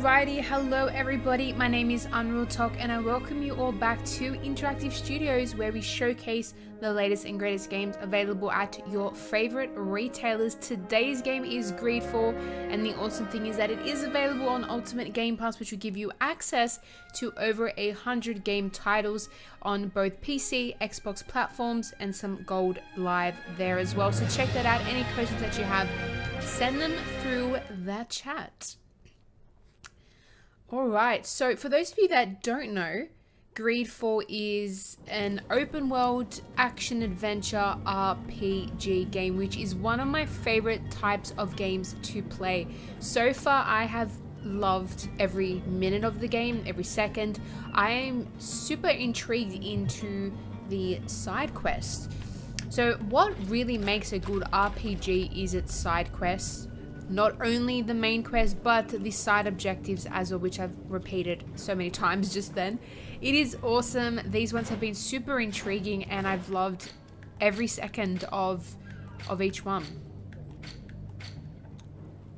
Alrighty, hello everybody, my name is Unreal Talk and I welcome you all back to Interactive Studios, where we showcase the latest and greatest games available at your favorite retailers. Today's game is Greedfall, and the awesome thing is that it is available on Ultimate Game Pass, which will give you access to over 100 game titles on both PC, Xbox platforms, and some gold live there as well. So check that out. Any questions that you have, send them through that chat. Alright, so for those of you that don't know, Greedfall is an open world action adventure RPG game, which is one of my favorite types of games to play. So far, I have loved every minute of the game, every second. I am super intrigued into the side quests. So what really makes a good RPG is its side quests. Not only the main quest, but the side objectives as well, which I've repeated so many times just then. It is awesome. These ones have been super intriguing and I've loved every second of each one.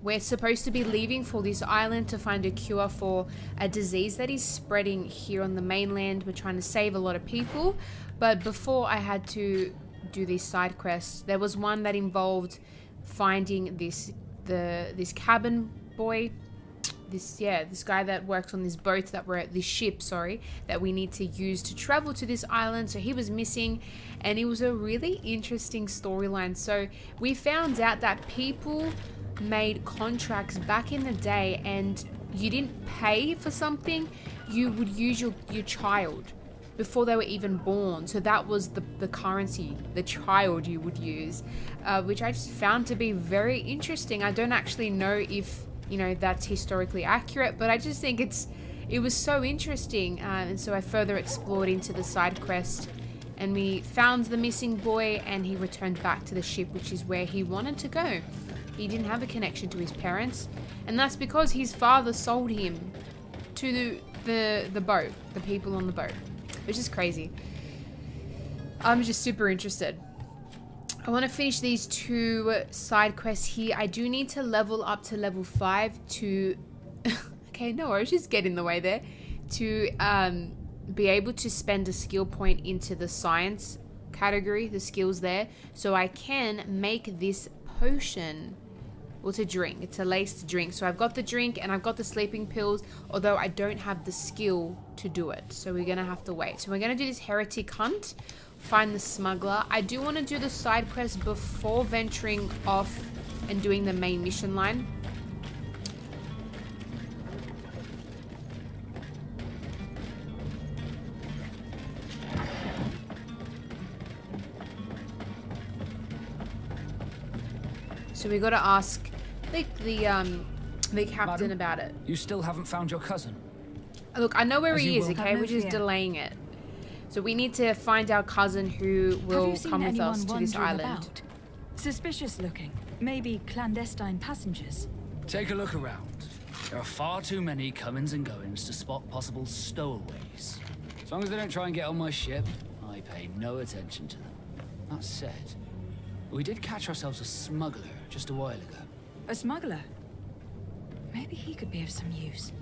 We're supposed to be leaving for this island to find a cure for a disease that is spreading here on the mainland. We're trying to save a lot of people, but before I had to do these side quests, there was one that involved finding this cabin boy, this guy that works on this boat that we need to use to travel to this island. So he was missing, and it was a really interesting storyline. So we found out that people made contracts back in the day, and you didn't pay for something, you would use your child before they were even born. So that was the currency, the child you would use, which I just found to be very interesting. I don't actually know if, that's historically accurate, but I just think it was so interesting. And so I further explored into the side quest, and we found the missing boy, and he returned back to the ship, which is where he wanted to go. He didn't have a connection to his parents, and that's because his father sold him to the boat, the people on the boat. Which is crazy. I'm just super interested. I want to finish these two side quests here. I do need to level up to level 5 to... okay, no worries, just get in the way there. To be able to spend a skill point into the science category, the skills there, so I can make this potion. Well, it's a drink. It's a laced drink. So I've got the drink and I've got the sleeping pills, although I don't have the skill to do it. So we're going to have to wait. So we're going to do this heretic hunt, find the smuggler. I do want to do the side quest before venturing off and doing the main mission line. So we got to ask the captain about it. You still haven't found your cousin? Look, I know where he is, okay? We're just delaying it. So we need to find our cousin who will come with us to this island. About? Suspicious looking. Maybe clandestine passengers. Take a look around. There are far too many comings and goings to spot possible stowaways. As long as they don't try and get on my ship, I pay no attention to them. That said, we did catch ourselves a smuggler just a while ago. A smuggler? Maybe he could be of some use.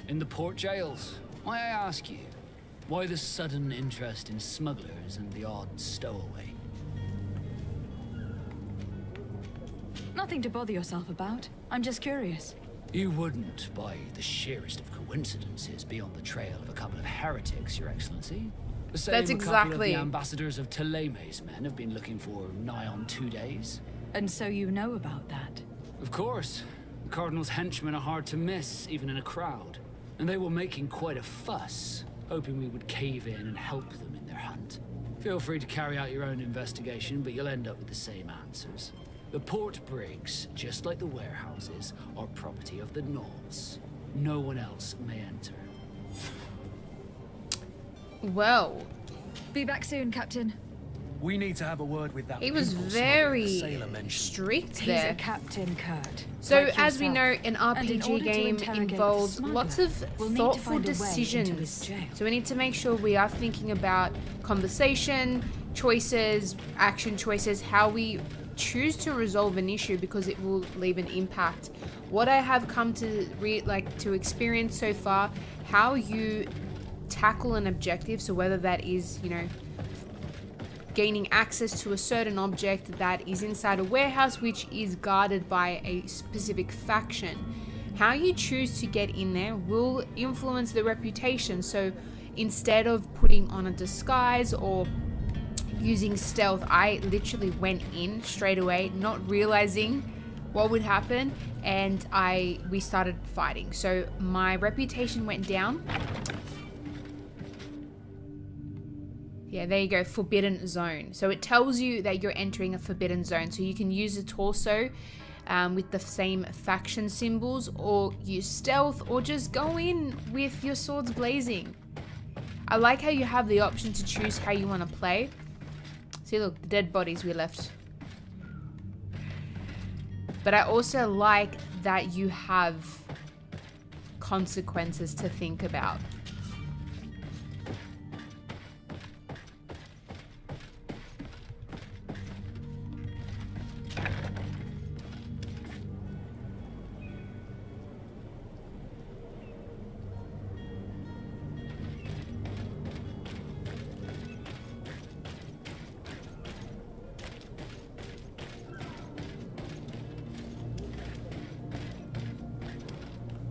In the port jails. May I ask you, why the sudden interest in smugglers and the odd stowaway? Nothing to bother yourself about. I'm just curious. You wouldn't, by the sheerest of coincidences, be on the trail of a couple of heretics, Your Excellency. The same That's exactly. Couple of the ambassadors of Teleme's men have been looking for nigh on 2 days. And so you know about that? Of course. The Cardinal's henchmen are hard to miss, even in a crowd. And they were making quite a fuss, hoping we would cave in and help them in their hunt. Feel free to carry out your own investigation, but you'll end up with the same answers. The port brigs, just like the warehouses, are property of the Nords. No one else may enter. Well, be back soon, Captain. We need to have a word with that. he was very strict there. He's a Captain Kurt. So like as we yourself. know, an RPG game involves lots of thoughtful decisions. So we need to make sure we are thinking about conversation, choices, action choices, how we choose to resolve an issue because it will leave an impact. What I have come to to experience so far, how you tackle an objective, so whether that is, you know, gaining access to a certain object that is inside a warehouse which is guarded by a specific faction, how you choose to get in there will influence the reputation. So instead of putting on a disguise or using stealth, I literally went in straight away, not realizing what would happen, and we started fighting. So my reputation went down. Yeah, there you go, forbidden zone. So it tells you that you're entering a forbidden zone. So you can use a torso with the same faction symbols, or use stealth, or just go in with your swords blazing. I like how you have the option to choose how you want to play. See, look, the dead bodies we left. But I also like that you have consequences to think about.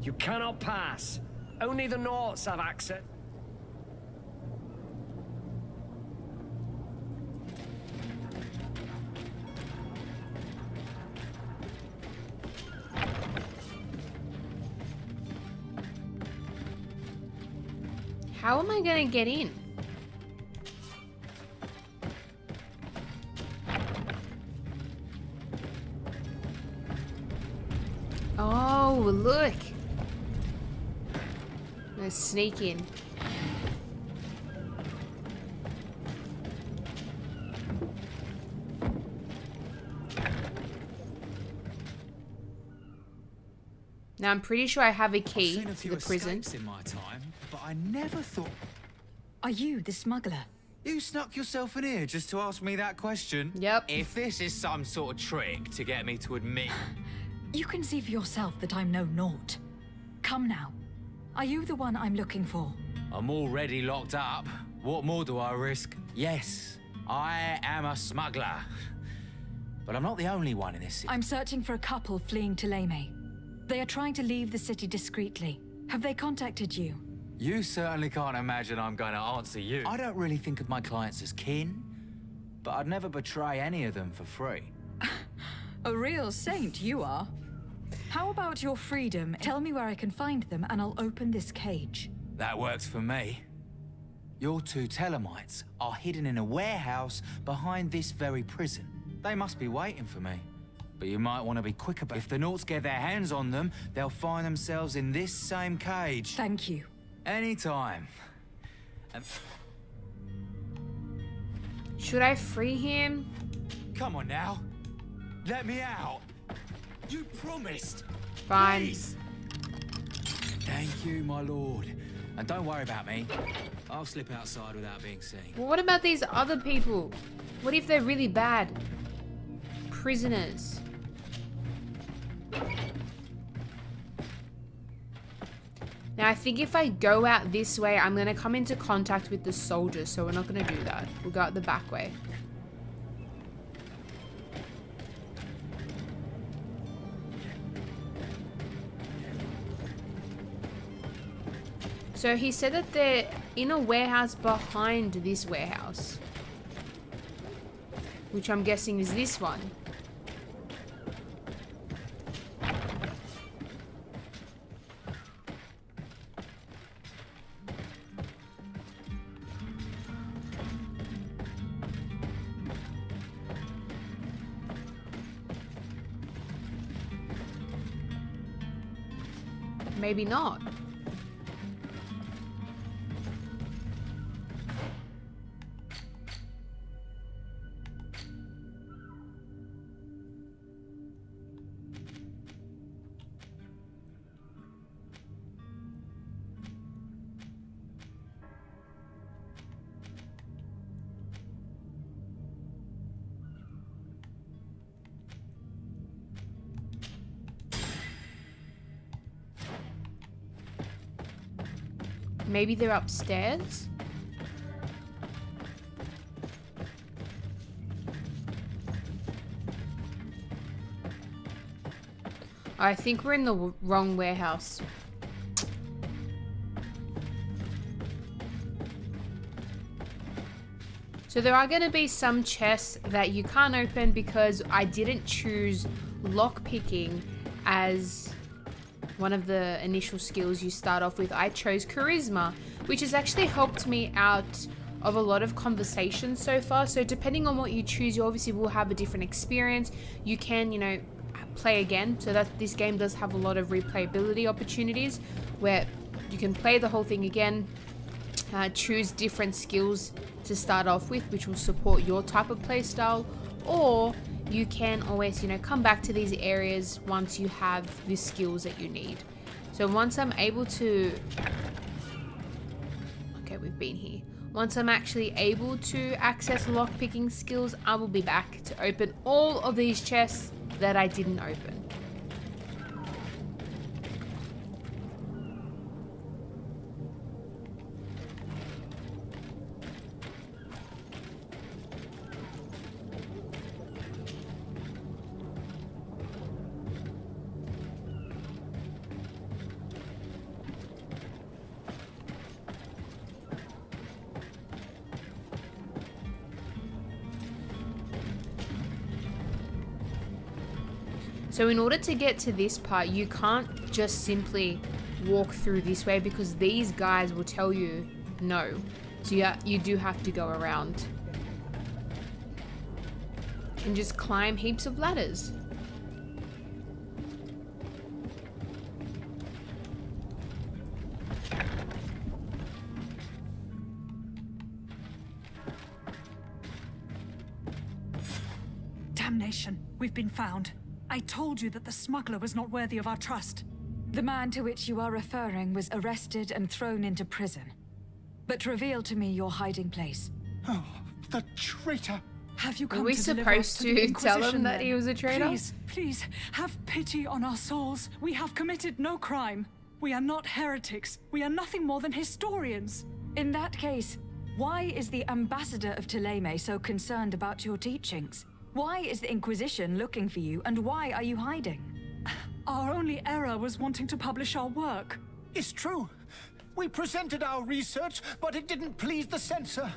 You cannot pass. Only the Norts have access. How am I gonna get in? Oh, look. Let's sneak in. Now I'm pretty sure I have a key to the prison. In my time, but I never thought. Are you the smuggler? You snuck yourself in here just to ask me that question? Yep. If this is some sort of trick to get me to admit. You can see for yourself that I'm no Nort. Come now. Are you the one I'm looking for? I'm already locked up. What more do I risk? Yes, I am a smuggler. But I'm not the only one in this city. I'm searching for a couple fleeing to Leme. They are trying to leave the city discreetly. Have they contacted you? You certainly can't imagine I'm going to answer you. I don't really think of my clients as kin, but I'd never betray any of them for free. A real saint you are. How about your freedom? Tell me where I can find them and I'll open this cage. That works for me. Your two Telemites are hidden in a warehouse behind this very prison. They must be waiting for me. But you might want to be quick about it. If the Norts get their hands on them, they'll find themselves in this same cage. Thank you. Anytime. Should I free him? Come on now. Let me out. You promised. Fine. Please. Thank you, my lord. And don't worry about me. I'll slip outside without being seen. Well, what about these other people? What if they're really bad? Prisoners. Now, I think if I go out this way, I'm going to come into contact with the soldiers, so we're not going to do that. We'll go out the back way. So he said that they're in a warehouse behind this warehouse, which I'm guessing is this one. Maybe not. Maybe they're upstairs? I think we're in the wrong warehouse. So there are going to be some chests that you can't open because I didn't choose lockpicking as one of the initial skills you start off with. I chose charisma, which has actually helped me out of a lot of conversations so far. So depending on what you choose, you obviously will have a different experience. You can, you know, play again, so that this game does have a lot of replayability opportunities where you can play the whole thing again, choose different skills to start off with which will support your type of play style, or you can always, you know, come back to these areas once you have the skills that you need. So once I'm able to, okay, we've been here. Once I'm actually able to access lockpicking skills, I will be back to open all of these chests that I didn't open. So in order to get to this part, you can't just simply walk through this way because these guys will tell you no. So you do have to go around and just climb heaps of ladders. Damnation, we've been found. I told you that the smuggler was not worthy of our trust. The man to which you are referring was arrested and thrown into prison. But reveal to me your hiding place. Oh, the traitor! Have you Are come we to deliver us supposed to the to tell him Inquisition, that then? he was a traitor? Please, please, have pity on our souls. We have committed no crime. We are not heretics. We are nothing more than historians. In that case, why is the ambassador of Thélème so concerned about your teachings? Why is the Inquisition looking for you, and why are you hiding? Our only error was wanting to publish our work. It's true. We presented our research, but it didn't please the censor.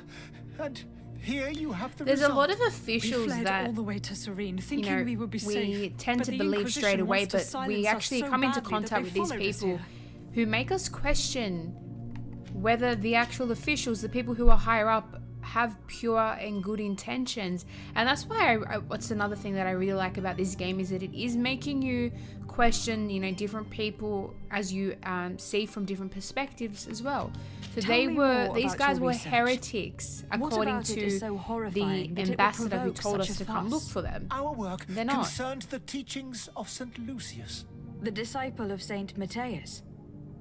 And here you have the There's result. a lot of We officials fled that, all the way to Serene, you thinking know, we would be safe. tend but to the believe Inquisition straight away, wants to but silence we us actually so come into badly that contact they with these followed us people here. who make us question whether the actual officials, the people who are higher up, have pure and good intentions. And that's why what's another thing that I really like about this game is that it is making you question, you know, different people as you see from different perspectives as well. So Tell me more these about guys your were research. heretics What according about it to is so the horrifying that it would ambassador who provoke told such us a to come look fuss? for them. Our work They're not. concerned the teachings of St. Lucius. The disciple of Saint Matthias.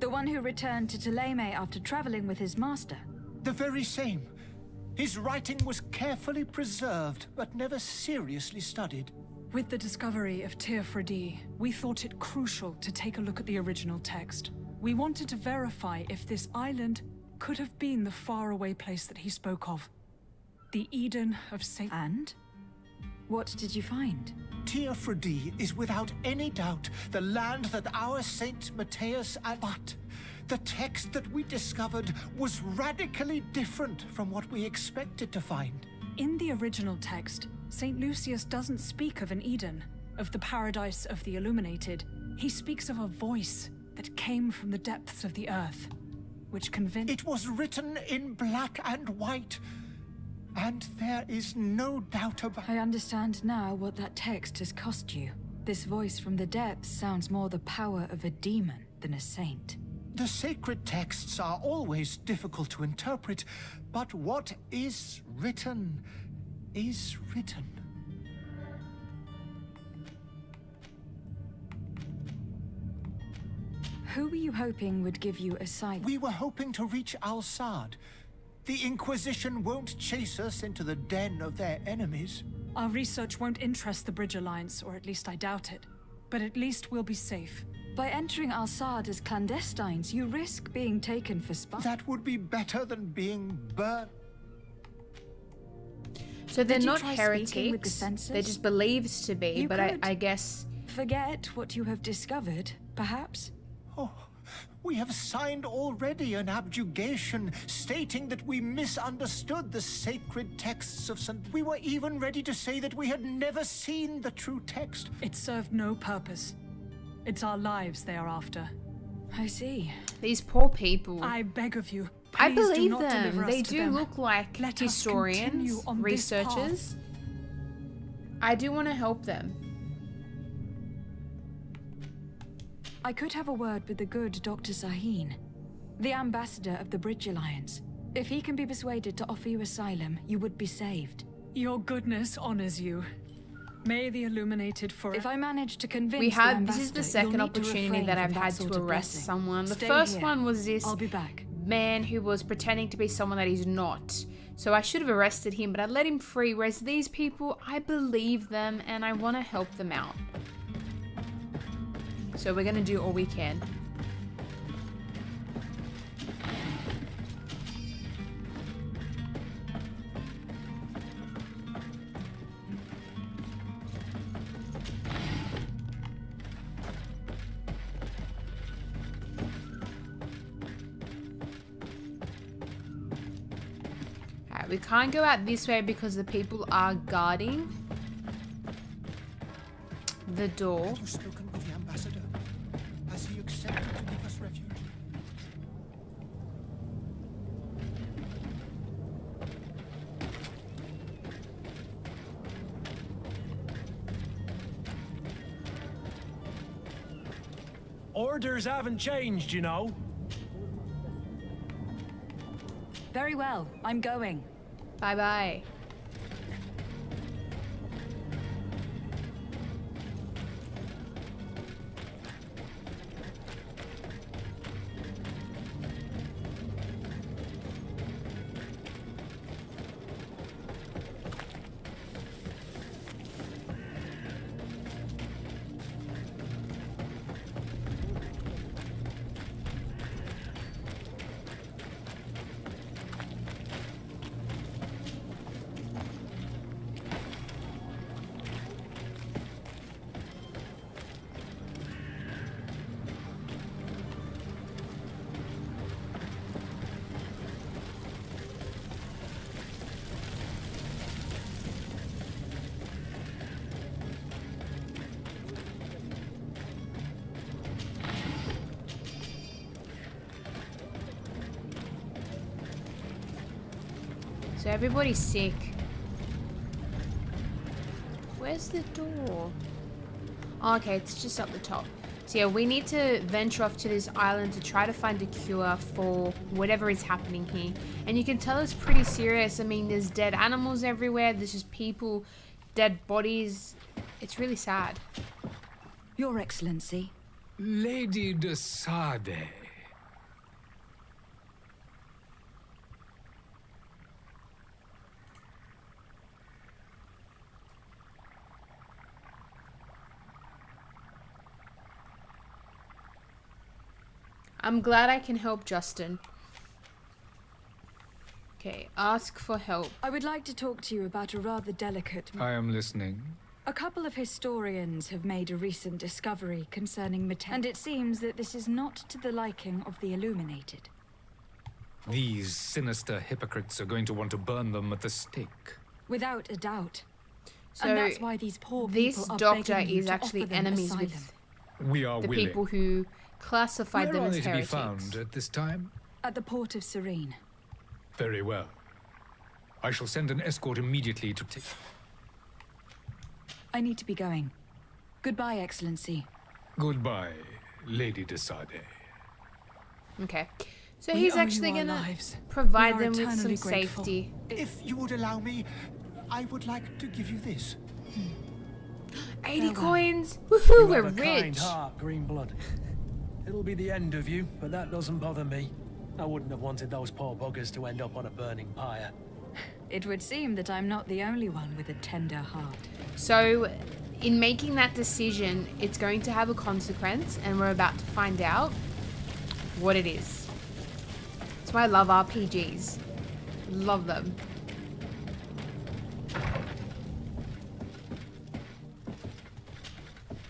The one who returned to Thélème after traveling with his master. The very same. His writing was carefully preserved, but never seriously studied. With the discovery of Teofredi, we thought it crucial to take a look at the original text. We wanted to verify if this island could have been the faraway place that he spoke of. The Eden of Saint... And? What did you find? Teofredi is without any doubt the land that our Saint Matthias... But the text that we discovered was radically different from what we expected to find. In the original text, St. Lucius doesn't speak of an Eden, of the paradise of the illuminated. He speaks of a voice that came from the depths of the earth, which convinced... It was written in black and white, and there is no doubt about... I understand now what that text has cost you. This voice from the depths sounds more the power of a demon than a saint. The sacred texts are always difficult to interpret, but what is written is written. Who were you hoping would give you a sight? We were hoping to reach Al-Sad. The Inquisition won't chase us into the den of their enemies. Our research won't interest the Bridge Alliance, or at least I doubt it. But at least we'll be safe. By entering Al-Sad as clandestines, you risk being taken for spies. That would be better than being burnt. So they're Did you not try speaking with the heretics. censors? They're just believed to be, You but could. I guess... Forget what you have discovered, perhaps? Oh, we have signed already an abjugation stating that we misunderstood the sacred texts of St. We were even ready to say that we had never seen the true text. It served no purpose. It's our lives they are after. I see. These poor people. I beg of you, I please do believe not them. deliver us They to do them. look like Let us continue historians, on this researchers. I do want to help them. I could have a word with the good Dr. Sahin, the ambassador of the Bridge Alliance. If he can be persuaded to offer you asylum, you would be saved. Your goodness honors you. May the illuminated forever. If I manage to convince We the had this is ambassador, the second you'll need to opportunity refrain that from I've had sort to of arrest blessing. someone. The Stay first here. one was this I'll be back. man who was pretending to be someone that he's not. So I should have arrested him, but I let him free. Whereas these people, I believe them and I want to help them out. So we're going to do all we can. We can't go out this way because the people are guarding the door. Have you spoken with the ambassador? Has he accepted to give us refuge? Orders haven't changed, you know. Very well, I'm going. Bye bye. So everybody's sick. Where's the door? Oh, okay, it's just up the top. So yeah, we need to venture off to this island to try to find a cure for whatever is happening here. And you can tell it's pretty serious. I mean, there's dead animals everywhere. There's just people, dead bodies. It's really sad. Your Excellency. Lady de Sade. I'm glad I can help Justin. Okay, ask for help. I would like to talk to you about a rather delicate... I am listening. A couple of historians have made a recent discovery concerning Mateo, and it seems that this is not to the liking of the Illuminated. These sinister hypocrites are going to want to burn them at the stake. Without a doubt. So And that's why these poor this people are doctor begging you is to actually offer them enemies asylum. with We are the willing. people who classified Where them are as they to be heretics. found at this time? At the port of Serene. Very well. I shall send an escort immediately to take... I need to be going. Goodbye, Excellency. Goodbye, Lady de Sade. Okay. So We he's owe you actually our gonna lives. provide We are them with some eternally grateful. safety. If you would allow me, I would like to give you this. 80 coins! You Woohoo, we're have a kind rich! heart, Green Blood. It'll be the end of you, but that doesn't bother me. I wouldn't have wanted those poor buggers to end up on a burning pyre. It would seem that I'm not the only one with a tender heart. So in making that decision, it's going to have a consequence, and we're about to find out what it is. That's why I love RPGs. Love them.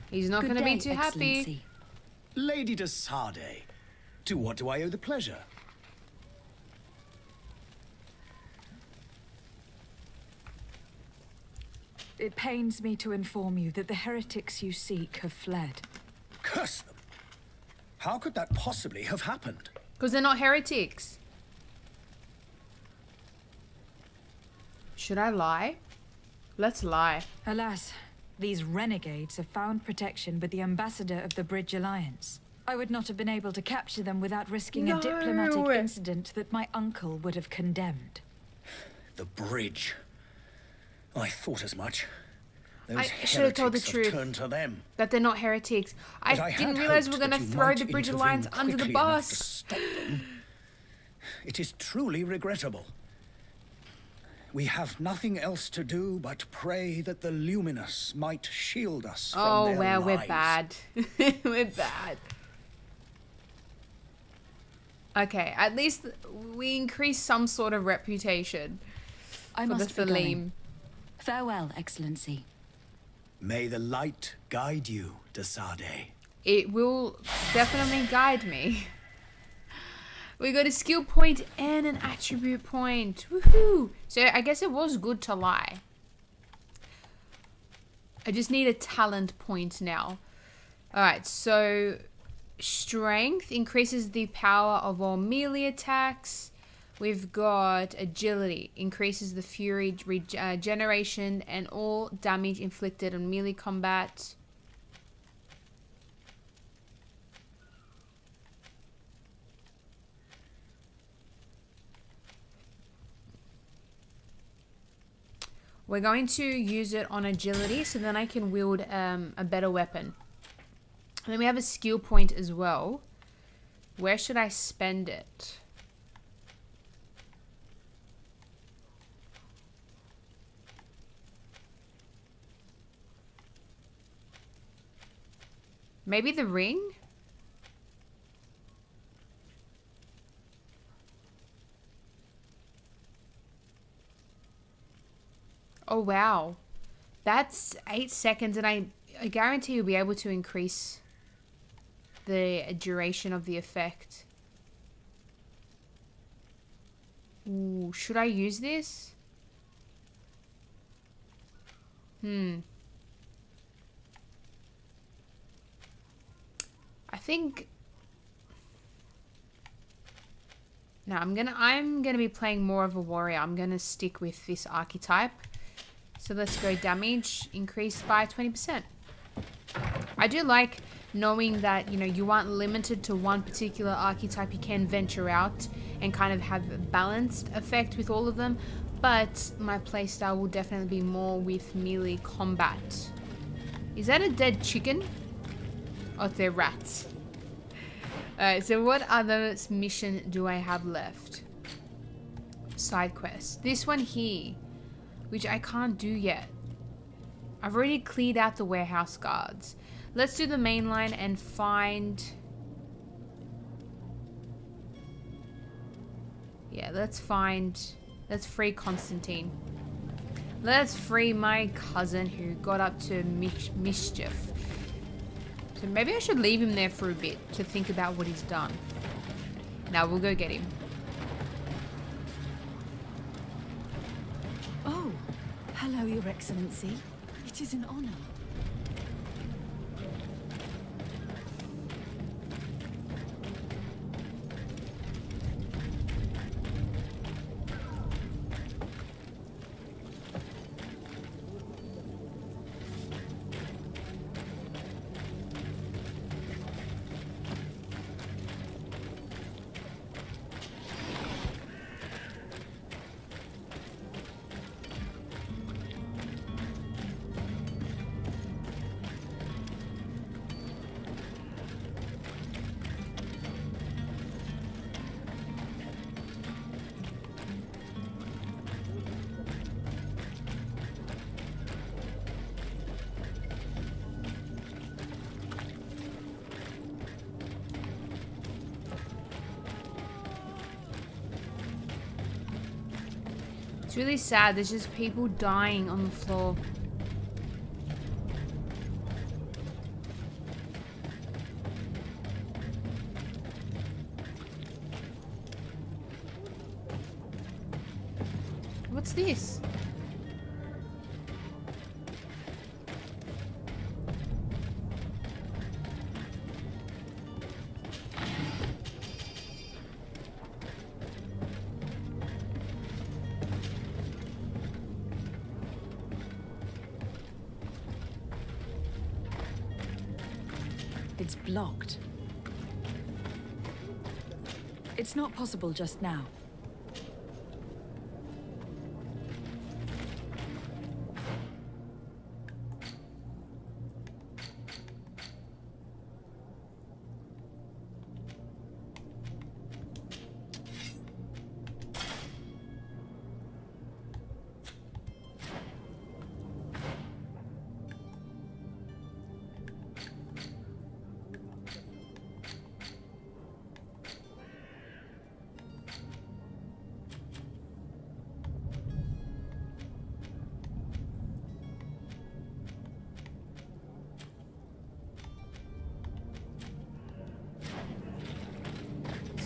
He's not going to be too happy. Lady de Sardet, to what do I owe the pleasure? It pains me to inform you that the heretics you seek have fled. Curse them! How could that possibly have happened? Because they're not heretics. Should I lie? Let's lie. Alas, these renegades have found protection with the ambassador of the Bridge Alliance. I would not have been able to capture them without risking a diplomatic incident that my uncle would have condemned. The bridge. I thought as much. I should have told the truth. Turned to them. That they're not heretics. I didn't realize we were going to throw the Bridge Alliance under the bus. It is truly regrettable. We have nothing else to do but pray that the Luminous might shield us from their well, we're lies. bad. We're bad. Okay, at least we increase some sort of reputation I for the must be Thalim. going. Farewell, Excellency. May the light guide you, de Sardet. It will definitely guide me. We got a skill point and an attribute point. Woohoo! So I guess it was good to lie. I just need a talent point now. Alright, so strength increases the power of all melee attacks. We've got agility, increases the fury regeneration and all damage inflicted on melee combat. We're going to use it on agility so then I can wield a better weapon. And then we have a skill point as well. Where should I spend it? Maybe the ring? Oh wow. That's 8 seconds and I guarantee you'll be able to increase the duration of the effect. Ooh, should I use this? I think no, I'm gonna be playing more of a warrior. I'm gonna stick with this archetype. So let's go damage increased by 20%. I do like knowing that, you know, you aren't limited to one particular archetype. You can venture out and kind of have a balanced effect with all of them. But my playstyle will definitely be more with melee combat. Is that a dead chicken? Oh, they're rats. Alright, so what other mission do I have left? Side quest. This one here, which I can't do yet. I've already cleared out the warehouse guards. Let's do the main line and find... Yeah, let's free Constantine. Let's free my cousin who got up to mischief. So maybe I should leave him there for a bit to think about what he's done. Now we'll go get him. Oh, hello, Your Excellency. It is an honor. It's really sad. There's just people dying on the floor. What's this? It's blocked. It's not possible just now.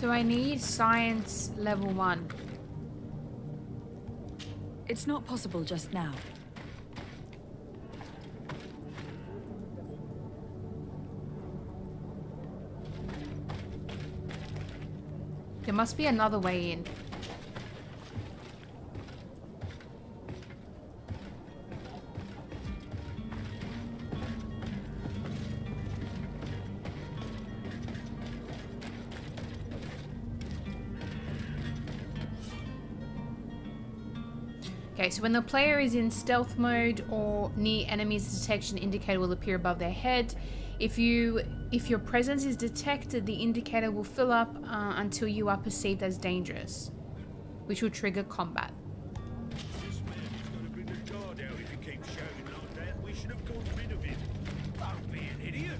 So I need science level 1. It's not possible just now. There must be another way in. Okay, so when the player is in stealth mode or near enemies, detection indicator will appear above their head. If your presence is detected, the indicator will fill up until you are perceived as dangerous, which will trigger combat. This man's gonna bring the guard out if he keeps shouting like that. We should have got rid of him. Don't be an idiot.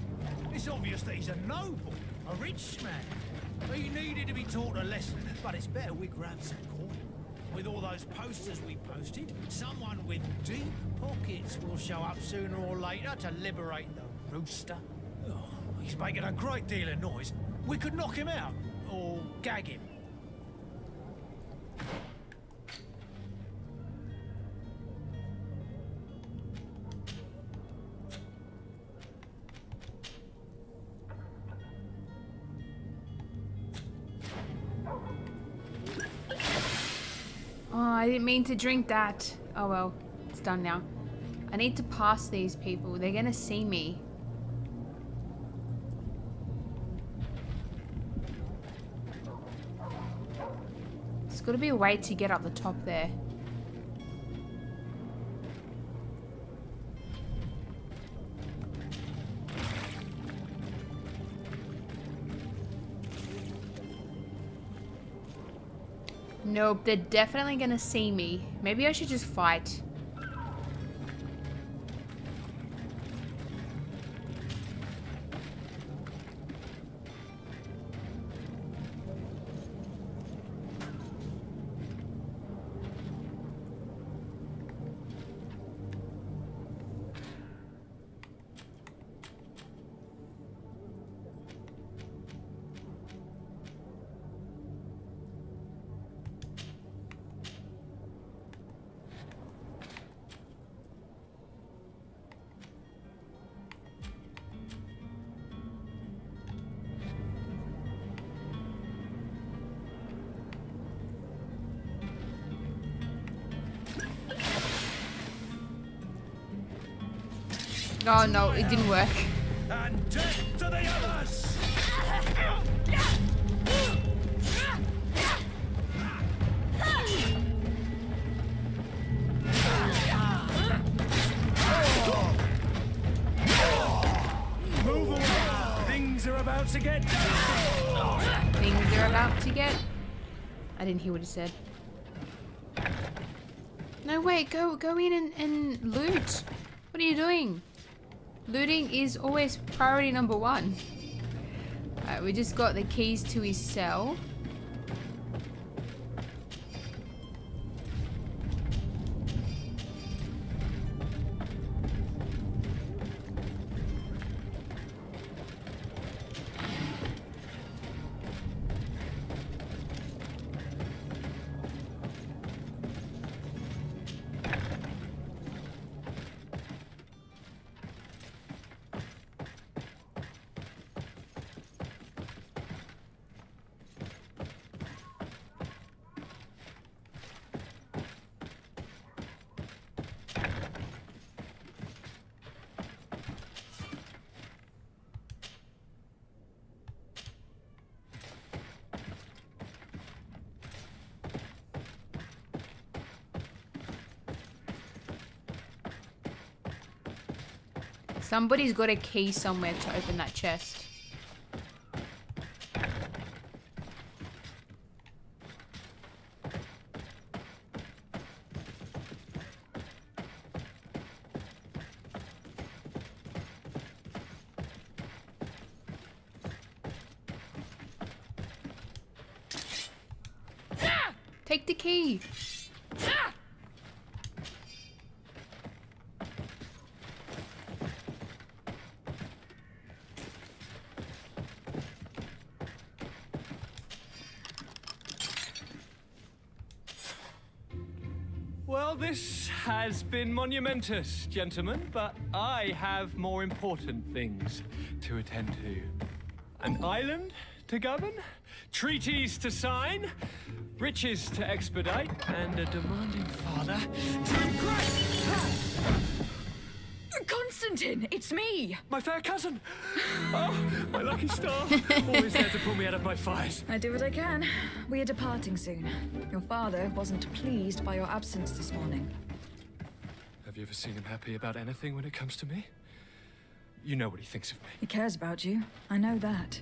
It's obvious that he's a noble, a rich man. He needed to be taught a lesson, but it's better we grab some coin. With all those posters we posted, someone with deep pockets will show up sooner or later to liberate the rooster. Oh, he's making a great deal of noise. We could knock him out, or gag him. Oh, I didn't mean to drink that. Oh well, it's done now. I need to pass these people. They're gonna see me. There's gotta be a way to get up the top there. Nope, they're definitely gonna see me. Maybe I should just fight. Oh no, it didn't work. And death to the others! Move away! Things are about to get done! Things are about to get... I didn't hear what he said. No, wait, go in and loot. What are you doing? Looting is always priority number 1. Alright, we just got the keys to his cell. Somebody's got a key somewhere to open that chest. Take the key. Well, this has been monumentous, gentlemen, but I have more important things to attend to. An island to govern, treaties to sign, riches to expedite, and a demanding father to impress. Constantine, it's me! My fair cousin! Oh, my lucky star! Always there to pull me out of my fires. I do what I can. We are departing soon. Your father wasn't pleased by your absence this morning. Have you ever seen him happy about anything when it comes to me? You know what he thinks of me. He cares about you. I know that.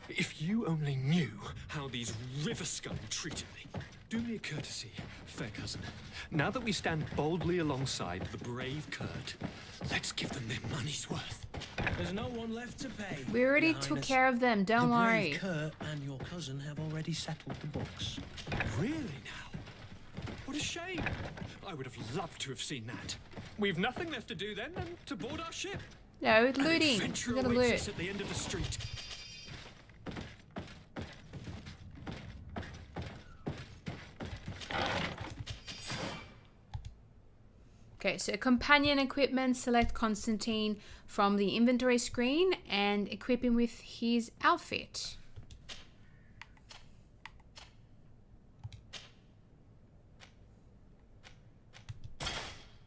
If you only knew how these river scum treated me. Do me a courtesy, fair cousin. Now that we stand boldly alongside the brave Kurt, let's give them their money's worth. There's no one left to pay. We already Your took Highness. care of them, don't the worry. brave Kurt and your cousin have already settled the books. Really now? What a shame. I would have loved to have seen that. We've nothing left to do then than to board our ship. No, it's An looting. adventure We gotta awaits loot. us at the end of the street. Okay, so companion equipment, select Constantine from the inventory screen and equip him with his outfit.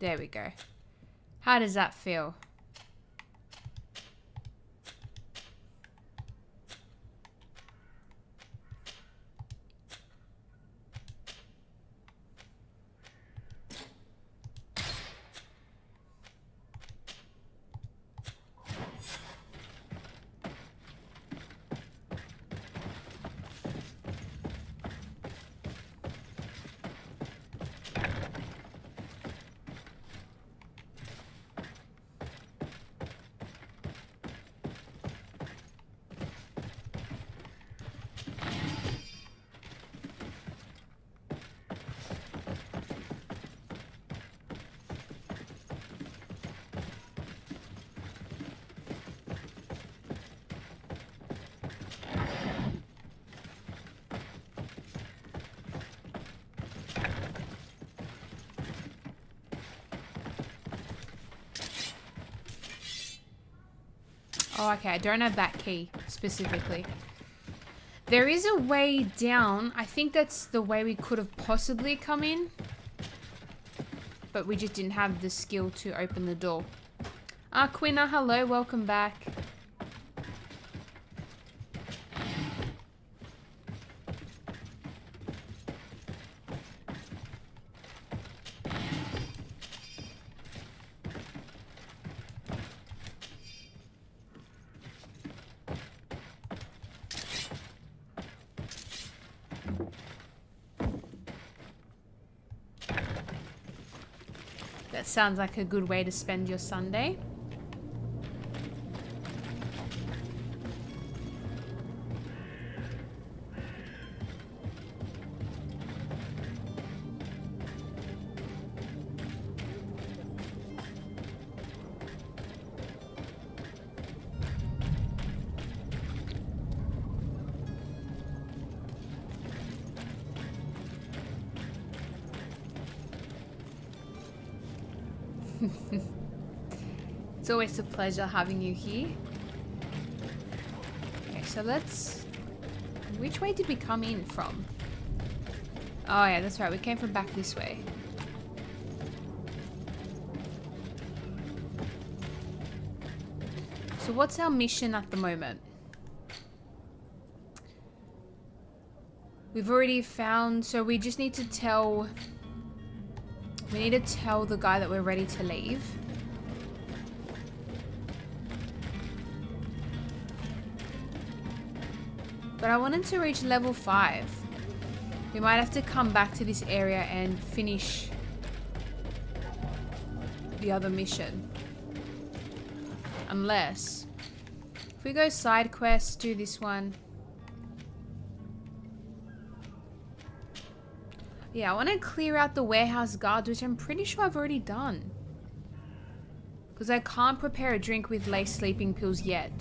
There we go. How does that feel? Oh, okay, I don't have that key specifically. There is a way down. I think that's the way we could have possibly come in. But we just didn't have the skill to open the door. Ah, Quinna, hello, welcome back. That sounds like a good way to spend your Sunday. It's always a pleasure having you here. Okay, so let's... Which way did we come in from? Oh yeah, that's right. We came from back this way. So what's our mission at the moment? We've already found... So we just need to tell... We need to tell the guy that we're ready to leave. But I wanted to reach level 5. We might have to come back to this area and finish the other mission. Unless, if we go side quest, do this one. Yeah, I want to clear out the warehouse guards, which I'm pretty sure I've already done. Because I can't prepare a drink with laced sleeping pills yet.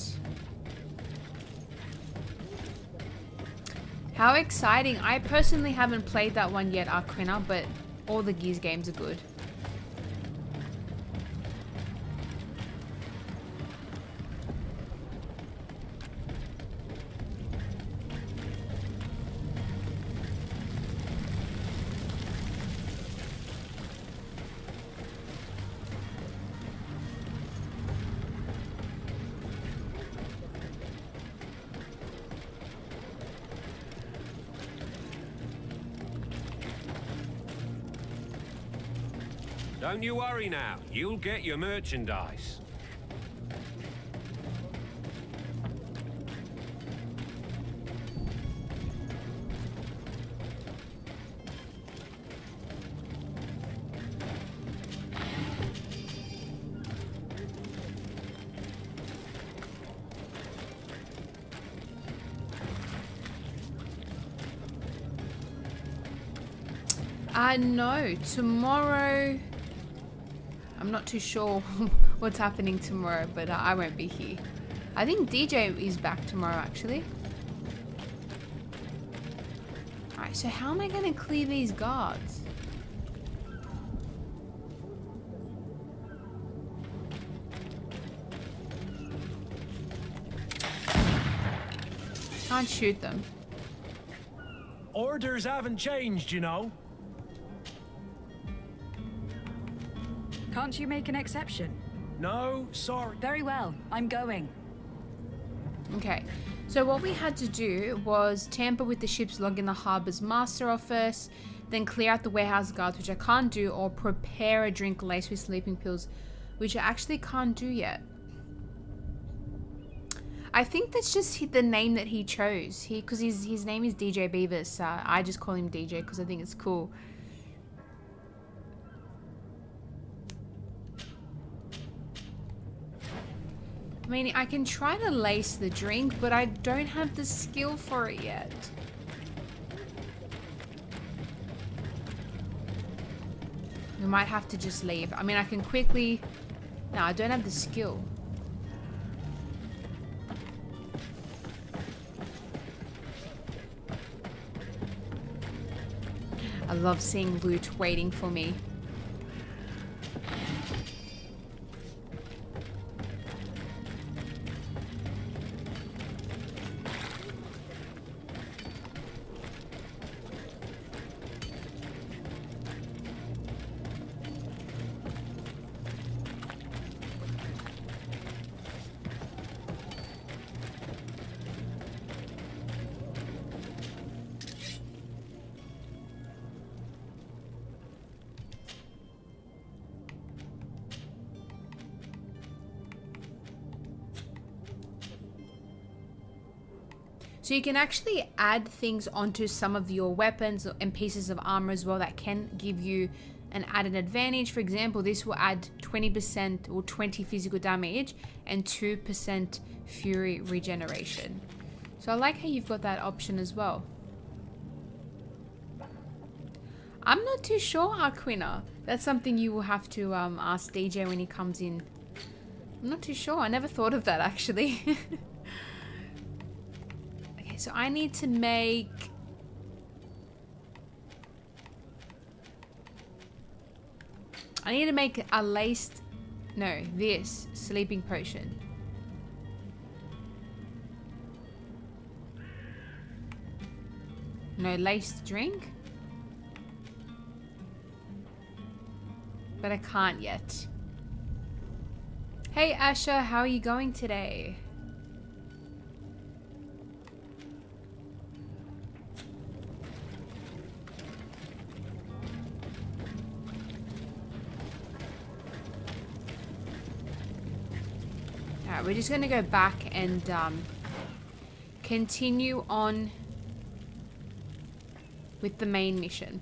How exciting. I personally haven't played that one yet, Arquina, but all the Gears games are good. Don't you worry now. You'll get your merchandise. No, tomorrow... I'm not too sure what's happening tomorrow, but I won't be here. I think DJ is back tomorrow, actually. Alright, so how am I going to clear these guards? Can't shoot them. Orders haven't changed, you know. Can't you make an exception? No, sorry. Very well, I'm going. Okay, so what we had to do was tamper with the ship's log in the harbor's master office, then clear out the warehouse guards, which I can't do, or prepare a drink laced with sleeping pills, which I actually can't do yet. I think that's just the name that he chose. Because his name is DJ Beavis. I just call him DJ because I think it's cool. I mean, I can try to lace the drink, but I don't have the skill for it yet. We might have to just leave. I mean, I can quickly... No, I don't have the skill. I love seeing loot waiting for me. So you can actually add things onto some of your weapons and pieces of armor as well that can give you an added advantage. For example, this will add 20% or 20 physical damage and 2% fury regeneration. So I like how you've got that option as well. I'm not too sure, Arquina. That's something you will have to ask DJ when he comes in. I'm not too sure. I never thought of that actually. So I need to make... a laced... No, this sleeping potion. No, laced drink? But I can't yet. Hey Asher, how are you going today? We're just going to go back and continue on with the main mission.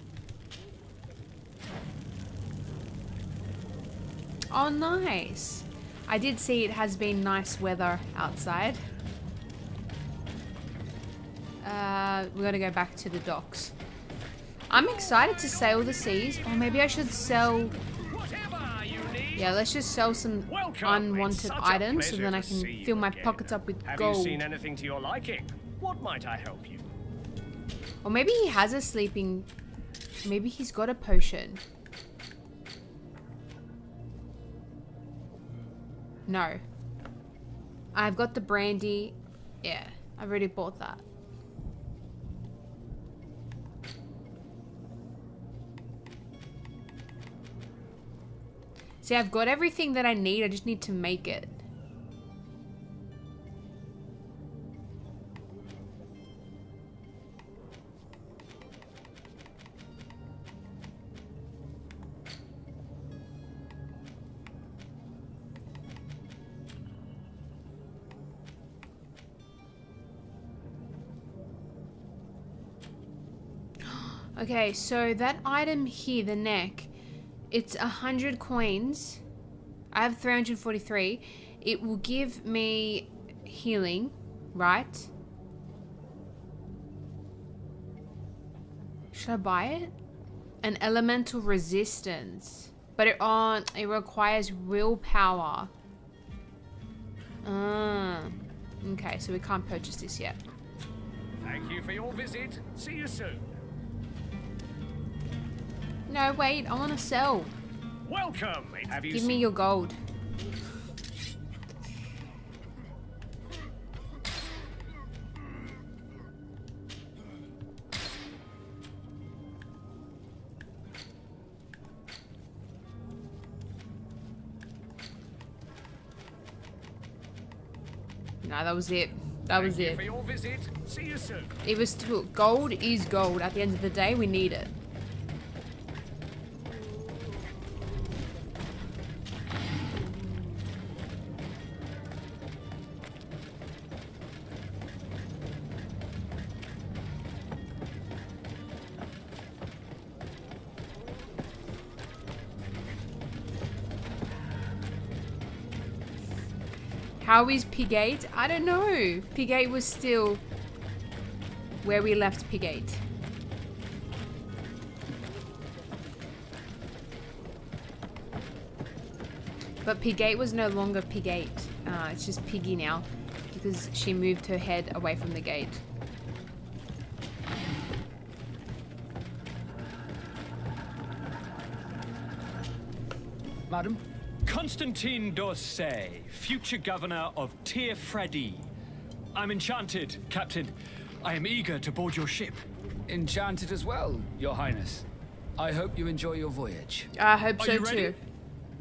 Oh, nice. I did see it has been nice weather outside. We're gonna go back to the docks. I'm excited to sail the seas. Or maybe I should sell... Yeah, let's just sell some unwanted items so then I can fill my pockets up with gold. Have you seen anything to your liking? What might I help you? Or maybe he has a sleeping... Maybe he's got a potion. No. I've got the brandy. Yeah, I've already bought that. See, I've got everything that I need. I just need to make it. Okay, so that item here, the neck, it's 100 coins. I have 343. It will give me healing, right? Should I buy it? An elemental resistance. But it requires willpower. Okay, so we can't purchase this yet. Thank you for your visit. See you soon. No, wait, I want to sell. Welcome. Have you Give me your gold. No, that was it. That was it. For your visit. See you soon. It was too, gold is gold. At the end of the day, we need it. How is Pigate? I don't know. Pigate was still where we left Pigate. But Pigate was no longer Pigate. It's just Piggy now because she moved her head away from the gate. Madam? Constantine d'Orsay, future governor of Teofredi. I'm enchanted, Captain. I am eager to board your ship. Enchanted as well, Your Highness. I hope you enjoy your voyage. I hope Are so you ready? too.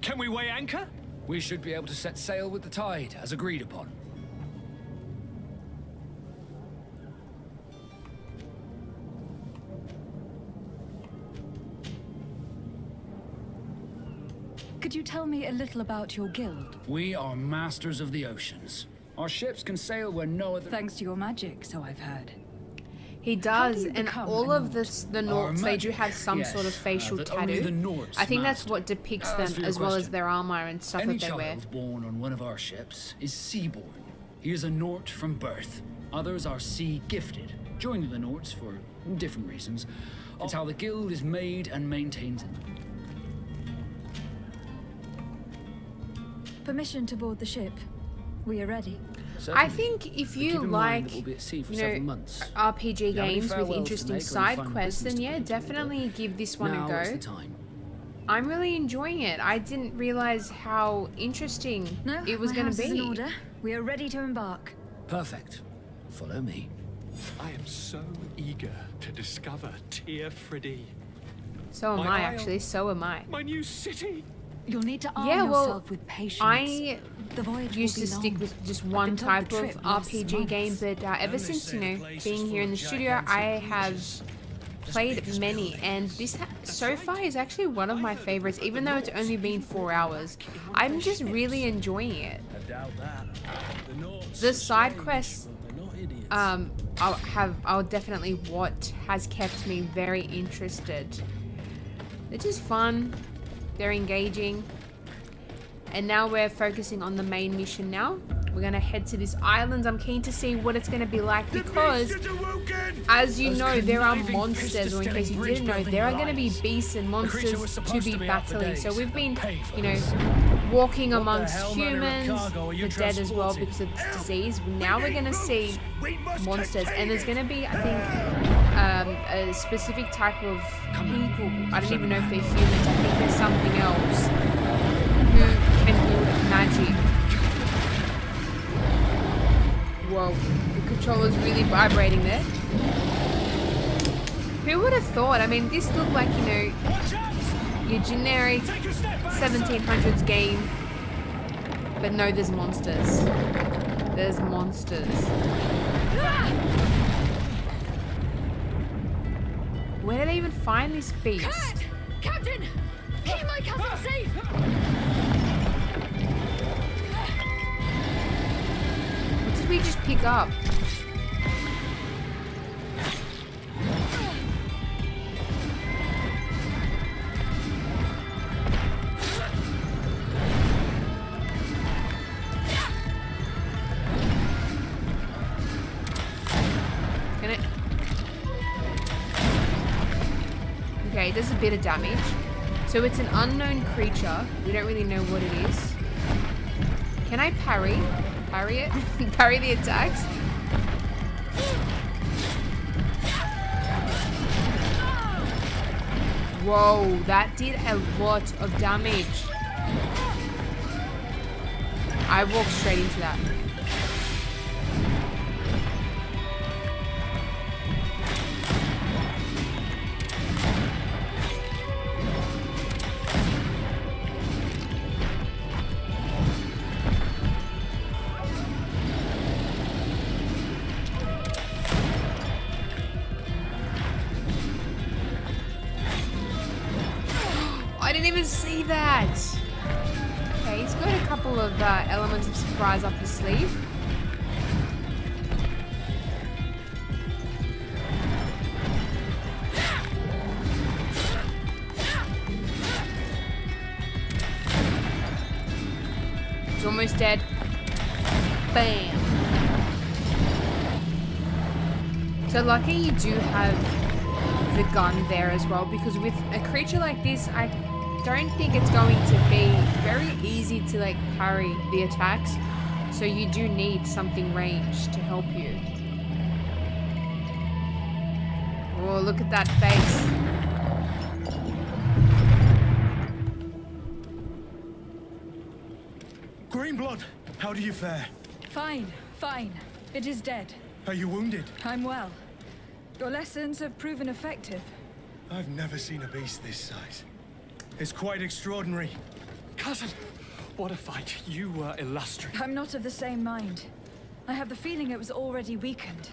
Can we weigh anchor? We should be able to set sail with the tide, as agreed upon. Could you tell me a little about your guild? We are masters of the oceans. Our ships can sail where no other... Thanks to your magic, so I've heard. He does, and all of the Norts, they do have some sort of facial but only the tattoo. Norts I think that's master. what depicts As them, for your as well as question, their armor and stuff any that they wear. child born on one of our ships is seaborn. He is a Nort from birth. Others are sea-gifted, joining the Norts for different reasons. It's how the guild is made and maintained. Permission to board the ship. We are ready. I think if you keep in mind like, that we'll be at sea for you several know, months. RPG You have any games with farewells to interesting make or side final quests, business then to yeah, attend to, definitely give this one now a is go. the time. I'm really enjoying it. I didn't realize how interesting it was going to be. In order. We are ready to embark. Perfect. Follow me. I am so eager to discover Teofredi. So am My I, isle. actually. So am I. My new city. You'll need to arm Yeah, well, yourself with patience. I The voyage used will to be stick long. with just I've one been told type the of trip lasts RPG months. game, but ever since, you know, being here in the studio, I have played many, and this so far is actually one of my favorites, even though it's only been 4 hours. I'm just really enjoying it. I doubt that. The Norts The are side strange, quests but they're not idiots. I'll definitely what has kept me very interested. They're just fun. They're engaging. And now we're focusing on the main mission now. We're gonna head to this island. I'm keen to see what it's gonna be like because, as you know, there are monsters, or in case you didn't know, there are gonna be beasts and monsters to be battling. So we've been, you know, walking amongst humans, the dead as well because of this disease. Now we're gonna see monsters, and there's gonna be, I think, a specific type of people. I don't even know if they're humans. I think there's something else who can wield magic. Whoa, the controller's really vibrating there. Who would have thought? I mean, this looked like, you know, your generic 1700s game. But no, there's monsters. There's monsters. Where did they even find this beast? Cat! Captain! Keep my cousin safe! What did we just pick up? Can it? Okay, it does a bit of damage. So it's an unknown creature. We don't really know what it is. Can I parry? Parry it? Parry the attacks? Whoa, that did a lot of damage. I walked straight into that. I didn't even see that. Okay, he's got a couple of elements of surprise up his sleeve. He's almost dead. Bam. So lucky you do have the gun there as well, because with a creature like this, I don't think it's going to be very easy to like parry the attacks, so you do need something ranged to help you. Oh, look at that face. Greenblood, how do you fare? Fine, fine. It is dead. Are you wounded? I'm well. Your lessons have proven effective. I've never seen a beast this size. It's quite extraordinary. Cousin, what a fight. You were illustrious. I'm not of the same mind. I have the feeling it was already weakened.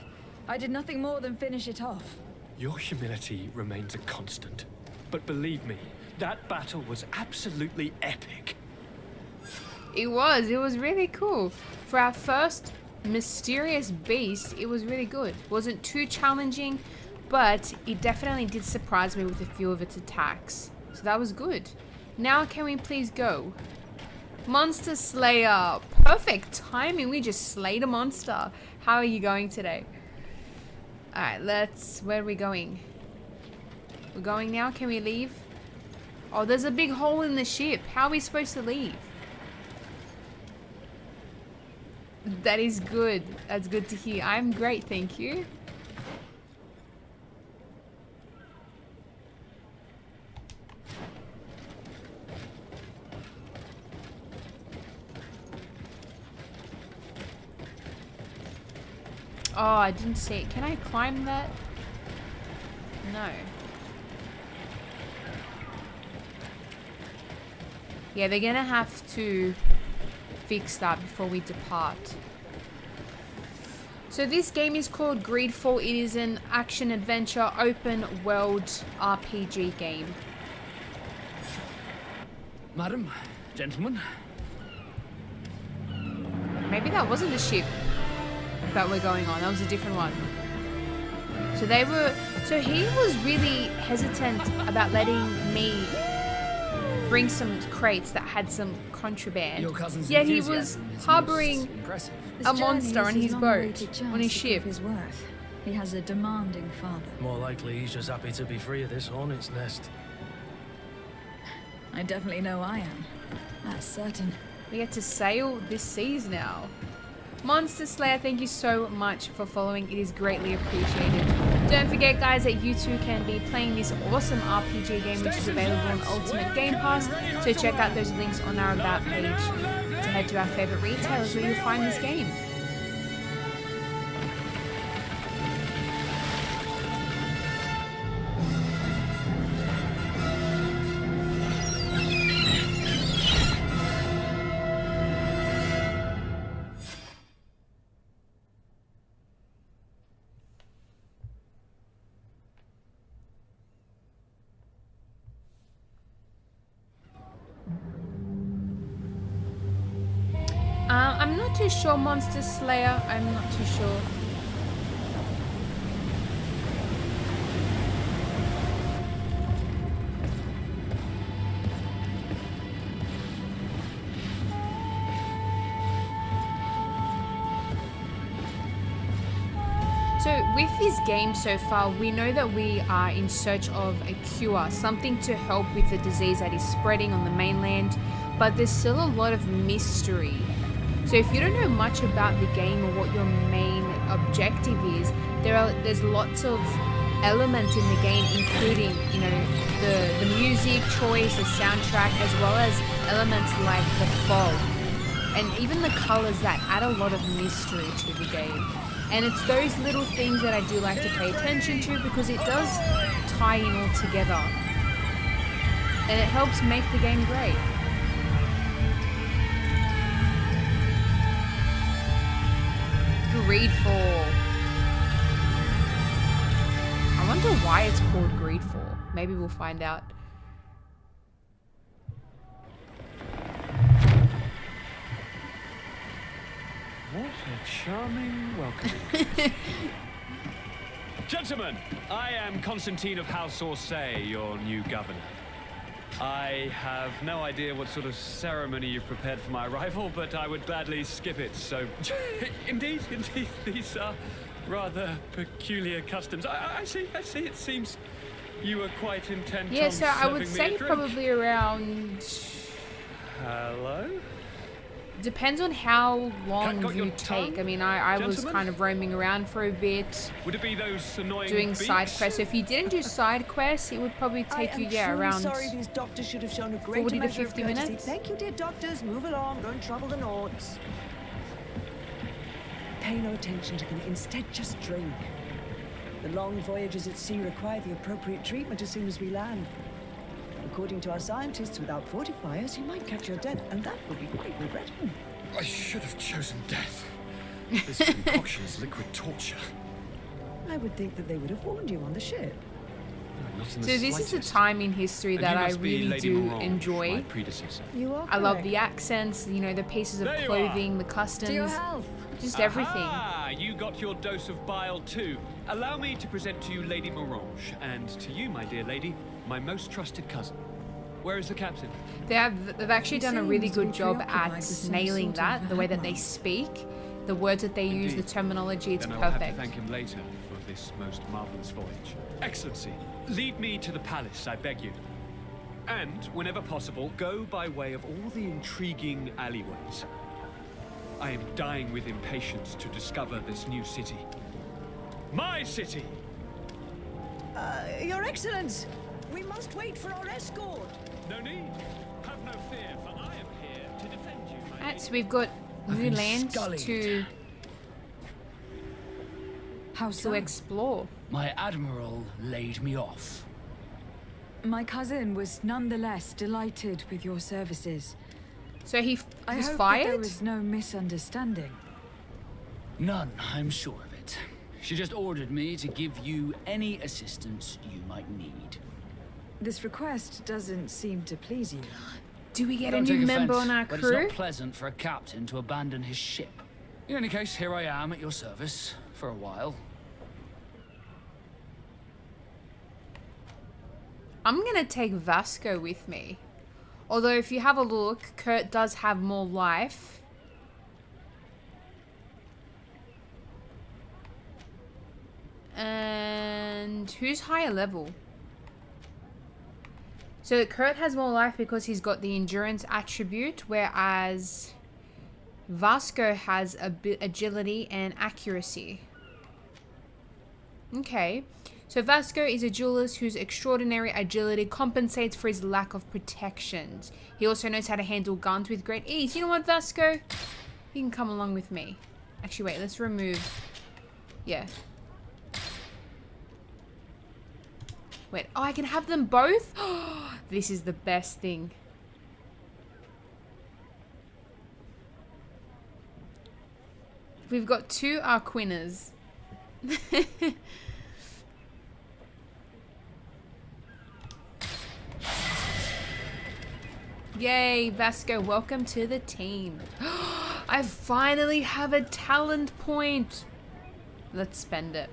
I did nothing more than finish it off. Your humility remains a constant. But believe me, that battle was absolutely epic. It was really cool. For our first mysterious beast, it was really good. Wasn't too challenging, but it definitely did surprise me with a few of its attacks. So that was good. Now can we please go? Monster Slayer. Perfect timing. We just slayed a monster. How are you going today? Alright, where are we going? We're going now? Can we leave? Oh, there's a big hole in the ship. How are we supposed to leave? That is good. That's good to hear. I'm great, thank you. Oh, I didn't see it. Can I climb that? No. Yeah, they're gonna have to fix that before we depart. So this game is called Greedfall. It is an action-adventure, open-world RPG game. Madam, gentlemen. Maybe that wasn't the ship. that were going on. That was a different one. So he was really hesitant about letting me bring some crates that had some contraband. Your cousin's Yet he was enthusiasm is harboring most impressive. a monster on his boat, on his ship. His worth. He has a demanding father. More likely he's just happy to be free of this hornet's nest. I definitely know I am. That's certain. We get to sail this seas now. Monster Slayer, thank you so much for following. It is greatly appreciated. Don't forget, guys, that you too can be playing this awesome RPG game, which is available on Ultimate Game Pass. So check out those links on our About page to head to our favorite retailers where you'll find this game. I'm not too sure, Monster Slayer. I'm not too sure. So with this game so far, we know that we are in search of a cure, something to help with the disease that is spreading on the mainland, but there's still a lot of mystery. So if you don't know much about the game or what your main objective is, there's lots of elements in the game, including, you know, the music choice, the soundtrack, as well as elements like the fog and even the colors that add a lot of mystery to the game. And it's those little things that I do like to pay attention to, because it does tie in all together and it helps make the game great. Greedfall. I wonder why it's called Greedfall. Maybe we'll find out. What a charming welcome. Gentlemen, I am Constantine of House Orsay, your new governor. I have no idea what sort of ceremony you've prepared for my arrival, but I would gladly skip it, so... Indeed, these are rather peculiar customs. I see, it seems you were quite intent yeah, on so I would serving me say a drink. probably around... Hello? Depends on how long Got your you tongue, take. I mean, I was gentlemen? kind of roaming around for a bit, Would it be those annoying doing beaks? side quests. So if you didn't do side quests, it would probably take you, around sorry these doctors should have shown a greater 40 to measure of 50 courtesy. minutes. Thank you, dear doctors. Move along. Don't trouble the Nords. Pay no attention to them. Instead, just drink. The long voyages at sea require the appropriate treatment as soon as we land. According to our scientists, without fortifiers, you might catch your death, and that would be quite regrettable. I should have chosen death. This concoction is liquid torture. I would think that they would have warned you on the ship. So this is a time in history that I really do enjoy. You are I love correct. the accents, you know, the pieces of There you clothing, the customs, To your health. just everything. Ah, you got your dose of bile too. Allow me to present to you Lady Morange, and to you, my dear lady, my most trusted cousin. Where is the captain? They've actually done a really seems to be good job preoccupied at with some nailing sort that, of the way that they outline. speak, the words that they use, the Indeed. terminology, it's Then I will have to perfect. thank him later for this most marvelous voyage. Excellency, lead me to the palace, I beg you. And, whenever possible, go by way of all the intriguing alleyways. I am dying with impatience to discover this new city. My city! Your Excellence, we must wait for our escort. No need. Have no fear, for I am here to defend you, my Right, so we've got new land to explore. My admiral laid me off. My cousin was nonetheless delighted with your services. So he I was hope fired? that there was no misunderstanding. None, I'm sure of it. She just ordered me to give you any assistance you might need. This request doesn't seem to please you. Do we get Don't a new take member offense, on our but crew? it's not pleasant for a captain to abandon his ship. In any case, here I am at your service for a while. I'm gonna take Vasco with me. Although if you have a look, Kurt does have more life. And who's higher level? So Kurt has more life because he's got the endurance attribute, whereas Vasco has a bit agility and accuracy. Okay. So Vasco is a duelist whose extraordinary agility compensates for his lack of protections. He also knows how to handle guns with great ease. You know what, Vasco? You can come along with me. Actually, wait, let's remove... Yeah. Wait, oh, I can have them both? This is the best thing. We've got 2 Arquinas. Yay, Vasco, welcome to the team. I finally have a talent point. Let's spend it.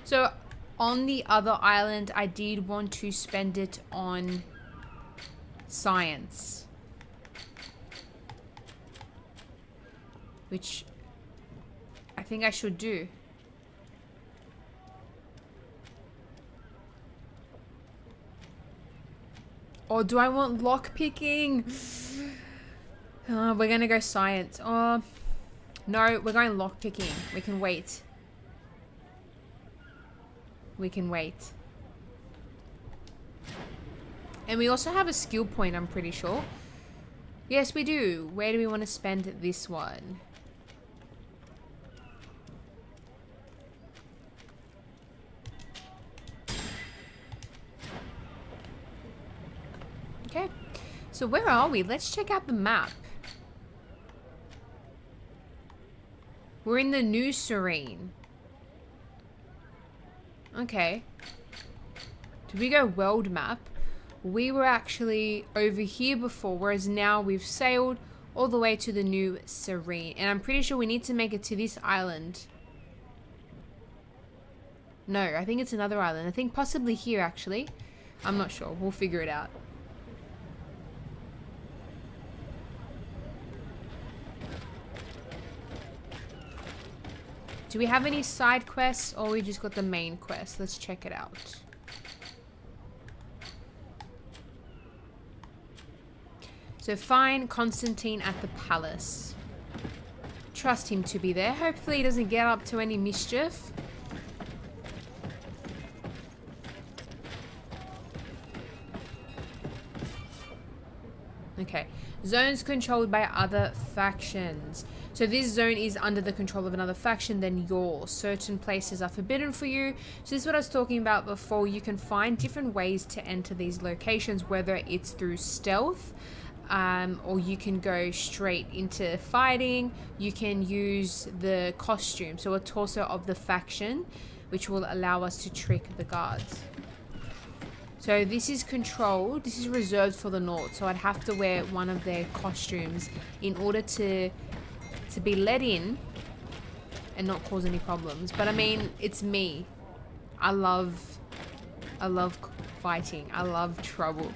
So, on the other island, I did want to spend it on science. Which I think I should do. Or do I want lockpicking? We're gonna go science. Oh, no, we're going lockpicking. We can wait. We can wait. And we also have a skill point, I'm pretty sure. Yes, we do. Where do we want to spend this one? Okay, so where are we? Let's check out the map. We're in the New Serene. Okay. Did we go world map? We were actually over here before, whereas now we've sailed all the way to the New Serene. And I'm pretty sure we need to make it to this island. No, I think it's another island. I think possibly here, actually. I'm not sure. We'll figure it out. Do we have any side quests, or we just got the main quest? Let's check it out. So find Constantine at the palace. Trust him to be there. Hopefully he doesn't get up to any mischief. Okay. Zones controlled by other factions. So this zone is under the control of another faction than yours. Certain places are forbidden for you. So this is what I was talking about before. You can find different ways to enter these locations, whether it's through stealth, or you can go straight into fighting. You can use the costume, so a torso of the faction, which will allow us to trick the guards. So this is controlled. This is reserved for the North. So I'd have to wear one of their costumes in order to be let in and not cause any problems. But I mean, it's me. I love fighting. I love trouble.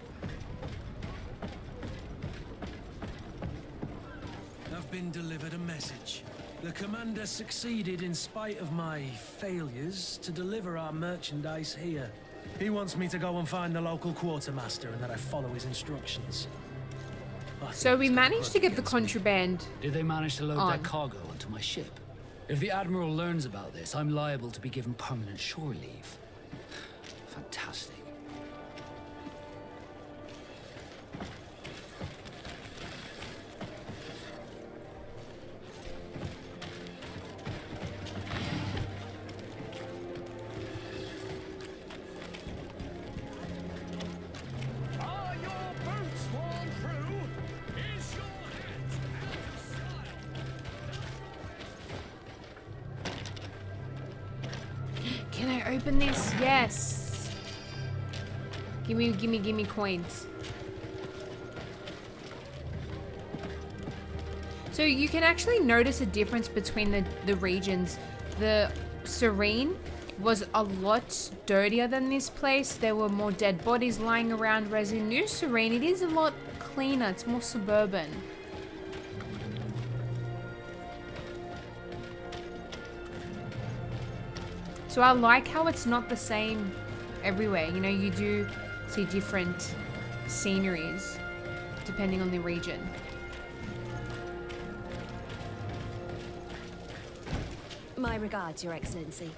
I've been delivered a message. The commander succeeded, in spite of my failures, to deliver our merchandise here. He wants me to go and find the local quartermaster and that I follow his instructions. So we managed to get the contraband. Did they manage to load their cargo onto my ship? If the Admiral learns about this, I'm liable to be given permanent shore leave. Fantastic. Can I open this? Yes. Give me coins. So you can actually notice a difference between the regions. The Serene was a lot dirtier than this place. There were more dead bodies lying around, whereas in New Serene, it is a lot cleaner. It's more suburban. So I like how it's not the same everywhere. You know, you do see different sceneries depending on the region. My regards, Your Excellency.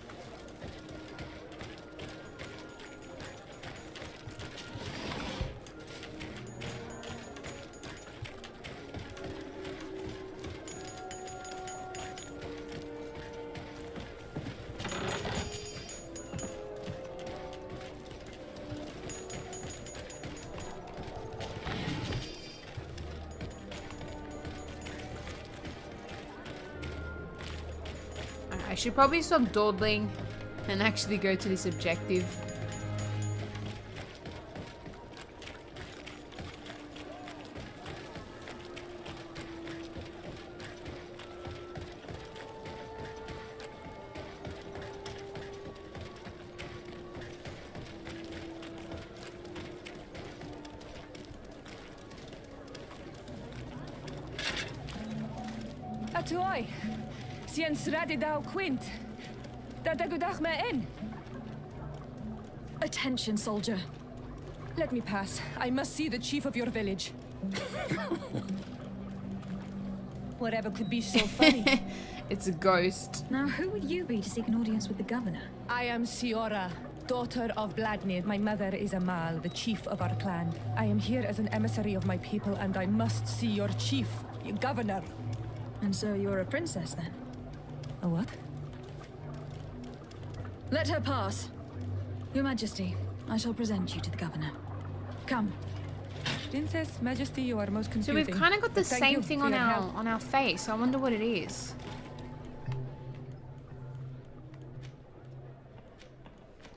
I should probably stop dawdling and actually go to this objective. Atoy, sien sradi dau quint. Dadagudach me in. Attention, soldier. Let me pass. I must see the chief of your village. Whatever could be so funny. It's a ghost. Now, who would you be to seek an audience with the governor? I am Siora, daughter of Vladimir. My mother is Amal, the chief of our clan. I am here as an emissary of my people, and I must see your chief, your governor. And so you're a princess, then? A what? Let her pass. Your Majesty, I shall present you to the governor. Come. Princess, Majesty, you are most So confusing. we've kind of got the But thank same you thing for on your help. our face. I wonder what it is.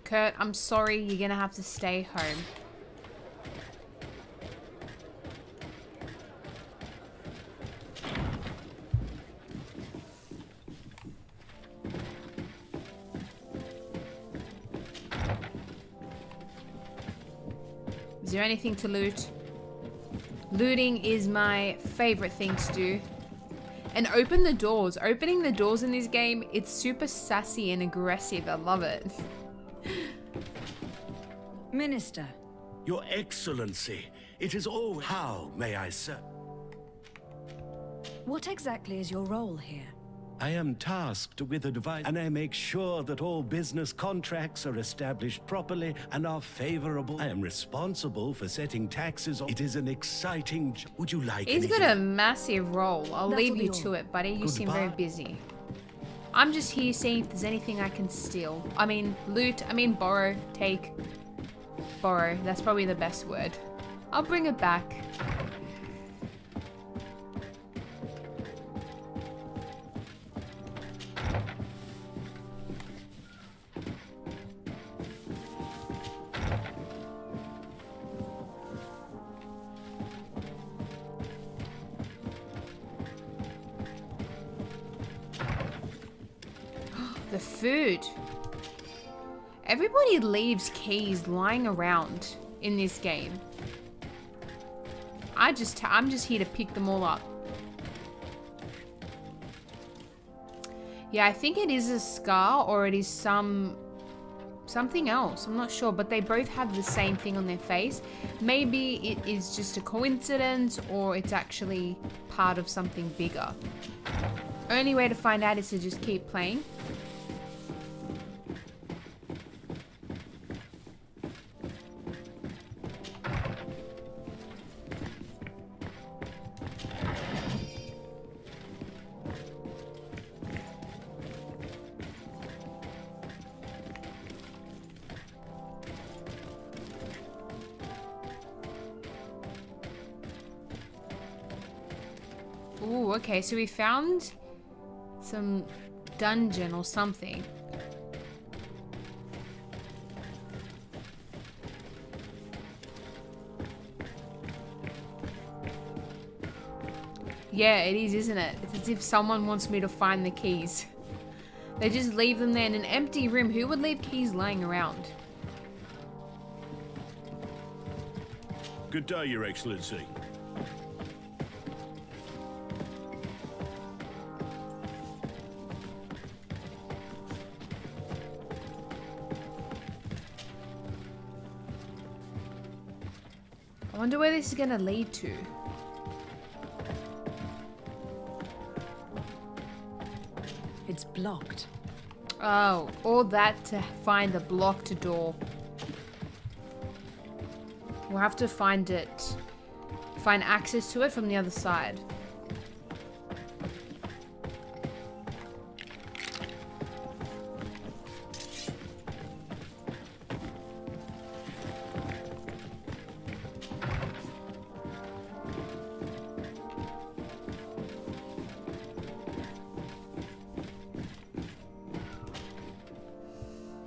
Kurt, I'm sorry, you're gonna have to stay home. Is there anything to loot? Looting is my favorite thing to do. And open the doors. Opening the doors in this game, it's super sassy and aggressive. I love it. Minister. Your Excellency, it is all... How may I serve? What exactly is your role here? I am tasked with advice, and I make sure that all business contracts are established properly and are favorable. I am responsible for setting taxes. It is an exciting... Would you like He's got a massive role. I'll That'll leave be you all. to it, buddy. You seem very Goodbye. busy. I'm just here seeing if there's anything I can steal. I mean, loot. I mean, borrow. Take. Borrow. That's probably the best word. I'll bring it back. The food. Everybody leaves keys lying around in this game. I'm just here to pick them all up. Yeah, I think it is a scar or it is something else. I'm not sure, but they both have the same thing on their face. Maybe it is just a coincidence or it's actually part of something bigger. Only way to find out is to just keep playing. Ooh, okay, so we found some dungeon or something. Yeah, it is, isn't it? It's as if someone wants me to find the keys. They just leave them there in an empty room. Who would leave keys lying around? Good day, Your Excellency. I wonder where this is going to lead to. It's blocked. Oh, all that to find the blocked door. We'll have to find access to it from the other side.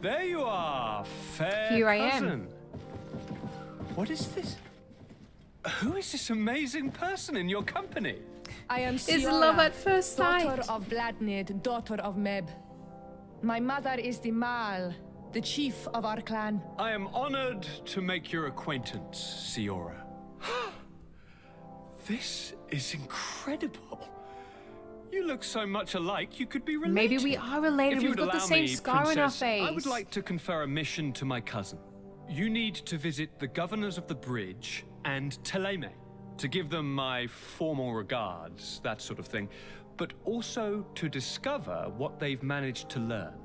There you are, fair Here I cousin. am. What is this? Who is this amazing person in your company? I am It's Ciara, love at first sight. daughter of Bladnid, daughter of Meb. My mother is the Mal, the chief of our clan. I am honored to make your acquaintance, Ciara. This is incredible. You look so much alike, you could be related. Maybe we are related. If you We've would got the allow same me, scar on our Princess, face. I would like to confer a mission to my cousin. You need to visit the governors of the bridge and Teleme to give them my formal regards, that sort of thing, but also to discover what they've managed to learn.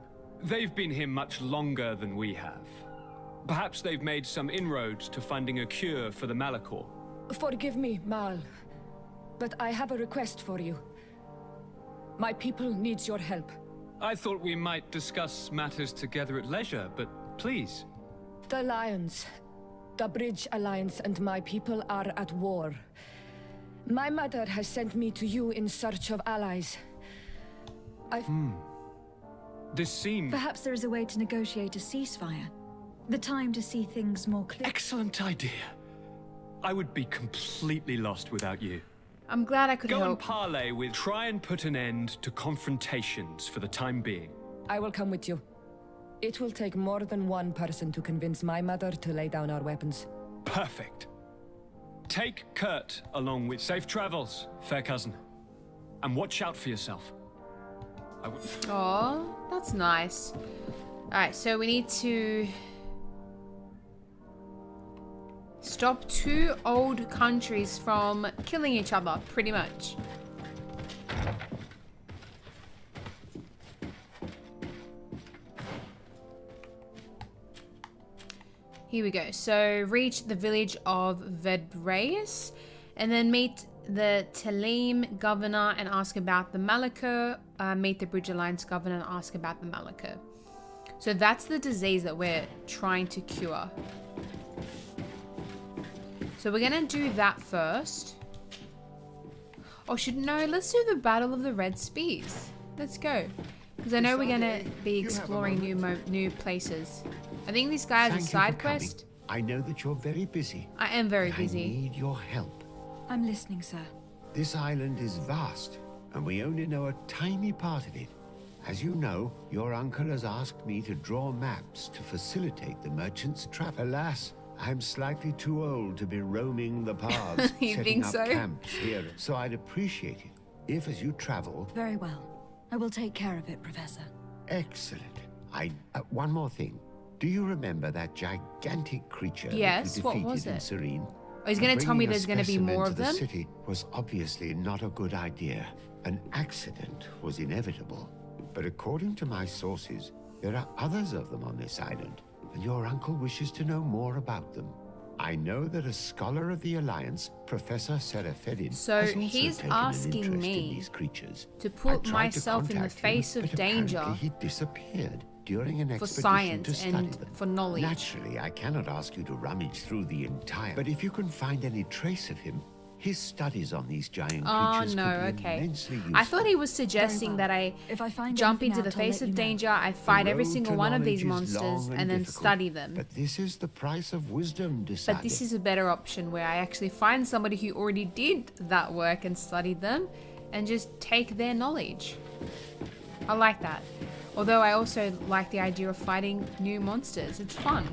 They've been here much longer than we have. Perhaps they've made some inroads to finding a cure for the Malachor. Forgive me, Mal, but I have a request for you. My people needs your help. I thought we might discuss matters together at leisure, but please. The Lions, the Bridge Alliance and my people are at war. My mother has sent me to you in search of allies. This seems... Perhaps there is a way to negotiate a ceasefire. The time to see things more clearly. Excellent idea. I would be completely lost without you. I'm glad I could Go and help. parley with... Try and put an end to confrontations for the time being. I will come with you. It will take more than one person to convince my mother to lay down our weapons. Perfect. Take Kurt along with safe travels, fair cousin. And watch out for yourself. Oh, that's nice. Alright, so we need to stop two old countries from killing each other, pretty much. Here we go. So reach the village of Vedreus and then meet the Talim governor and ask about the Malachor. Meet the Bridge Alliance governor and ask about the Malachor. So that's the disease that we're trying to cure. So we're gonna do that first. Oh, let's do the Battle of the Red Spears. Let's go. Because I know we're gonna be exploring new places. I think this guy has a side quest. I know that you're very busy. I am very busy. I need your help. I'm listening, sir. This island is vast, and we only know a tiny part of it. As you know, your uncle has asked me to draw maps to facilitate the merchants' travel. Alas, I'm slightly too old to be roaming the paths, You setting think up so? camps here. So I'd appreciate it if, as you travel... Very well. I will take care of it, Professor. Excellent. One more thing. Do you remember that gigantic creature Yes, that what we defeated was in it? Serene? Oh, he's gonna tell me Bringing a there's gonna be specimen more to of the them? city was obviously not a good idea. An accident was inevitable. But according to my sources, there are others of them on this island, and your uncle wishes to know more about them. I know that a scholar of the Alliance, Professor Serafedin, So has also he's taken an asking interest in me these creatures. to I put tried myself in the contact him, face of but danger apparently he disappeared during an for expedition science to study and them. for knowledge. Naturally, I cannot ask you to rummage through the entire... But if you can find any trace of him, His studies on these giant Oh creatures no, could be okay. immensely useful. I thought he was suggesting that I jump into the face of danger, I fight every single one of these monsters, and then study them. But this is the price of wisdom, But decided. this is a better option where I actually find somebody who already did that work and studied them and just take their knowledge. I like that. Although I also like the idea of fighting new monsters. It's fun.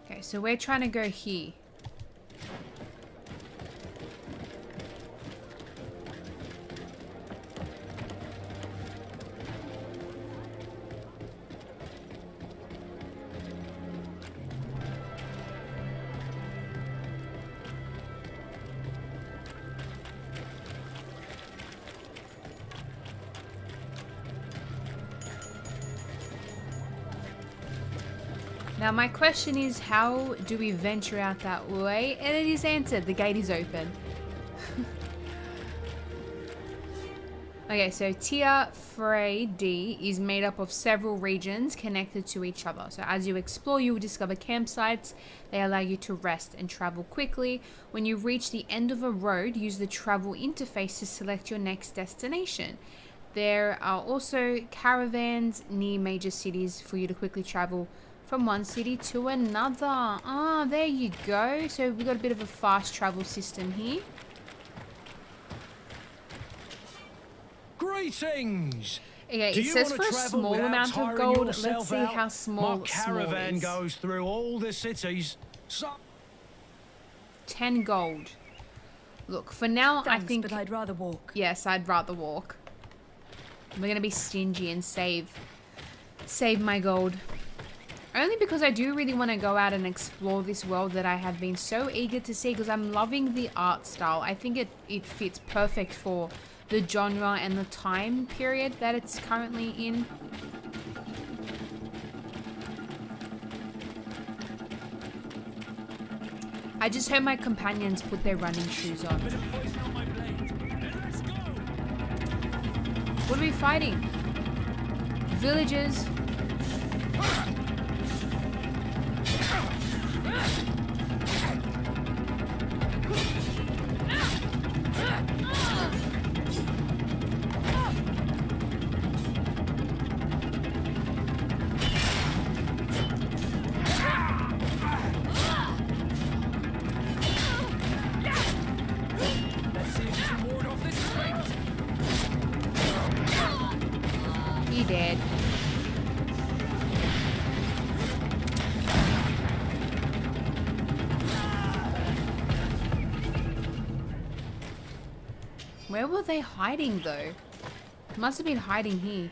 Okay, so we're trying to go here. Now my question is, how do we venture out that way? And it is answered. The gate is open. Okay, so Tier D is made up of several regions connected to each other. So as you explore, you will discover campsites. They allow you to rest and travel quickly. When you reach the end of a road, use the travel interface to select your next destination. There are also caravans near major cities for you to quickly travel from one city to another. Ah, there you go. So we've got a bit of a fast travel system here. Greetings! Okay, Do it you says wanna for a travel small without amount of tiring gold. yourself Let's see out? how small My caravan is. goes through all the cities. So 10 gold. Look, for now, Thanks, I think... but I'd rather walk. Yes, I'd rather walk. We're gonna be stingy and save my gold. Only because I do really want to go out and explore this world that I have been so eager to see, because I'm loving the art style. I think it fits perfect for the genre and the time period that it's currently in. I just hope my companions put their running shoes on. What are we fighting? Villagers. He dead. Where were they hiding though? Must have been hiding here.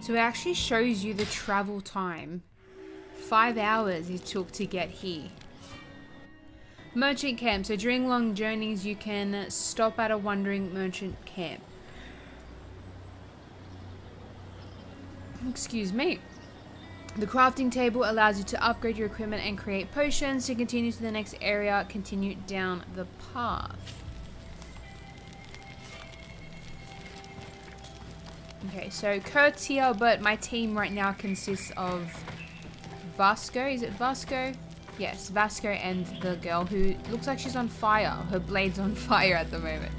So it actually shows you the travel time. 5 hours it took to get here. Merchant camp. So during long journeys you can stop at a wandering merchant camp. Excuse me. The crafting table allows you to upgrade your equipment and create potions. To continue to the next area, continue down the path. Okay, so Kurt's here, but my team right now consists of Vasco. Is it Vasco? Yes, Vasco and the girl who looks like she's on fire. Her blade's on fire at the moment.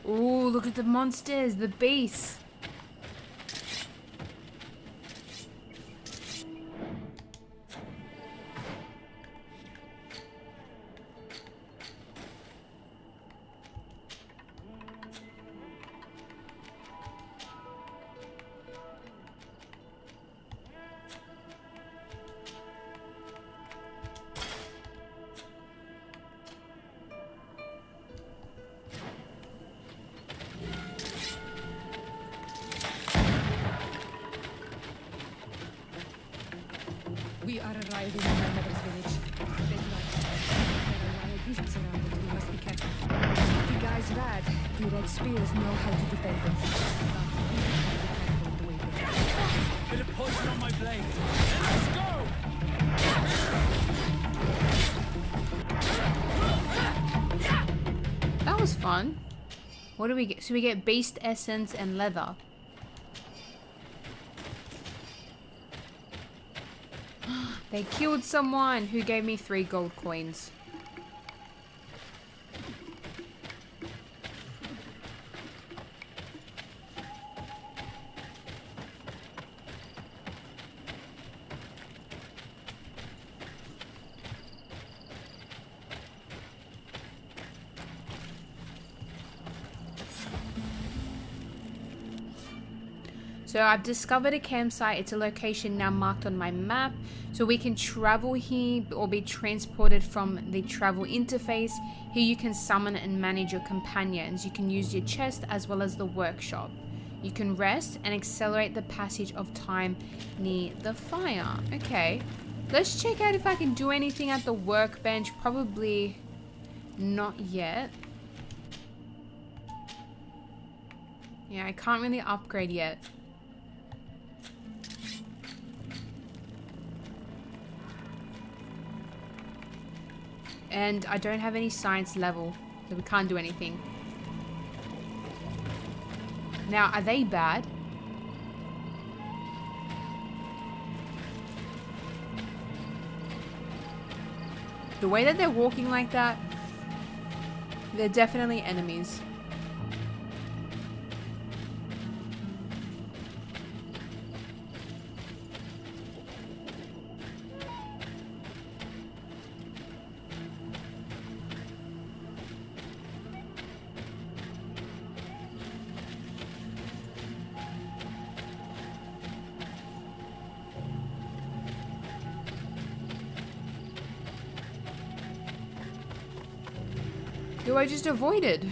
Ooh, look at the monsters, the beasts. We are arriving in my mother's village. There are wild beasts around it. We must be careful. The guys rad. The red spears know how to defend themselves. Bit of poison on my blade. Let's go! That was fun. What do we get? So we get beast essence and leather. They killed someone who gave me 3 gold coins. So I've discovered a campsite. It's a location now marked on my map. So we can travel here or be transported from the travel interface. Here you can summon and manage your companions. You can use your chest as well as the workshop. You can rest and accelerate the passage of time near the fire. Okay, let's check out if I can do anything at the workbench. Probably not yet. Yeah, I can't really upgrade yet. And I don't have any science level, so we can't do anything. Now, are they bad? The way that they're walking like that, they're definitely enemies. Who I just avoided.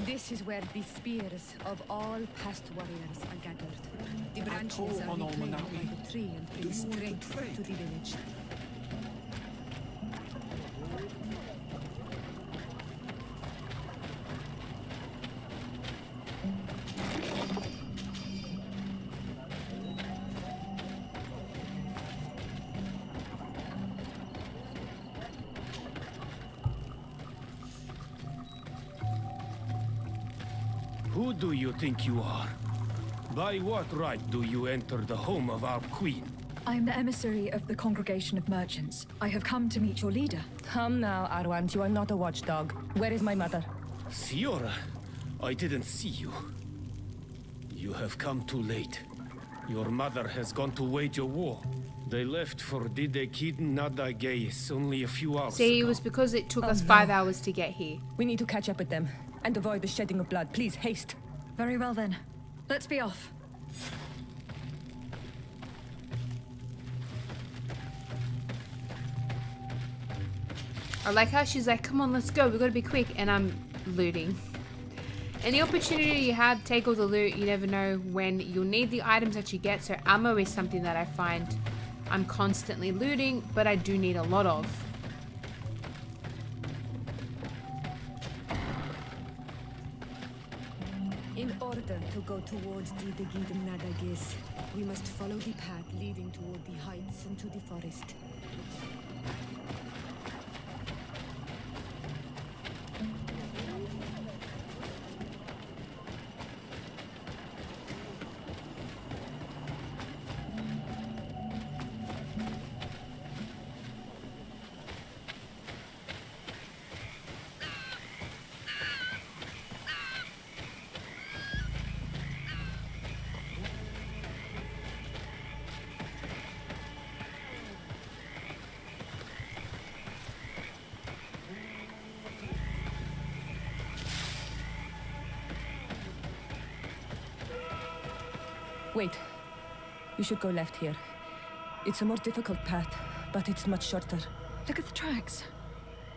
This is where the spears of all past warriors are gathered. The branches are reclaimed by the tree and bring strength to the village. Who do you think you are? By what right do you enter the home of our queen? I am the emissary of the Congregation of Merchants. I have come to meet your leader. Come now, Arwant, you are not a watchdog. Where is my mother? Siora, I didn't see you. You have come too late. Your mother has gone to wage a war. They left for Didekid Nadageis only a few hours See, ago. it was because it took us 5 hours to get here. We need to catch up with them and avoid the shedding of blood. Please, haste. Very well then. Let's be off. I like how she's like, come on, let's go, we gotta be quick, and I'm looting. Any opportunity you have, take all the loot. You never know when you'll need the items that you get, so ammo is something that I find I'm constantly looting, but I do need a lot of. In order to go towards the Nadagis, we must follow the path leading toward the heights and to the forest. Wait. You should go left here. It's a more difficult path, but it's much shorter. Look at the tracks.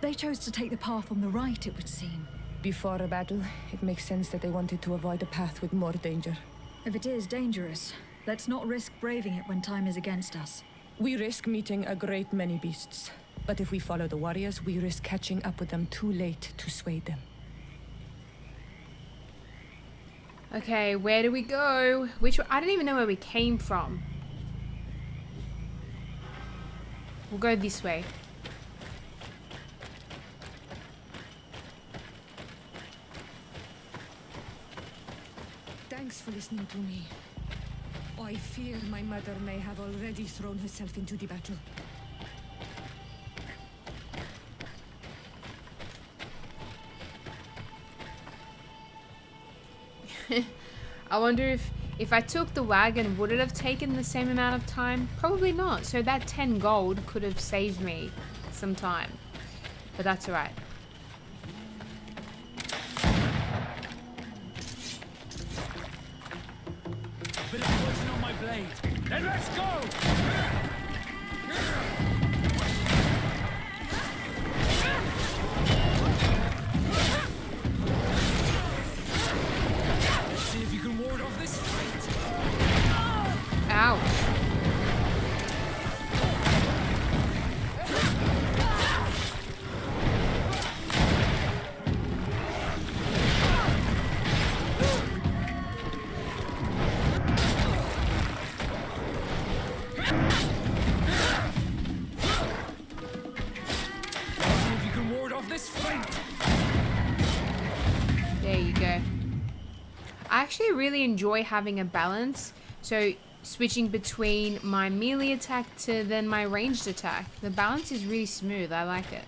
They chose to take the path on the right, it would seem. Before a battle, it makes sense that they wanted to avoid a path with more danger. If it is dangerous, let's not risk braving it when time is against us. We risk meeting a great many beasts. But if we follow the warriors, we risk catching up with them too late to sway them. Okay, where do we go? I don't even know where we came from. We'll go this way. Thanks for listening to me. I fear my mother may have already thrown herself into the battle. I wonder if I took the wagon, would it have taken the same amount of time? Probably not. So that 10 gold could have saved me some time. But that's alright. Bit of poison on my blade. Then let's go! See if you can ward off this fight. Ouch. There you go. I actually really enjoy having a balance. So switching between my melee attack to then my ranged attack. The balance is really smooth. I like it.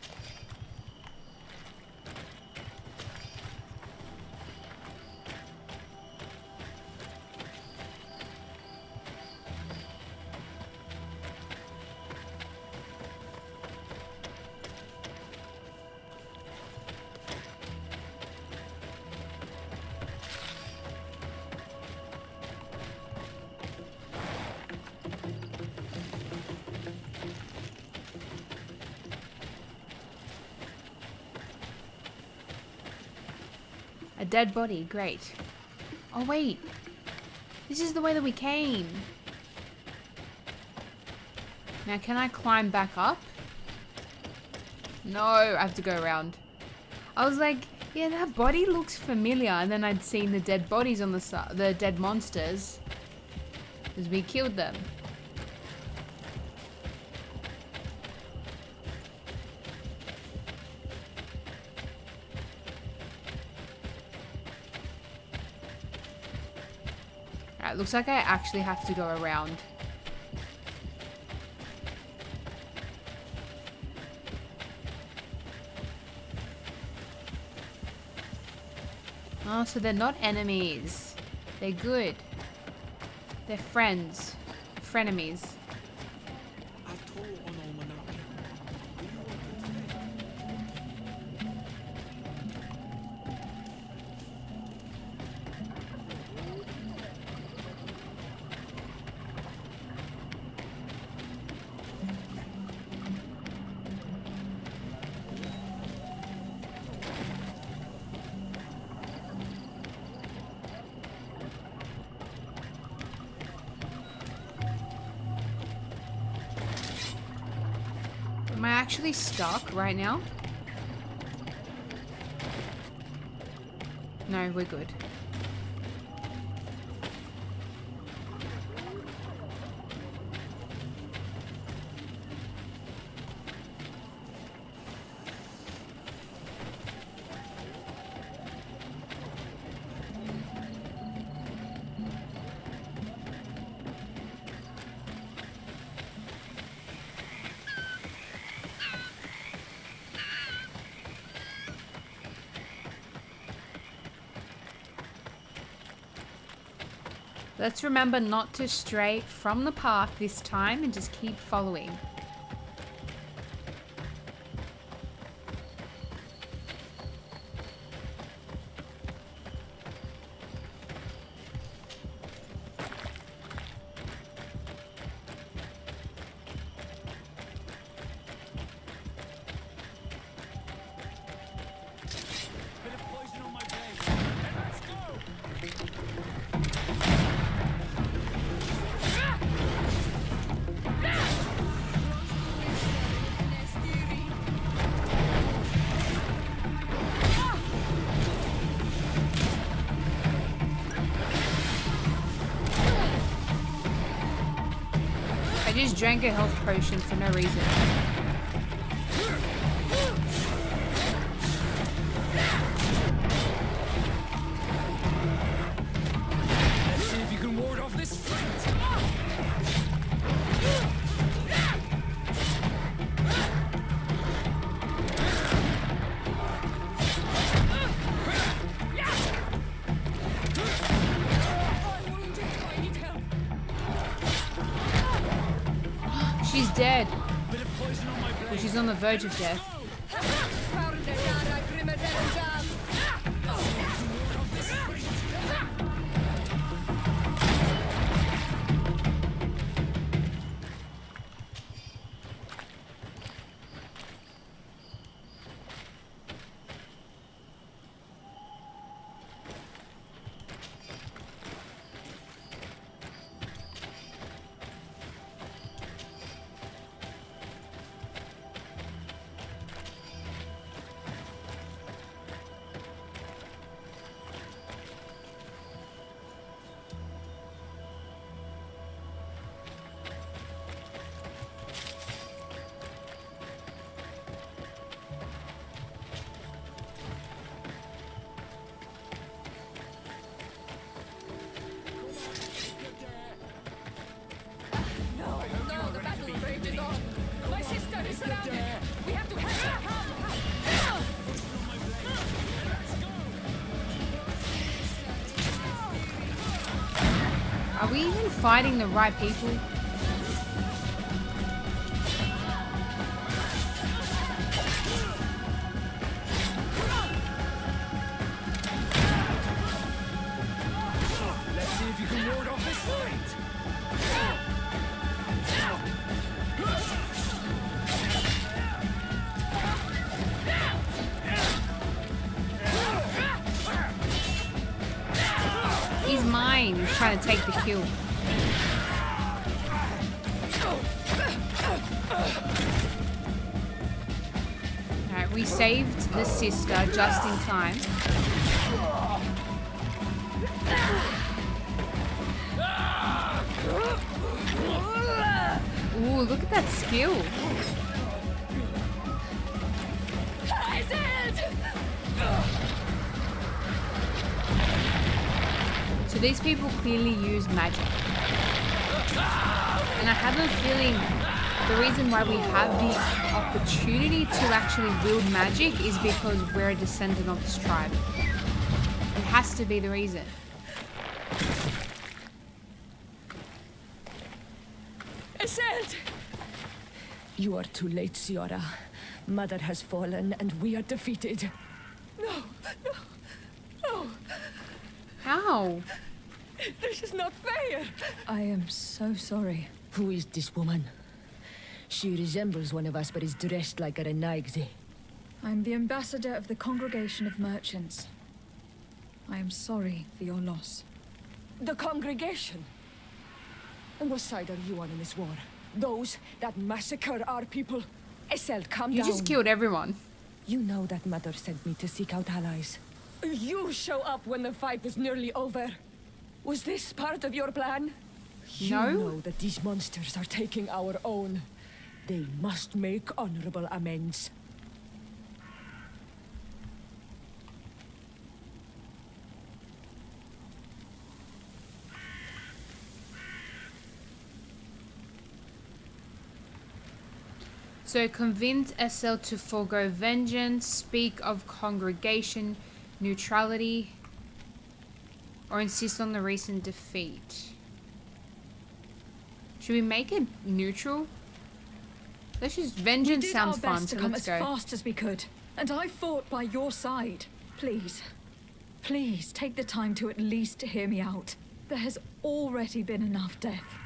A dead body, great. Oh wait, this is the way that we came. Now can I climb back up? No, I have to go around. I was like, yeah, that body looks familiar, and then I'd seen the dead bodies on the side, the dead monsters, because we killed them. Alright, looks like I actually have to go around. Oh, so they're not enemies. They're good. They're friends. Frenemies. actually stuck right now? No, we're good. Let's remember not to stray from the path this time and just keep following. I just drank a health potion for no reason. Let's see if you can ward off this fight. She's dead. Well, she's on the verge of death. Are we even fighting the right people? Let's see if you can ward off this fight. He's mine. He's trying to take the kill. Alright, we saved the sister just in time. Ooh, look at that skill. So these people clearly use magic. And I have a feeling the reason why we have the opportunity to actually wield magic is because we're a descendant of this tribe. It has to be the reason. Iselt! You are too late, Ciara. Mother has fallen and we are defeated. No, no, no. How? This is not fair. I am so sorry. Who is this woman? She resembles one of us, but is dressed like a Renaigze. I'm the ambassador of the Congregation of Merchants. I am sorry for your loss. The congregation? And what side are you on in this war? Those that massacre our people? Essel, calm You down. just killed everyone. You know that Mother sent me to seek out allies. You show up when the fight is nearly over. Was this part of your plan? No. You know that these monsters are taking our own. They must make honorable amends. So convince Essel to forego vengeance, speak of congregation, neutrality, or insist on the recent defeat. Should we make it neutral? Let's just vengeance sounds fun, best so to come let's as go. fast as we could, and I fought by your side. Please, please take the time to at least hear me out. There has already been enough death,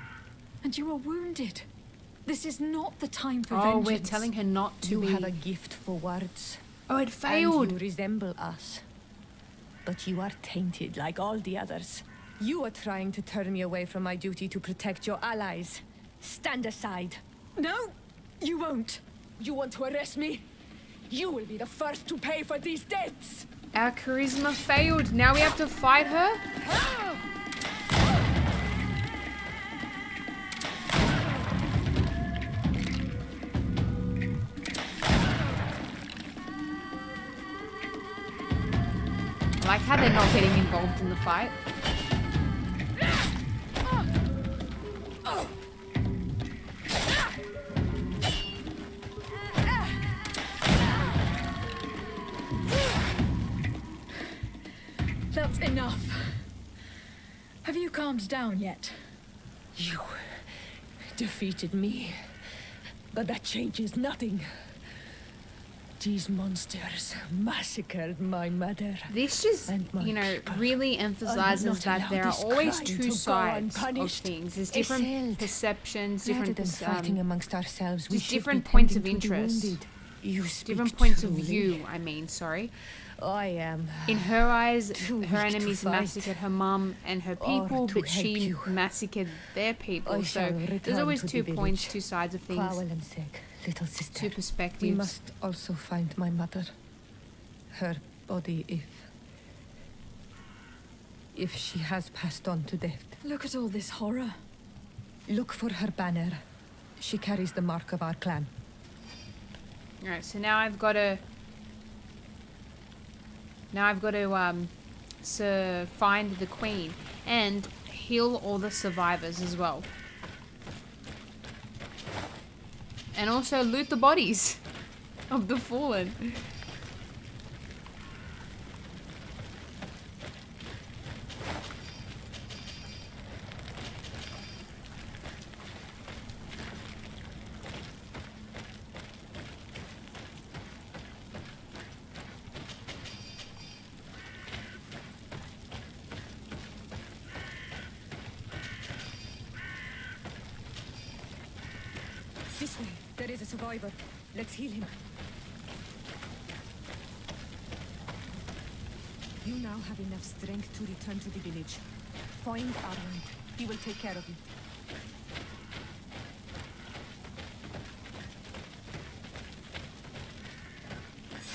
and you are wounded. This is not the time for vengeance. We're telling her not to You be. have a gift for words. Oh, it failed. And you resemble us. But you are tainted like all the others. You are trying to turn me away from my duty to protect your allies. Stand aside. No, you won't. You want to arrest me? You will be the first to pay for these deaths. Our charisma failed. Now we have to fight her? I like how they're not getting involved in the fight. That's enough. Have you calmed down yet? You defeated me, but that changes nothing. These monsters massacred my mother. This just, you know, really emphasizes that there are always two sides of things. There's different perceptions, different fighting amongst ourselves, we just should different be points of tending to the interest. wounded. You speak Different points of truly. view, I mean, sorry. I am. In her eyes, too her weak to enemies fight. massacred her mum and her Or people, to but help she you. massacred their people. I So shall there's return always to the two village. points, two sides of things, Foul and sick, little sister. two perspectives. We must also find my mother. Her body, if she has passed on to death. Look at all this horror. Look for her banner. She carries the mark of our clan. Alright, so now I've got to... find the queen and heal all the survivors as well. And also loot the bodies of the fallen. This way. There is a survivor. Let's heal him. You now have enough strength to return to the village. Find Arwen. He will take care of you.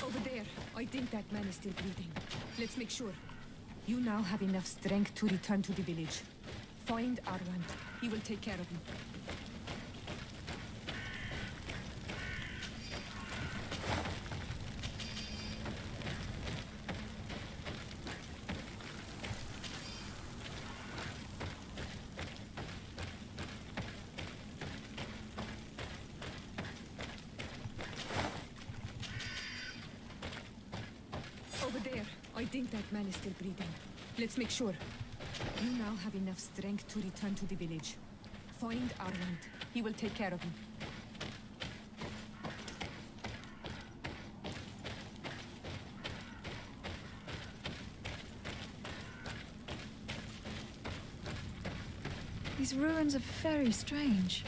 Over there. I think that man is still breathing. Let's make sure. You now have enough strength to return to the village. Find Arwen. He will take care of you. Over there. I think that man is still breathing. Let's make sure. You now have enough strength to return to the village. Find Arwen. He will take care of you. These ruins are very strange.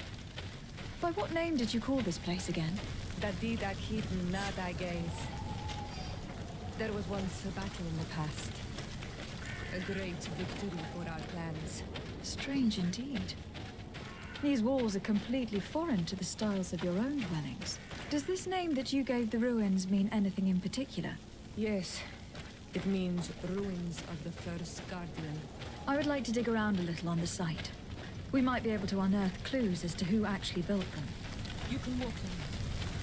By what name did you call this place again? That hidden nada gaze. There was once a battle in the past. A great victory for our clans. Strange indeed. These walls are completely foreign to the styles of your own dwellings. Does this name that you gave the ruins mean anything in particular? Yes. It means ruins of the first guardian. I would like to dig around a little on the site. We might be able to unearth clues as to who actually built them. You can walk them.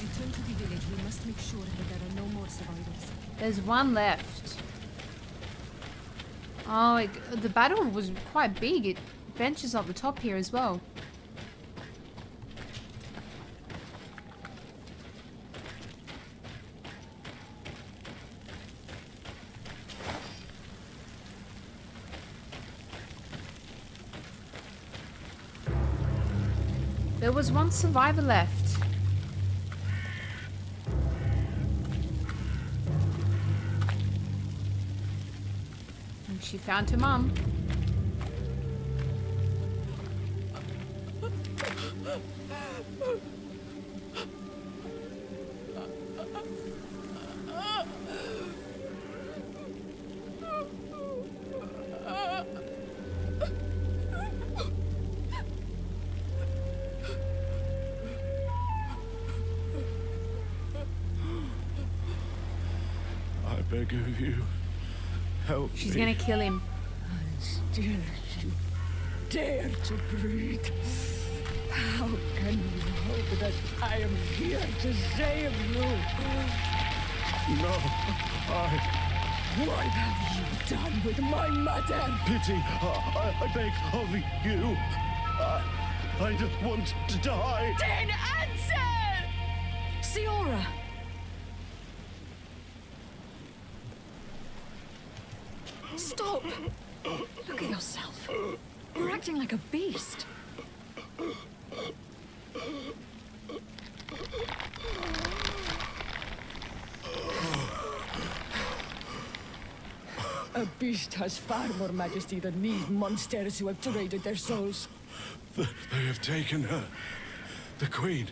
Return to the village. We must make sure that there are no more survivors. There's one left. Oh, the battle was quite big. It ventures up the top here as well. There was one survivor left. And she found her mum. I beg of you, help She's me. gonna kill him. Still, you dare to breathe. How can you hope that I am here to save you? No, What have you done with my mother? Pity, I beg of you. I don't want to die. Then answer! Siora! Stop! Look at yourself. You're acting like a beast. A beast has far more majesty than these monsters who have traded their souls. They have taken her. The Queen.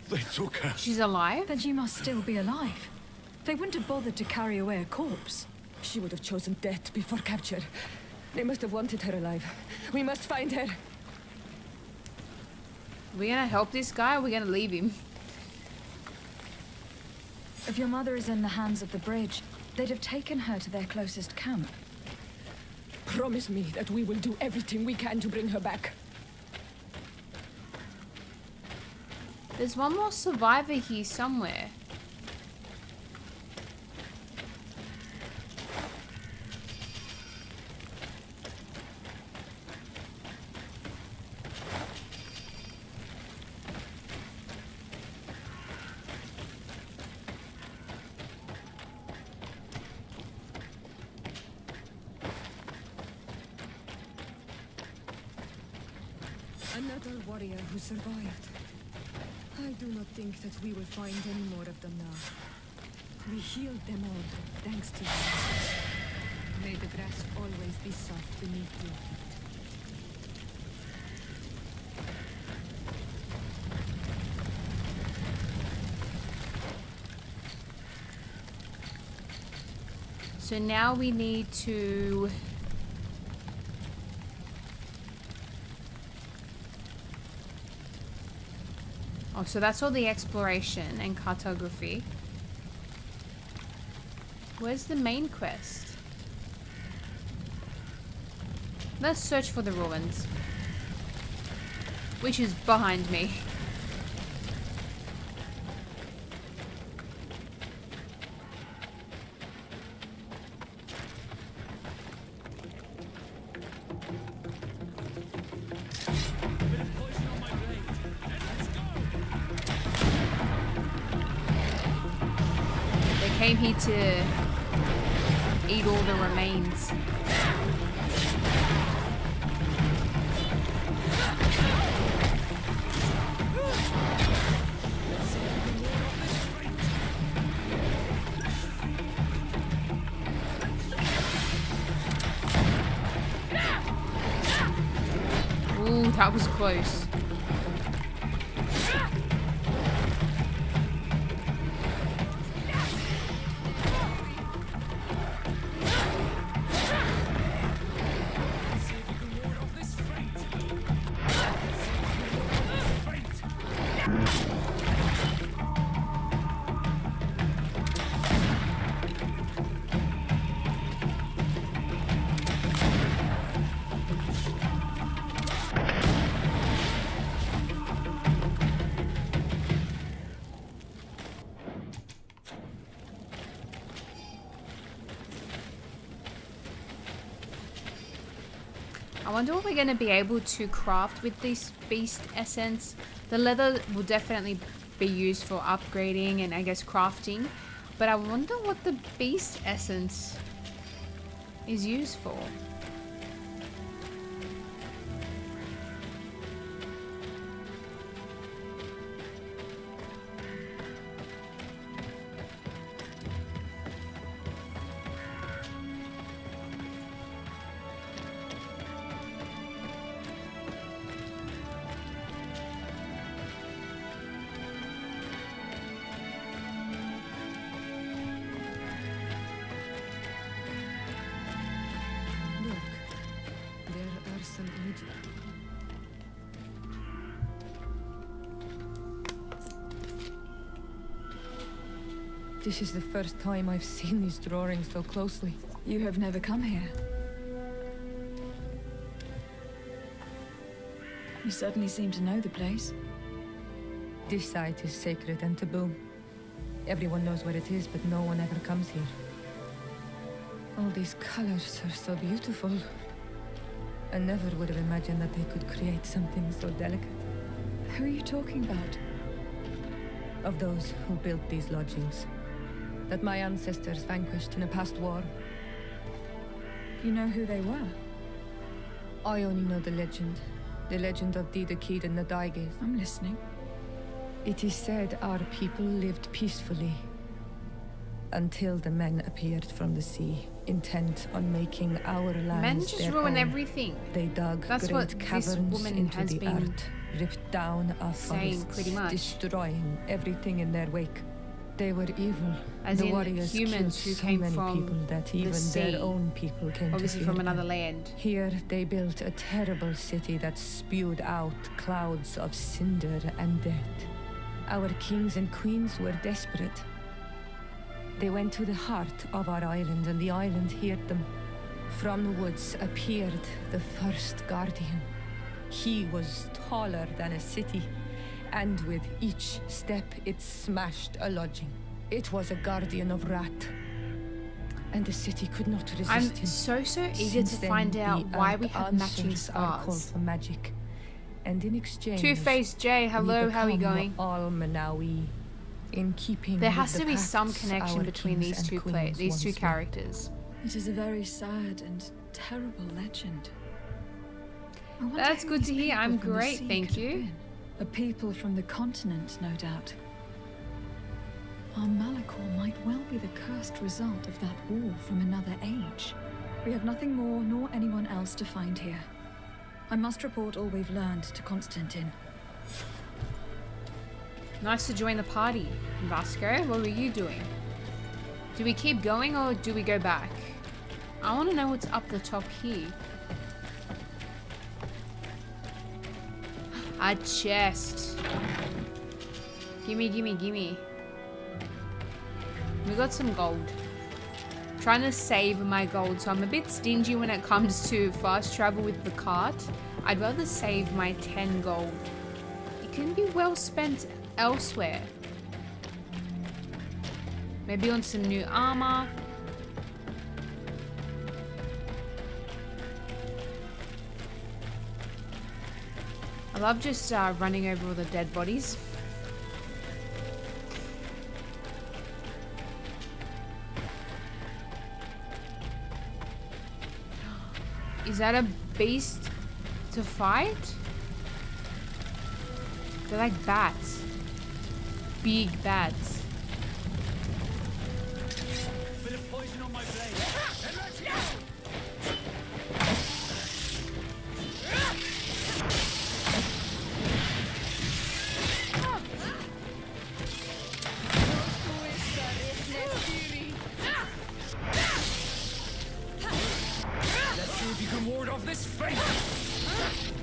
They took her. She's alive? Then she must still be alive. They wouldn't have bothered to carry away a corpse. She would have chosen death before capture. They must have wanted her alive. We must find her. We're gonna help this guy or we're gonna leave him? If your mother is in the hands of the bridge, they'd have taken her to their closest camp. Promise me that we will do everything we can to bring her back. There's one more survivor here somewhere. Another warrior who survived. I do not think that we will find any more of them now. We healed them all, thanks to you. May the grass always be soft beneath your feet. So now we need to... Oh, so that's all the exploration and cartography. Where's the main quest? Let's search for the ruins. Which is behind me. Came here to eat all the remains. Ooh, that was close. I wonder what we're going to be able to craft with this beast essence. The leather will definitely be used for upgrading and I guess crafting. But I wonder what the beast essence is used for. This is the first time I've seen these drawings so closely. You have never come here. You certainly seem to know the place. This site is sacred and taboo. Everyone knows where it is, but no one ever comes here. All these colors are so beautiful. I never would have imagined that they could create something so delicate. Who are you talking about? Of those who built these lodgings, that my ancestors vanquished in a past war. You know who they were? I only know the legend of Didakid and the Daiges. I'm listening. It is said our people lived peacefully until the men appeared from the sea, intent on making our lands Men just their ruin own. everything. They dug That's great what this caverns woman into has the been earth, ripped down our saying forests, pretty much. destroying everything in their wake. They were evil. As the in warriors humans killed who so came many from people that the even sea. their own people came Obviously to from fear another them. land. Here they built a terrible city that spewed out clouds of cinder and death. Our kings and queens were desperate. They went to the heart of our island, and the island heard them. From the woods appeared the first guardian. He was taller than a city, and with each step it smashed a lodging. It was a guardian of Rat, and the city could not resist I'm him. so eager Since to then, find out the why we earth have matching answers are called scars. for magic, and in exchange, Two-Faced Jay, hello, we how are you become going? All Manawi, in keeping There with has the to be some pacts connection our between kings these and two queens these two once made. characters. It is a very sad and terrible legend. I wonder That's who good these to hear. people I'm from the great, sea thank could have you. been. A people from the continent, no doubt. Our Malachor might well be the cursed result of that war from another age. We have nothing more nor anyone else to find here. I must report all we've learned to Constantine. Nice to join the party. Vasco, what were you doing? Do we keep going or do we go back? I want to know what's up the top here. A chest. Gimme, gimme, gimme. We got some gold. Trying to save my gold, so I'm a bit stingy when it comes to fast travel with the cart. I'd rather save my 10 gold. It can be well spent elsewhere. Maybe on some new armor. I love just running over all the dead bodies. Is that a beast to fight? They're like bats. Big bats. Bit of poison on my blade. And let's go! Let's see if you can ward off this fate.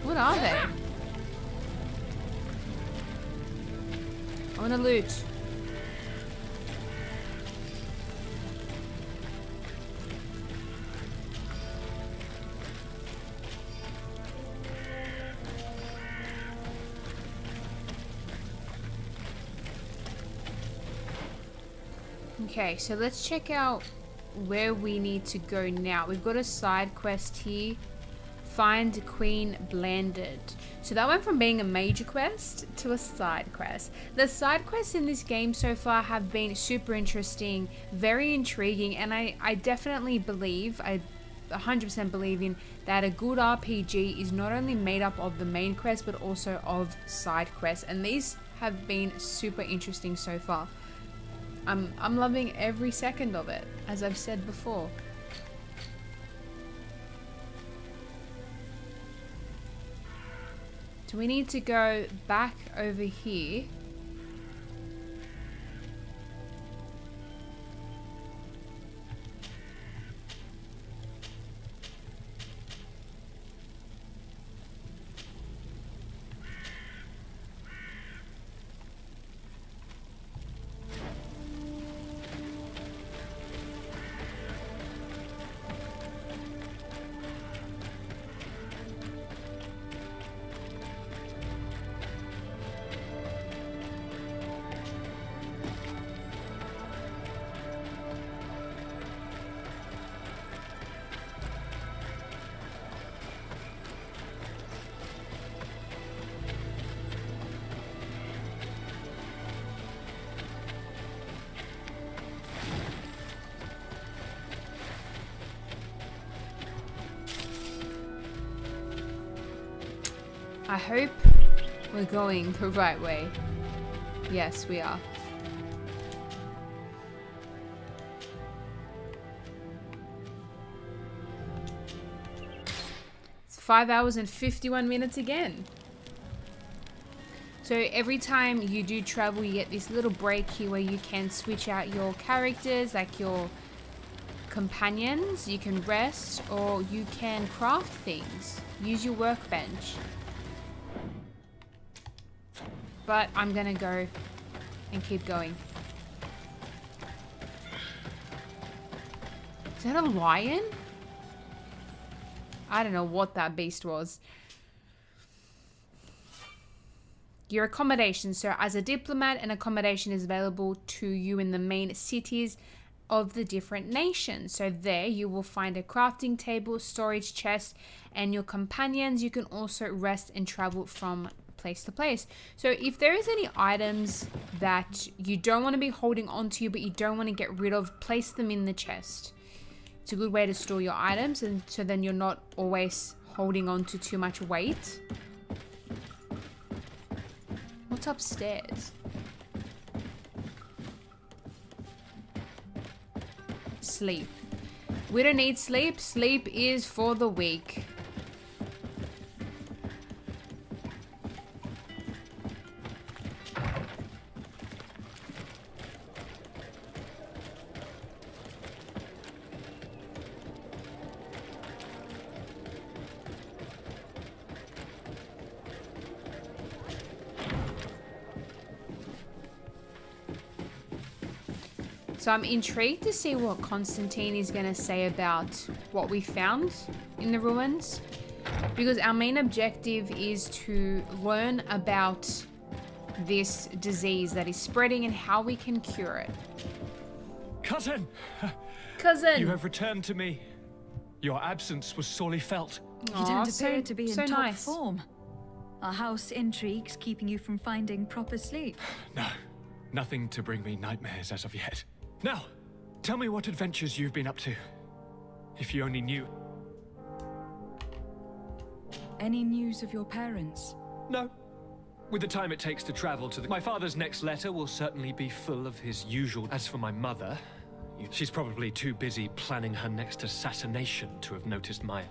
What are they? I want to loot. Okay, so let's check out where we need to go now. We've got a side quest here Find Queen Blanded. So that went from being a major quest to a side quest. The side quests in this game so far have been super interesting, very intriguing, and I definitely believe, I 100% believe in that a good RPG is not only made up of the main quest but also of side quests, and these have been super interesting so far. I'm loving every second of it, as I've said before. Do we need to go back over here? I hope we're going the right way. Yes, we are. It's 5 hours and 51 minutes again. So every time you do travel, you get this little break here where you can switch out your characters, like your companions. You can rest or you can craft things. Use your workbench. But I'm gonna go and keep going. Is that a lion? I don't know what that beast was. Your accommodation. So as a diplomat, an accommodation is available to you in the main cities of the different nations. So there you will find a crafting table, storage chest, and your companions. You can also rest and travel from place to place. So if there is any items that you don't want to be holding on to but you don't want to get rid of, place them in the chest. It's a good way to store your items, and so then you're not always holding on to too much weight. What's upstairs? Sleep. We don't need sleep. Sleep is for the weak. So I'm intrigued to see what Constantine is going to say about what we found in the ruins, because our main objective is to learn about this disease that is spreading and how we can cure it. Cousin! Cousin! You have returned to me. Your absence was sorely felt. You don't appear to be in top nice. form. Are house intrigues keeping you from finding proper sleep? No, nothing to bring me nightmares as of yet. Now, tell me what adventures you've been up to. If you only knew. Any news of your parents? No. With the time it takes to travel to my father's next letter will certainly be full of his usual. As for my mother, she's probably too busy planning her next assassination to have noticed my...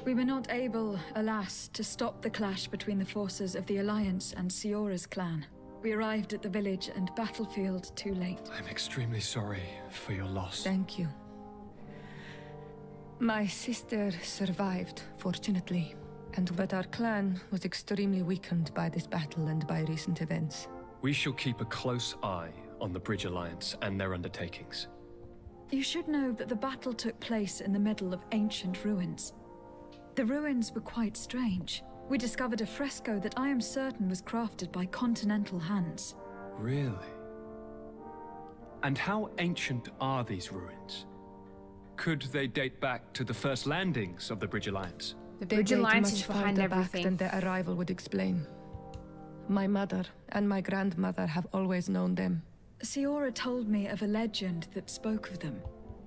We were not able, alas, to stop the clash between the forces of the Alliance and Siora's clan. We arrived at the village and battlefield too late. I'm extremely sorry for your loss. Thank you. My sister survived, fortunately, but our clan was extremely weakened by this battle and by recent events. We shall keep a close eye on the Bridge Alliance and their undertakings. You should know that the battle took place in the middle of ancient ruins. The ruins were quite strange. We discovered a fresco that I am certain was crafted by continental hands. Really? And how ancient are these ruins? Could they date back to the first landings of the Bridge Alliance? The They Bridge date Alliance much is behind farther back everything. than their arrival would explain. My mother and my grandmother have always known them. Siora told me of a legend that spoke of them.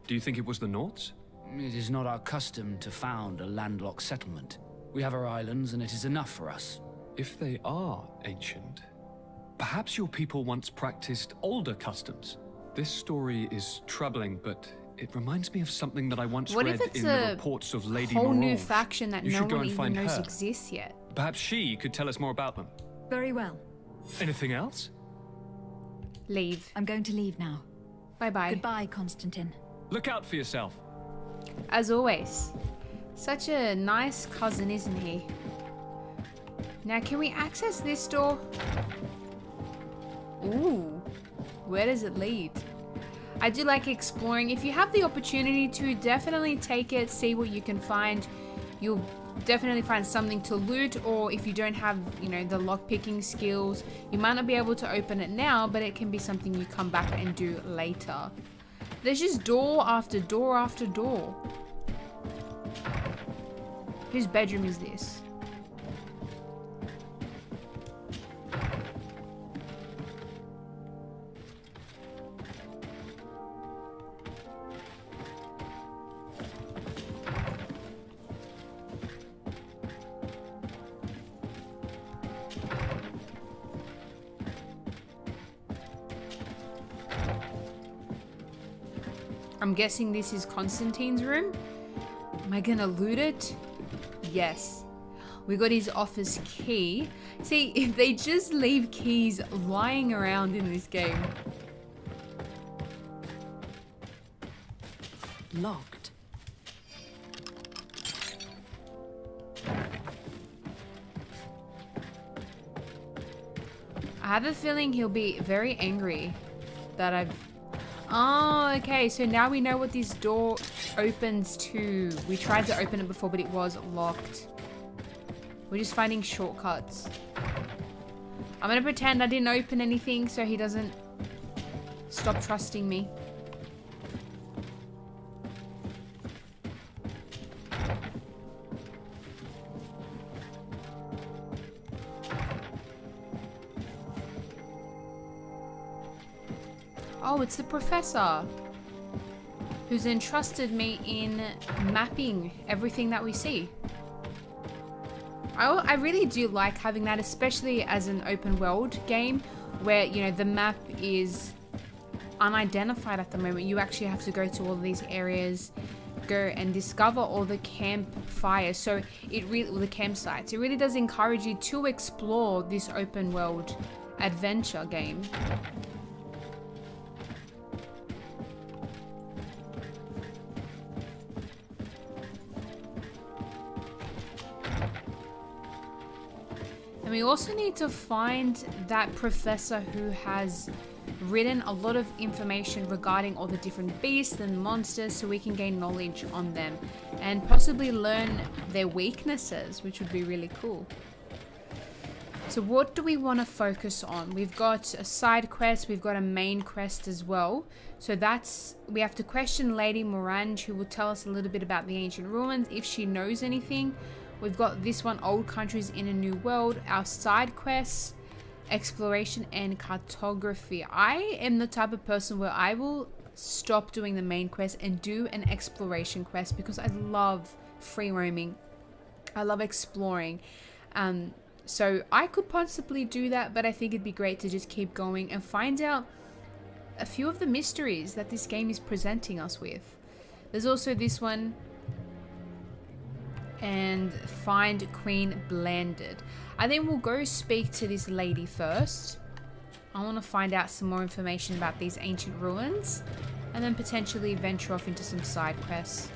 Do you think it was the Nauts? It is not our custom to found a landlocked settlement. We have our islands, and it is enough for us. If they are ancient, perhaps your people once practiced older customs. This story is troubling, but it reminds me of something that I once What read if it's in the a reports of Lady whole new Morange? faction that You no should go one and even find knows her. exists yet? Perhaps she could tell us more about them. Very well. Anything else? Leave. I'm going to leave now. Bye-bye. Goodbye, Constantine. Look out for yourself. As always. Such a nice cousin, isn't he? Now, can we access this door? Ooh. Where does it lead? I do like exploring. If you have the opportunity to, definitely take it, see what you can find. You'll definitely find something to loot, or if you don't have, you know, the lockpicking skills, you might not be able to open it now, but it can be something you come back and do later. There's just door after door after door. Whose bedroom is this? I'm guessing this is Constantine's room. Am I gonna loot it? Yes. We got his office key. See, if they just leave keys lying around in this game. Locked. I have a feeling he'll be very angry that I've... Oh, okay, so now we know what this door opens to. We tried to open it before, but it was locked. We're just finding shortcuts. I'm gonna pretend I didn't open anything so he doesn't stop trusting me. Oh, it's the professor who's entrusted me in mapping everything that we see. I really do like having that, especially as an open world game where, you know, the map is unidentified at the moment. You actually have to go to all of these areas, go and discover all the campfires. So it really, the campsites, it really does encourage you to explore this open world adventure game. And we also need to find that professor who has written a lot of information regarding all the different beasts and monsters so we can gain knowledge on them and possibly learn their weaknesses, which would be really cool. So what do we want to focus on? We've got a side quest, we've got a main quest as well. So that's, we have to question Lady Morange, who will tell us a little bit about the ancient ruins if she knows anything. We've got this one, Old Countries in a New World, our side quests, exploration and cartography. I am the type of person where I will stop doing the main quest and do an exploration quest because I love free roaming. I love exploring. So I could possibly do that, but I think it'd be great to just keep going and find out a few of the mysteries that this game is presenting us with. There's also this one, and find Queen Blanded. I think we'll go speak to this lady first. I want to find out some more information about these ancient ruins and then potentially venture off into some side quests.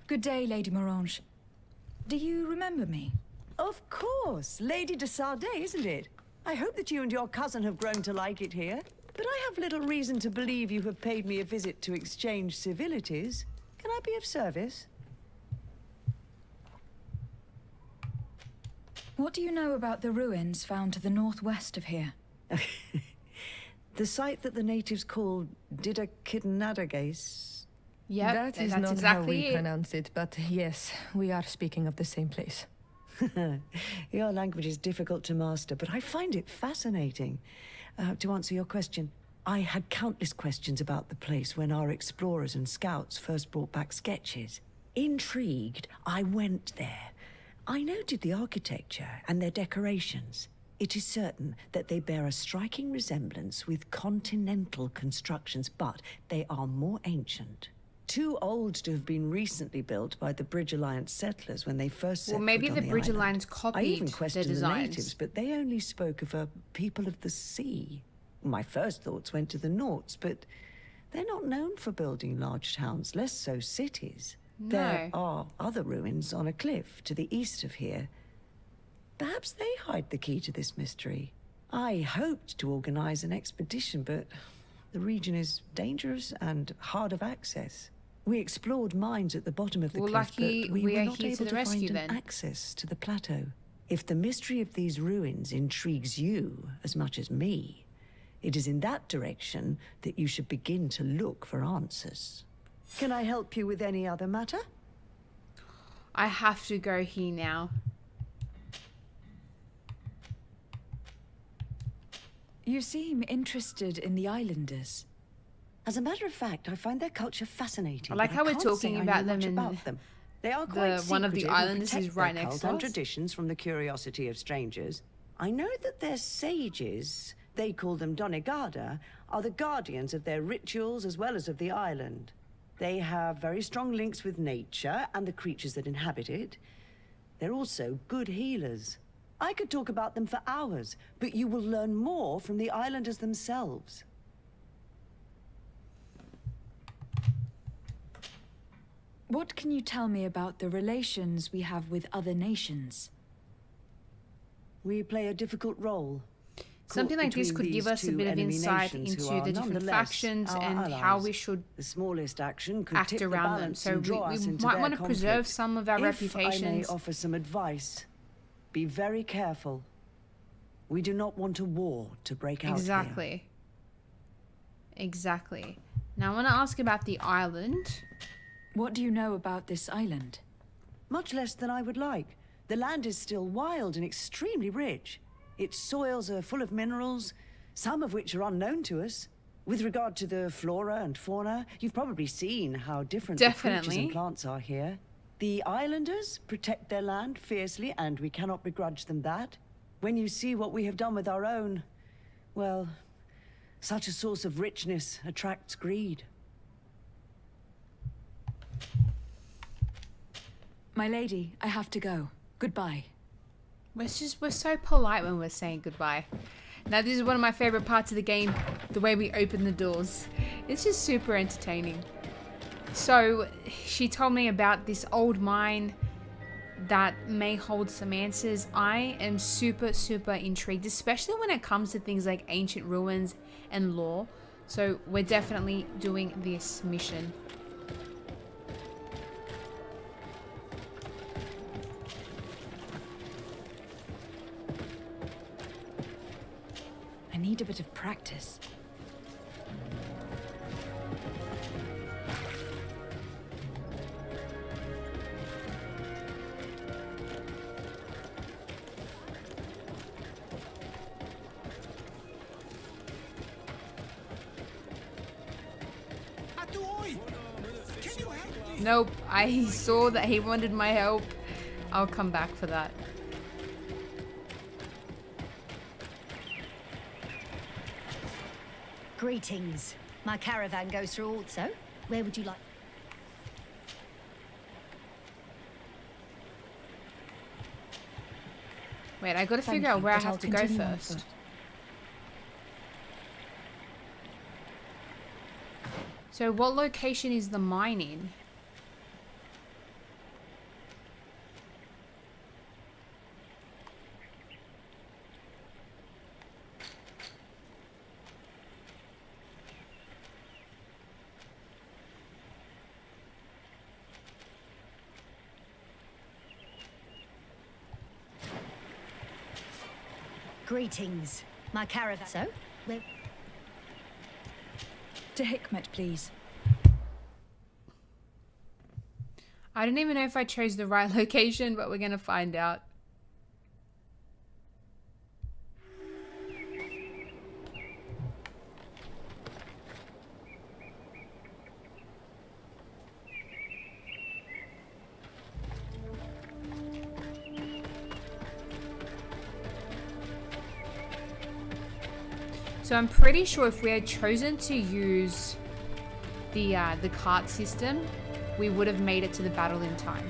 Good day, Lady Morange. Do you remember me? Of course. Lady de Sardet, isn't it? I hope that you and your cousin have grown to like it here. But I have little reason to believe you have paid me a visit to exchange civilities. Can I be of service? What do you know about the ruins found to the northwest of here? The site that the natives call Didakidnadagase. Yep, That is that's not exactly how we it. pronounce it, but yes, we are speaking of the same place. Your language is difficult to master, but I find it fascinating. To answer your question, I had countless questions about the place when our explorers and scouts first brought back sketches. Intrigued, I went there. I noted the architecture and their decorations. It is certain that they bear a striking resemblance with continental constructions, but they are more ancient. Too old to have been recently built by the Bridge Alliance settlers when they first set Well, maybe foot on the Bridge island. Alliance I copied even the questioned the designs. natives, but they only spoke of a people of the sea. My first thoughts went to the Nauts, but they're not known for building large towns, less so cities. There are other ruins on a cliff to the east of here. Perhaps they hide the key to this mystery. I hoped to organize an expedition, but the region is dangerous and hard of access. We explored mines at the bottom of the cliff, lucky but we we were are not here to able the to rescue find an then. access to the plateau. If the mystery of these ruins intrigues you as much as me, it is in that direction that you should begin to look for answers. Can I help you with any other matter? I have to go here now. You seem interested in the islanders. As a matter of fact, I find their culture fascinating. I like but how we're can't say talking I about know them much in about them. They are quite one of the secretive and islanders protect is right their next cult to and us. traditions from the curiosity of strangers. I know that their sages, they call them Donegada, are the guardians of their rituals as well as of the island. They have very strong links with nature and the creatures that inhabit it. They're also good healers. I could talk about them for hours, but you will learn more from the islanders themselves. What can you tell me about the relations we have with other nations? We play a difficult role. Something Caught like this between could give these us a two bit of enemy insight nations who into are the different nonetheless factions our and allies. how we should The smallest action could act tip the around them. balance So and draw we us into might their want to preserve conflict. some of our If I may reputations. offer some advice, be very careful. We do not want a war to break out here. Exactly. Exactly. Now I want to ask about the island. What do you know about this island? Much less than I would like. The land is still wild and extremely rich. Its soils are full of minerals, some of which are unknown to us. With regard to the flora and fauna, you've probably seen how different the creatures and plants are here. The islanders protect their land fiercely, and we cannot begrudge them that. When you see what we have done with our own, well, such a source of richness attracts greed. My lady, I have to go. Goodbye. We're so polite when we're saying goodbye. Now this is one of my favorite parts of the game, the way we open the doors. It's just super entertaining. So she told me about this old mine that may hold some answers. I am super intrigued, especially when it comes to things like ancient ruins and lore. So we're definitely doing this mission. I need a bit of practice. Nope, I saw that he wanted my help. I'll come back for that. Greetings. My caravan goes through also. Where would you like? Wait, I gotta figure out where I have to go first. So what location is the mine in? Greetings. My caravan. So, we're... To Hikmet, please. I don't even know if I chose the right location, but we're gonna find out. So I'm pretty sure if we had chosen to use the cart system, we would have made it to the battle in time.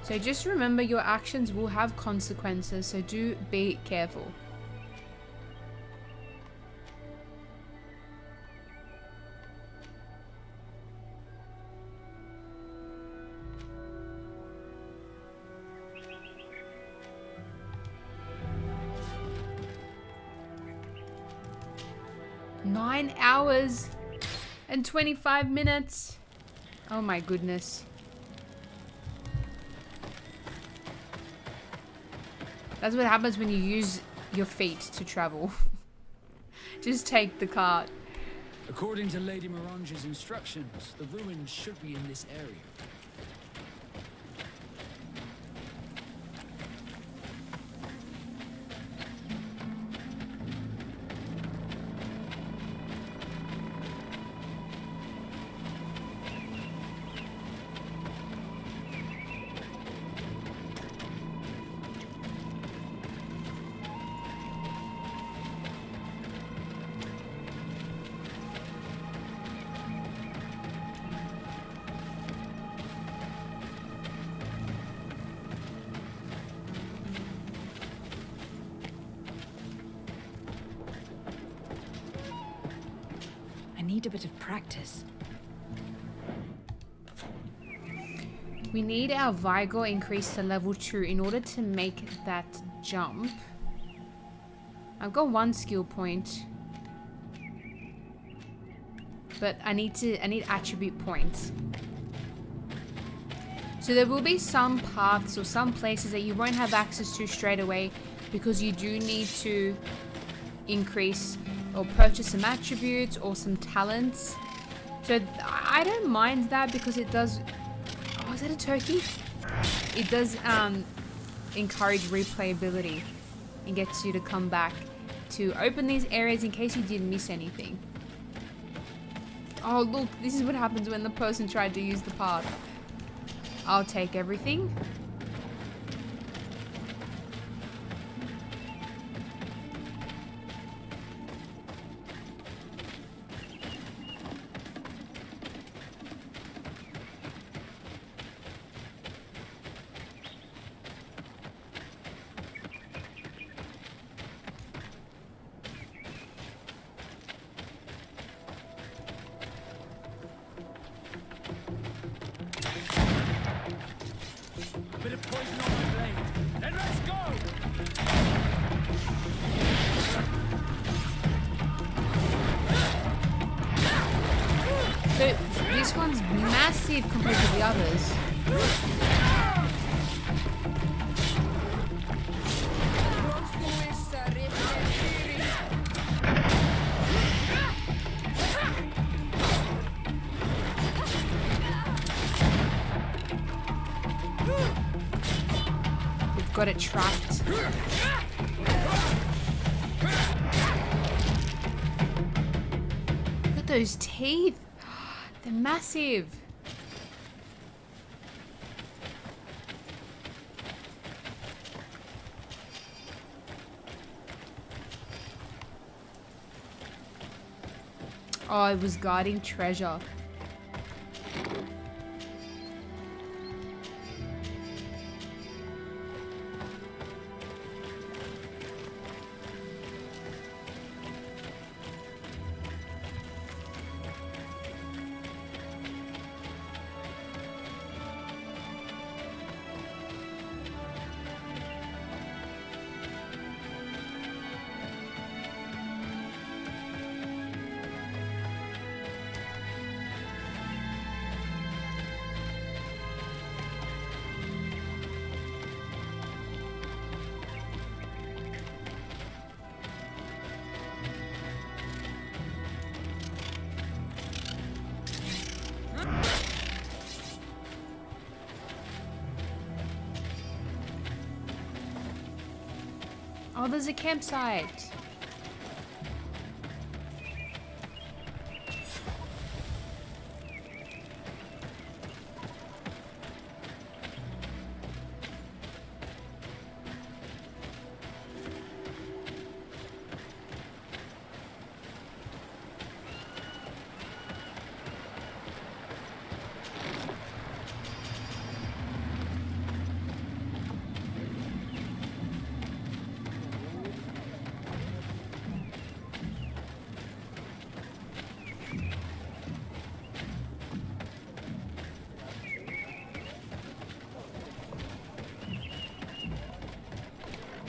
So just remember, your actions will have consequences, so do be careful. Nine hours and 25 minutes. Oh my goodness. That's what happens when you use your feet to travel. Just take the cart. According to Lady Mirange's instructions, the ruins should be in this area. Need a bit of practice. We need our Vigor increased to level 2 in order to make that jump. I've got 1 skill point, but I need attribute points. So there will be some paths or some places that you won't have access to straight away because you do need to increase or purchase some attributes or some talents. So I don't mind that because it does... Oh, is that a turkey? It does encourage replayability and gets you to come back to open these areas in case you did miss anything. Oh look, this is what happens when the person tried to use the path. I'll take everything. Compared to the others. We've got it trapped. Look at those teeth. They're massive. Oh, I was guarding treasure. Oh, there's a campsite.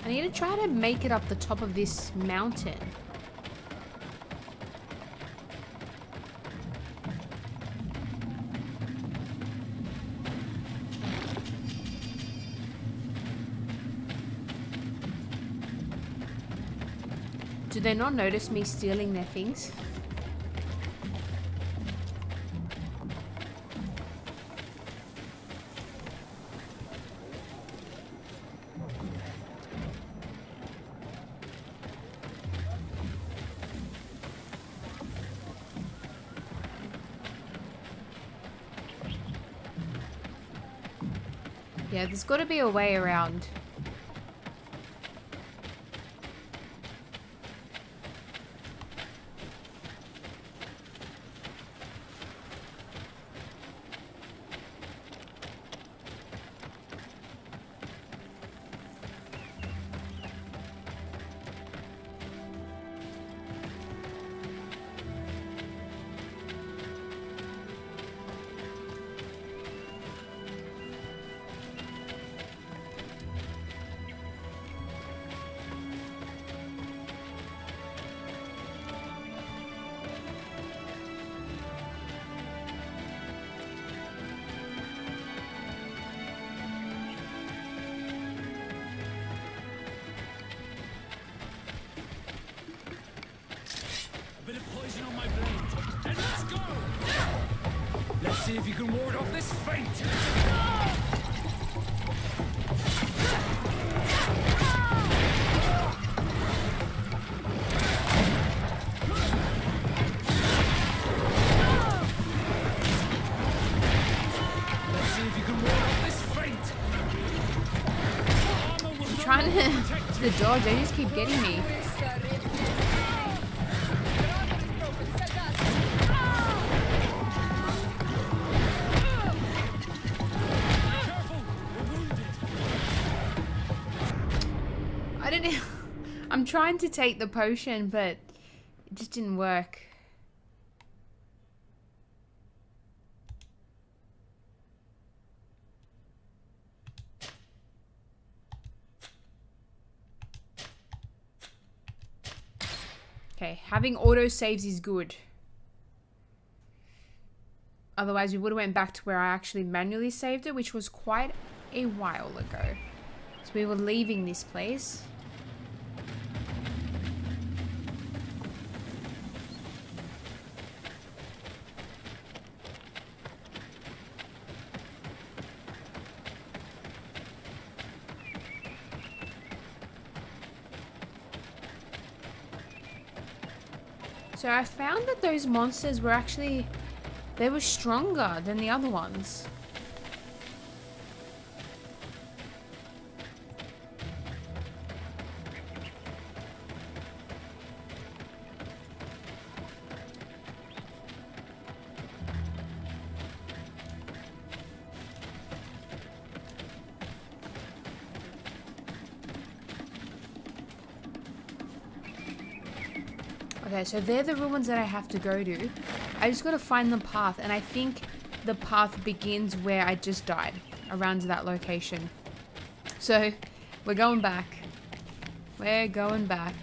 I need to try to make it up the top of this mountain. Do they not notice me stealing their things? Yeah, there's got to be a way around. Let's see if you can ward off this fate! Let's see if you can ward off this fate! I'm trying to dodge, they just keep getting me. I'm trying to take the potion, but it just didn't work. Okay, having auto saves is good. Otherwise, we would have went back to where I actually manually saved it, which was quite a while ago. So we were leaving this place. So I found that those monsters were actually, they were stronger than the other ones. Okay, so they're the ruins that I have to go to. I just gotta find the path, and I think the path begins where I just died, around that location. So, we're going back. We're going back.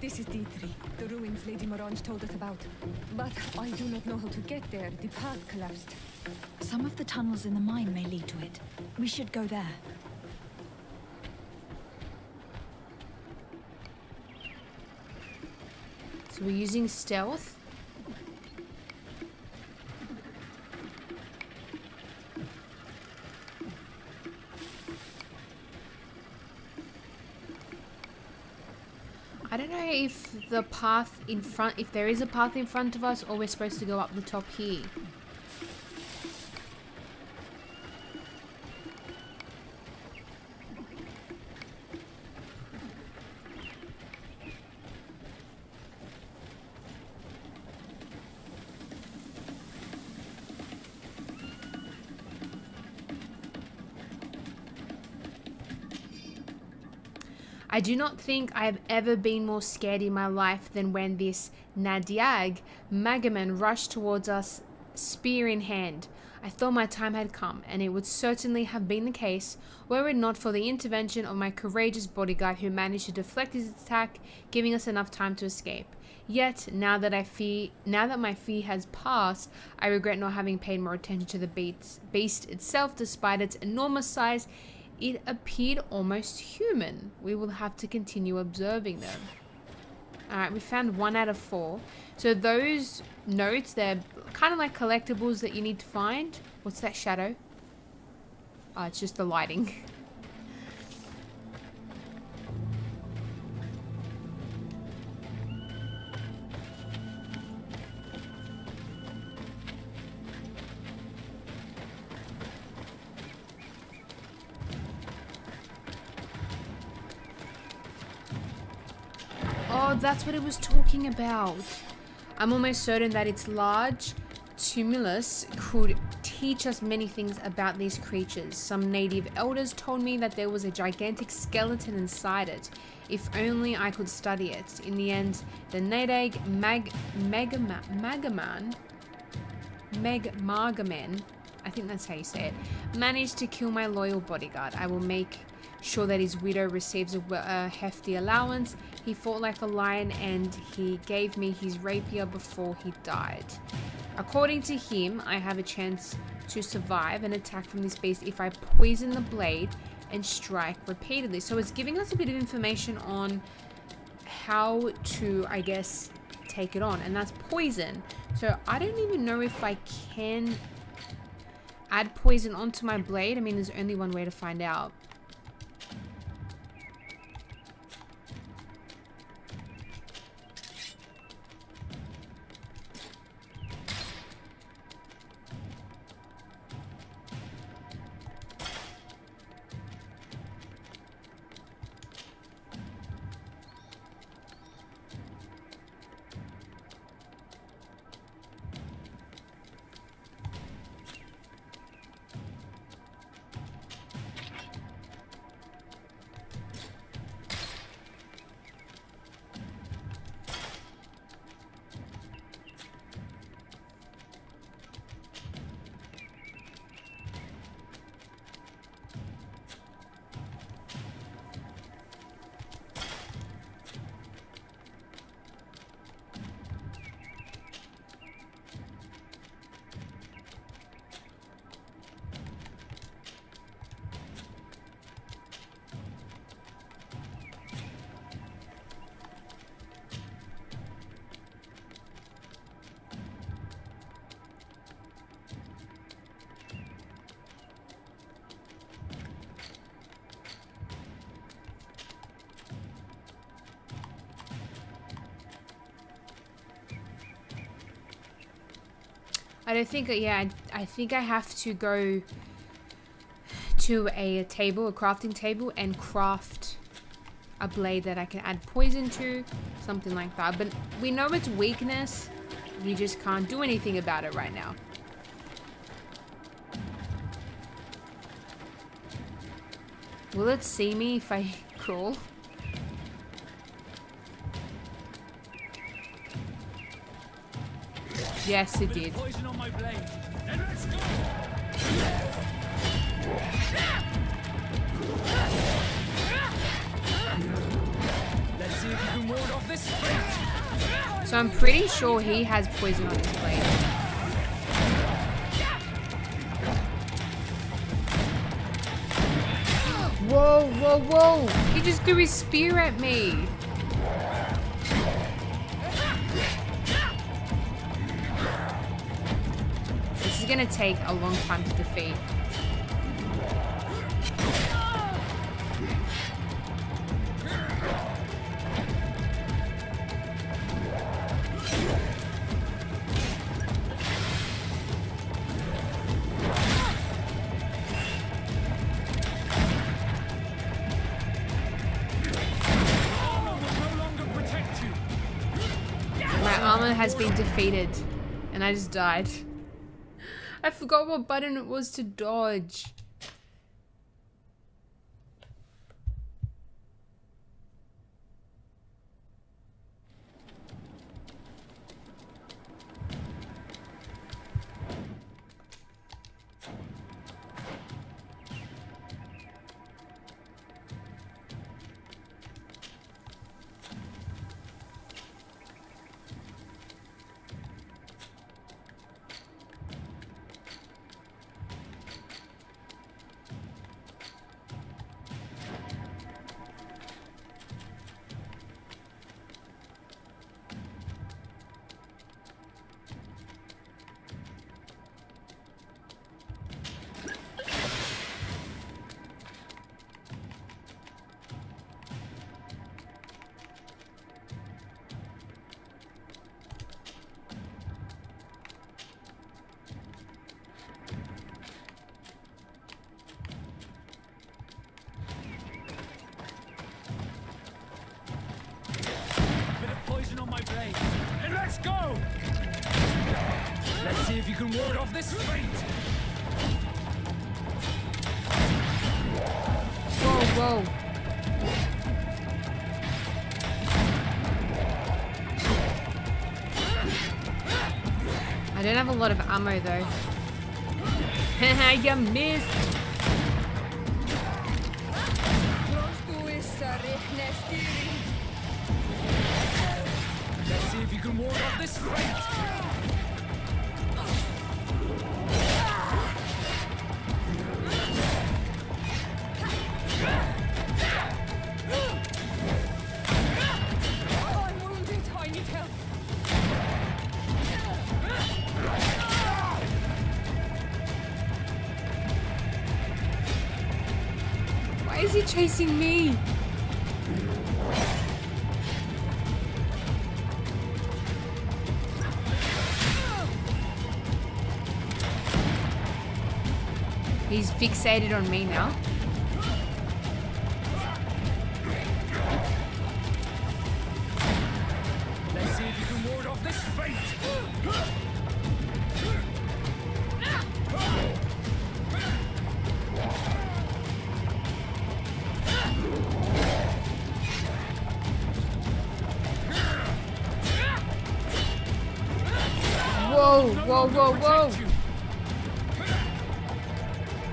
This is D3, the ruins Lady Morange told us about. But I do not know how to get there. The path collapsed. Some of the tunnels in the mine may lead to it. We should go there. So we're using stealth. I don't know if the path in front, if there is a path in front of us, or we're supposed to go up the top here. I do not think I have ever been more scared in my life than when this Nadiag Magaman rushed towards us, spear in hand. I thought my time had come, and it would certainly have been the case were it not for the intervention of my courageous bodyguard who managed to deflect his attack, giving us enough time to escape. Yet, now that my fear has passed, I regret not having paid more attention to the beast itself. Despite its enormous size, it appeared almost human. We will have to continue observing them. Alright, we found 1 out of 4. So those notes, they're kind of like collectibles that you need to find. What's that shadow? Oh, it's just the lighting. Oh, that's what it was talking about. I'm almost certain that its large tumulus could teach us many things about these creatures. Some native elders told me that there was a gigantic skeleton inside it. If only I could study it. In the end, the Nadiag Magaman, I think that's how you say it, managed to kill my loyal bodyguard. I will make sure that his widow receives a hefty allowance. He fought like a lion, and he gave me his rapier before he died. According to him, I have a chance to survive an attack from this beast if I poison the blade and strike repeatedly. So it's giving us a bit of information on how to, I guess, take it on, and that's poison. So I don't even know if I can add poison onto my blade. I mean, there's only one way to find out. I don't think, yeah, I think I have to go to a table, a crafting table, and craft a blade that I can add poison to, something like that. But we know its weakness, we just can't do anything about it right now. Will it see me if I crawl? Yes, it did. Poison on my blade. Then let's go. Let's see if you can ward off this So I'm pretty sure he has poison on his blade. Whoa, whoa, whoa! He just threw his spear at me. This is gonna take a long time to defeat. Has been defeated, and I just died. I forgot what button it was to dodge. Let's go! Let's see if you can ward off this fate! Whoa, whoa. I don't have a lot of ammo though. Haha, you missed! Let's see if you can ward off this fate! Why is he chasing me? He's fixated on me now. Let's see if you can ward off this fate! Whoa, whoa, whoa, whoa!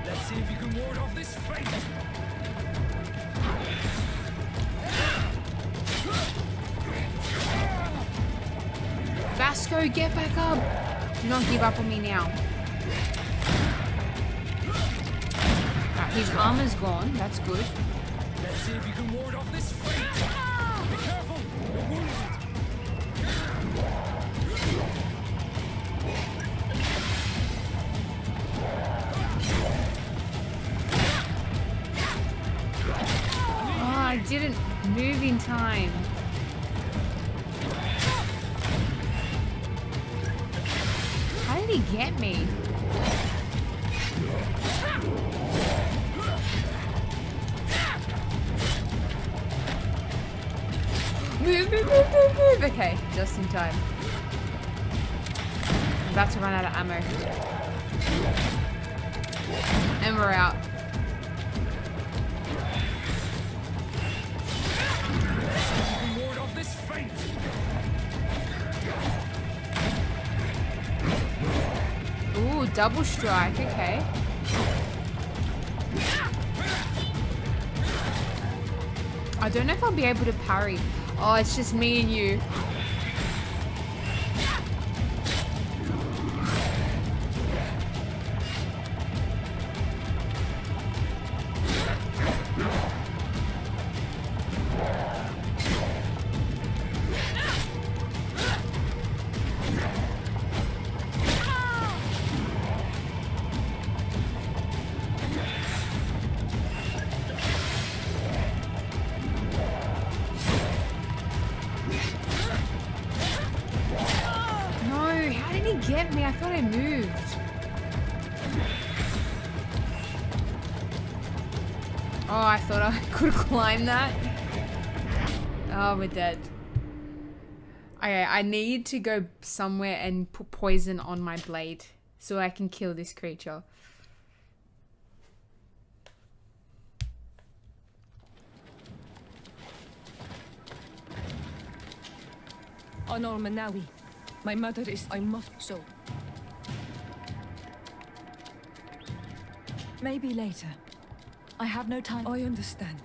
Let's see if you can ward off this fate! Vasco, get back up! Do not give up on me now. Right, his armor's gone. That's good. Let's see if you can ward off this fate! Be careful! You're wounded! Oh, I didn't move in time. How did he get me? Move, move, move, move, move. Okay, just in time. I'm about to run out of ammo. And we're out. Ward off this fate! Ooh, double strike. Okay. I don't know if I'll be able to parry. Oh, it's just me and you. thought I moved. Oh, I thought I could climb that. Oh, we're dead. Okay, I need to go somewhere and put poison on my blade so I can kill this creature. Honor Manawi. My mother is... I must... So. Maybe later. I have no time. I understand.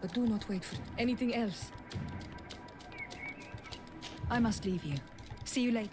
But do not wait for anything else. I must leave you. See you later.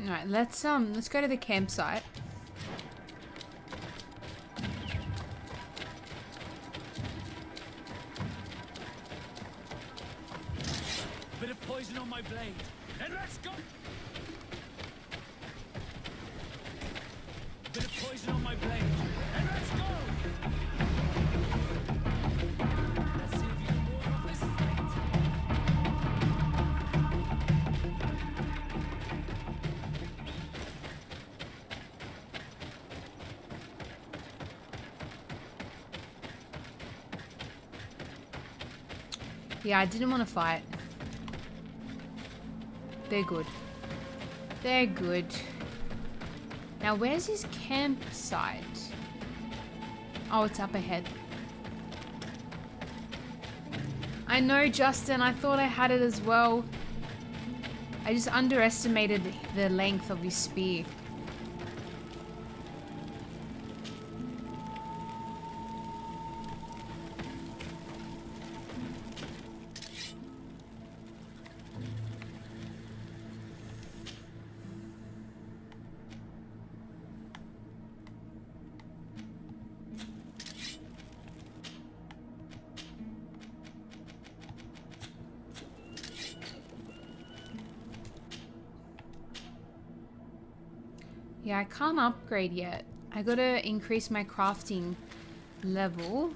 Alright, let's go to the campsite. Bit of poison on my blade. And let's go. Bit of poison on my blade. And let's go. Let's see if you can ward off this fate. Yeah, I didn't want to fight. They're good. They're good. Now, where's his campsite? Oh, it's up ahead. I know, Justin. I thought I had it as well. I just underestimated the length of his spear. Yeah, I can't upgrade yet. I gotta increase my crafting level.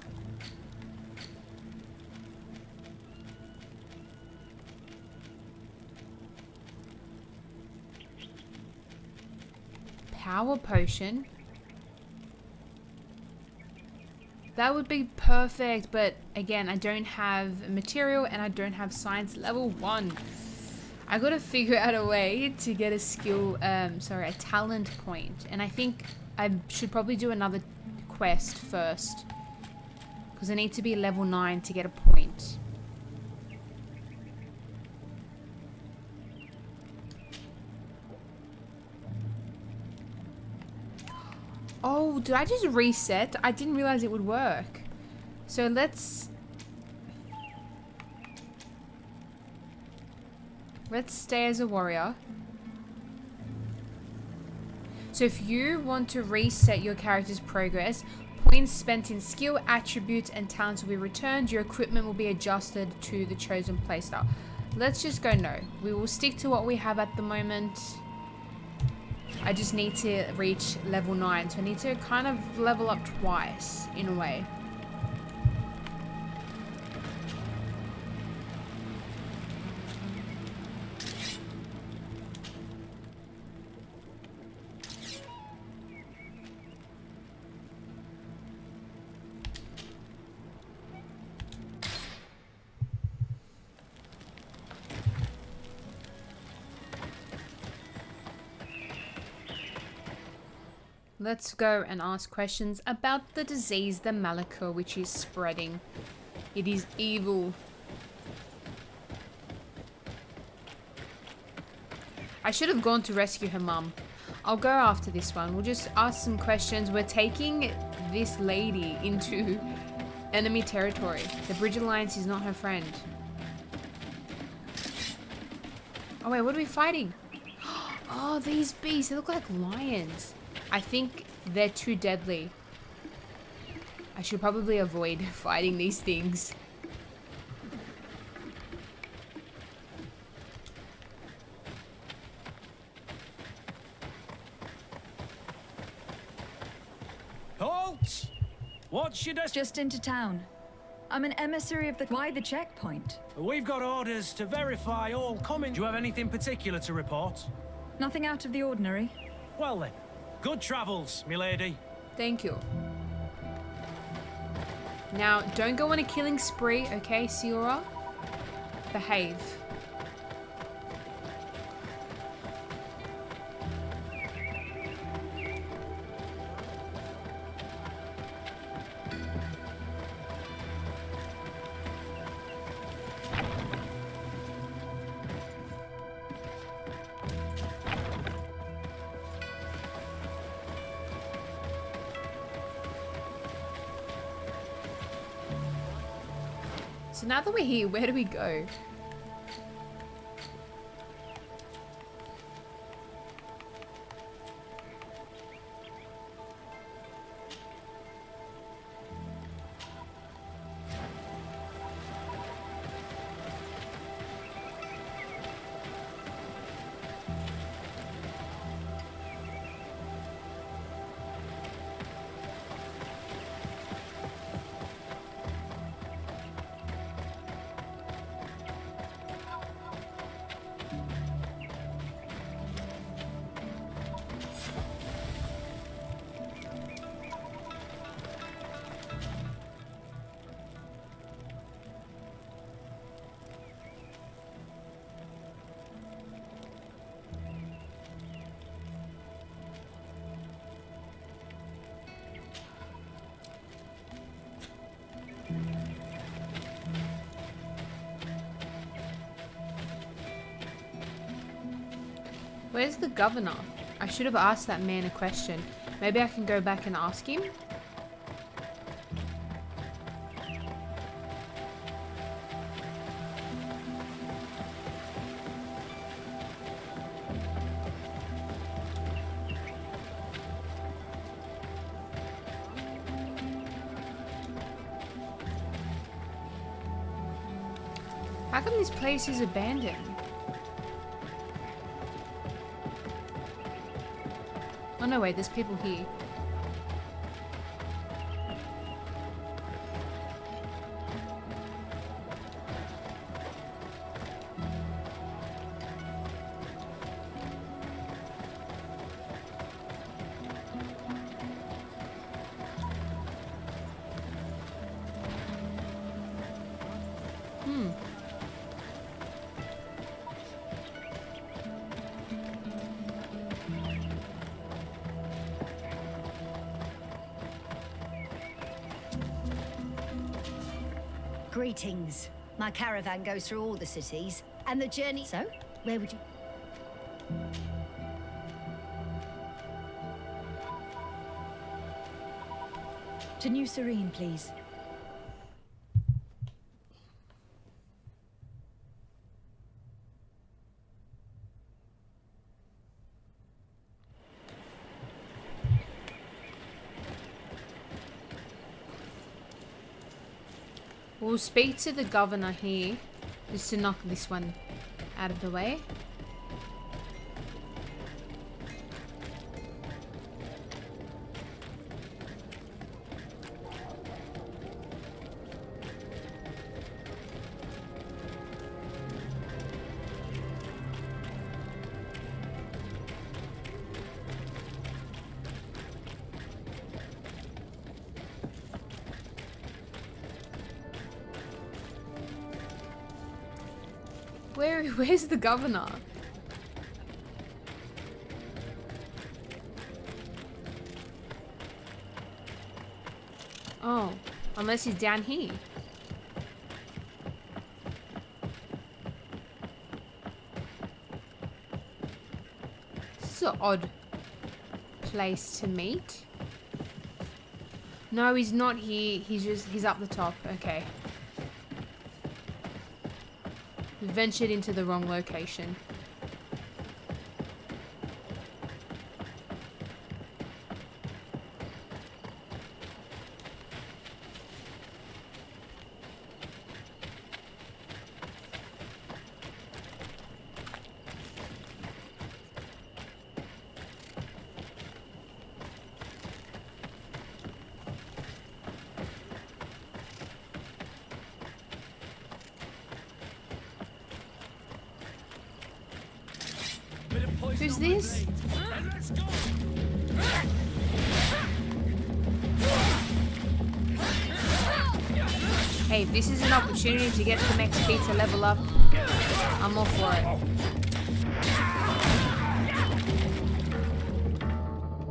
Power potion. That would be perfect, but again, I don't have material and I don't have science level 1. I gotta figure out a way to get a skill, a talent point. And I think I should probably do another quest first. Because I need to be level 9 to get a point. Oh, did I just reset? I didn't realize it would work. So let's stay as a warrior. So if you want to reset your character's progress, points spent in skill, attributes, and talents will be returned. Your equipment will be adjusted to the chosen playstyle. Let's just go no. We will stick to what we have at the moment. I just need to reach level 9. So I need to kind of level up twice, in a way. Let's go and ask questions about the disease, the Malachor, which is spreading. It is evil. I should have gone to rescue her mum. I'll go after this one. We'll just ask some questions. We're taking this lady into enemy territory. The Bridge Alliance is not her friend. Oh wait, what are we fighting? Oh, these beasts, they look like lions. I think they're too deadly. I should probably avoid fighting these things. Halt! What's your Just into town. I'm an emissary of the... Why the checkpoint? We've got orders to verify all coming. Do you have anything particular to report? Nothing out of the ordinary. Well then, good travels, milady. Thank you. Now, don't go on a killing spree, okay, Siora? Behave. So now that we're here, where do we go? Where's the governor? I should have asked that man a question. Maybe I can go back and ask him? How come this place is abandoned? Oh no, wait, there's people here. Greetings. My caravan goes through all the cities, and the journey... So, where would you... To New Serene, please. We'll speak to the governor here, just to knock this one out of the way. Where's the governor? Oh, unless he's down here. This is an odd place to meet. No, he's not here. He's up the top. Okay. We ventured into the wrong location. Who's this? Hey, if this is an opportunity to get some XP to level up, I'm all for it.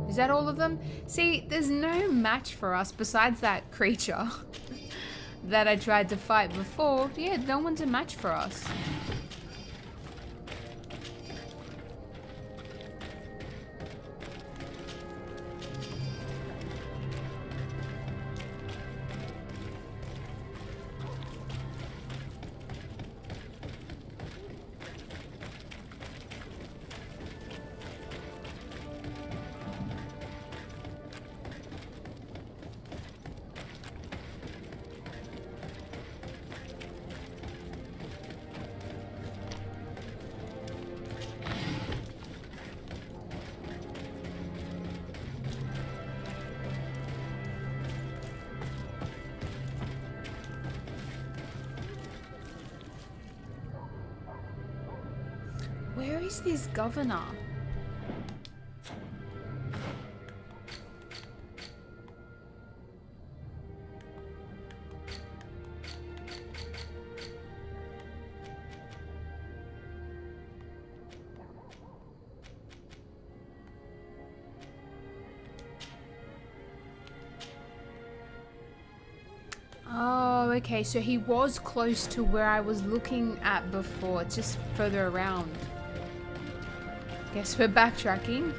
Is that all of them? See, there's no match for us besides that creature that I tried to fight before. Yeah, no one's a match for us. Where is this governor? Oh, okay, so he was close to where I was looking at before. It's just further around. Guess we're backtracking.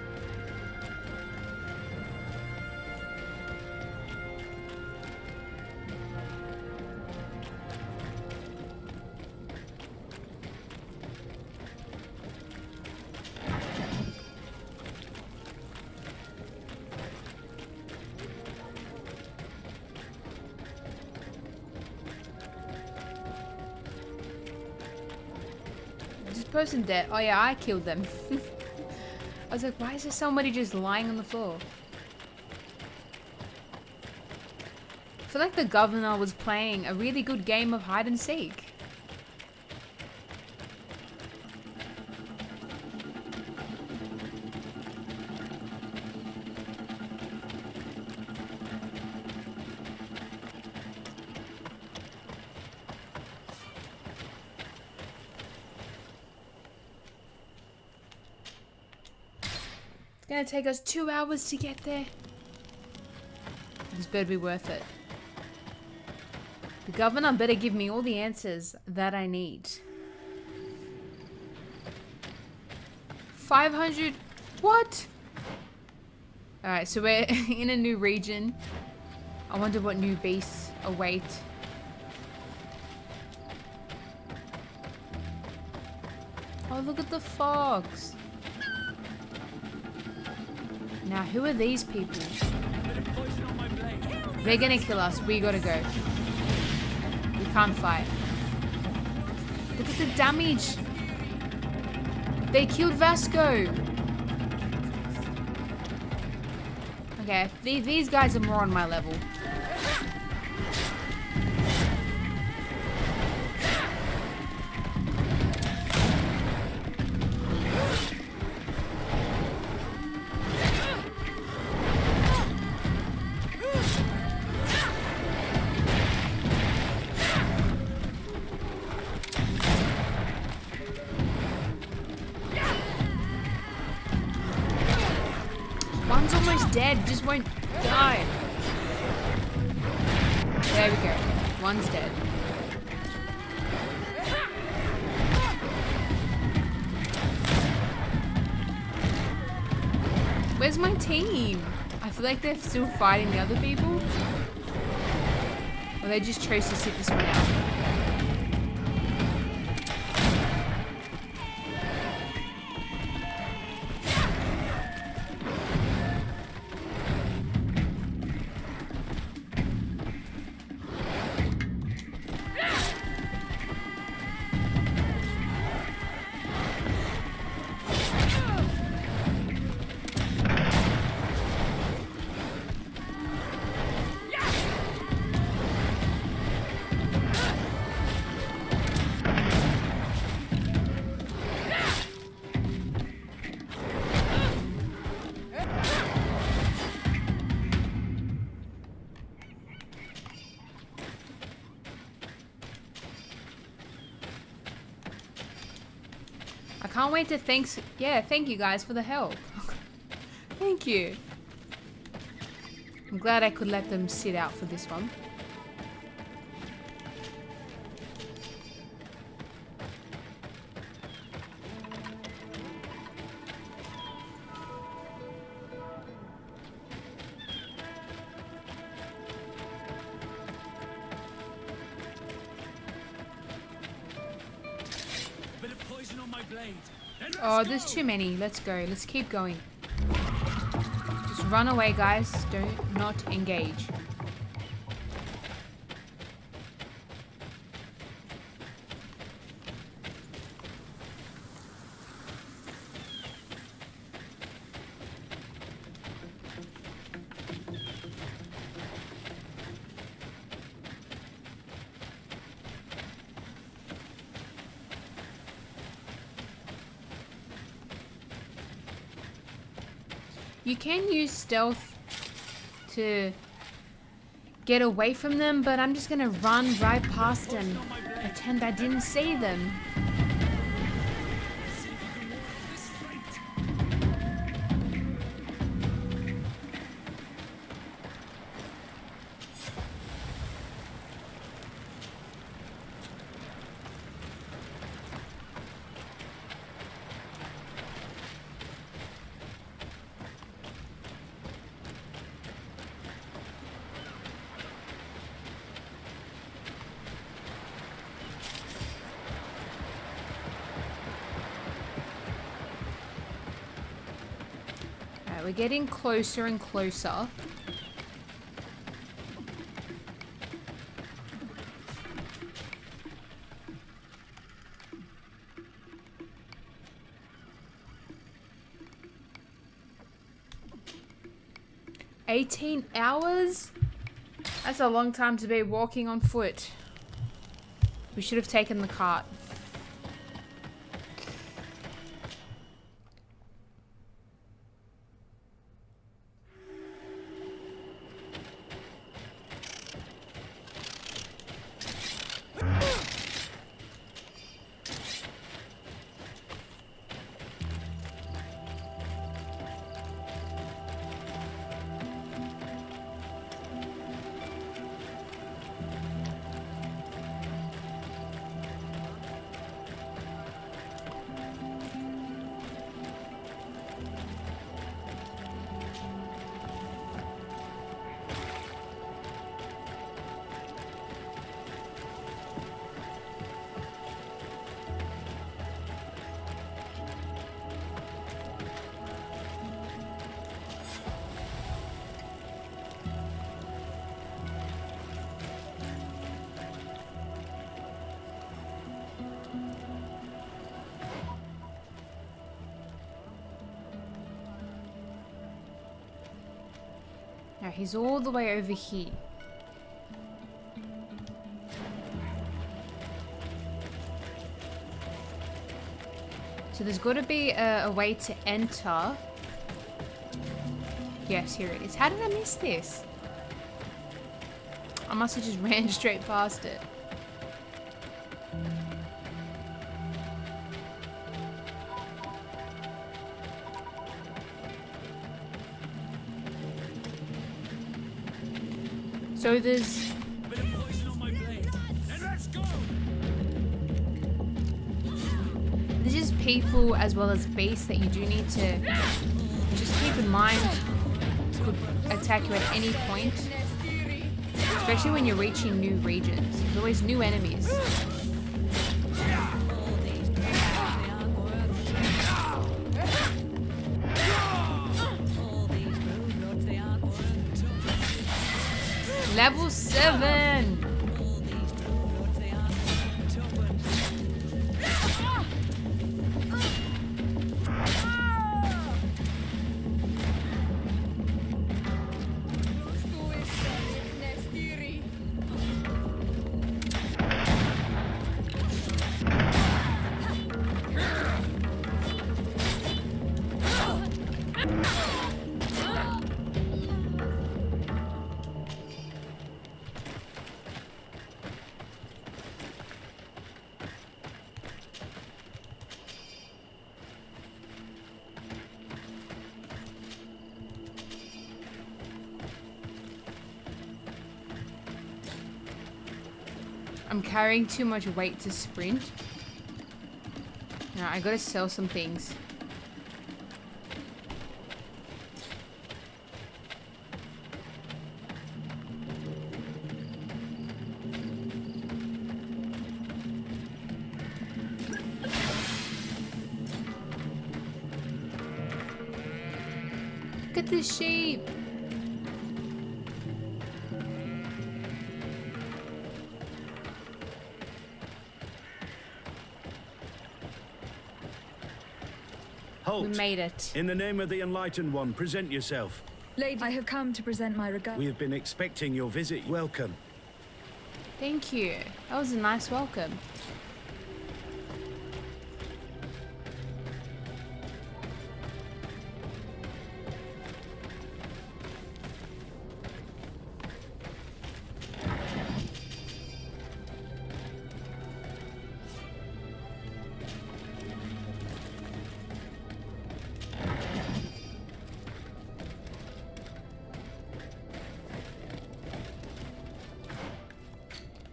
Is this person dead? Oh yeah, I killed them. I was like, why is there somebody just lying on the floor? I feel like the governor was playing a really good game of hide and seek. It's gonna take us 2 hours to get there. This better be worth it. The governor better give me all the answers that I need. 500? What? Alright, so we're in a new region. I wonder what new beasts await. Oh, look at the fox. Now, who are these people? They're gonna kill us. We gotta go. We can't fight. Look at the damage. They killed Vasco. Okay, these guys are more on my level. One's almost dead, just won't die. There we go. One's dead. Where's my team? I feel like they're still fighting the other people. Or they just chose to sit this one out. I can't wait to thank you guys for the help. Thank you. I'm glad I could let them sit out for this one. Oh, there's too many. Let's go. Let's keep going. Just run away, guys. Do not engage. You can use stealth to get away from them, but I'm just gonna run right past them, pretend I didn't see them. We're getting closer and closer. $18 hours? That's a long time to be walking on foot. We should have taken the cart. Now he's all the way over here. So there's got to be a way to enter. Yes, here it is. How did I miss this? I must have just ran straight past it. So there's... There's just people as well as beasts that you do need to just keep in mind could attack you at any point. Especially when you're reaching new regions. There's always new enemies. Level 7! I'm carrying too much weight to sprint. Now I gotta sell some things. Look at this sheep. Halt. We made it. In the name of the Enlightened One, present yourself. Lady, I have come to present my regards. We have been expecting your visit. Welcome. Thank you. That was a nice welcome.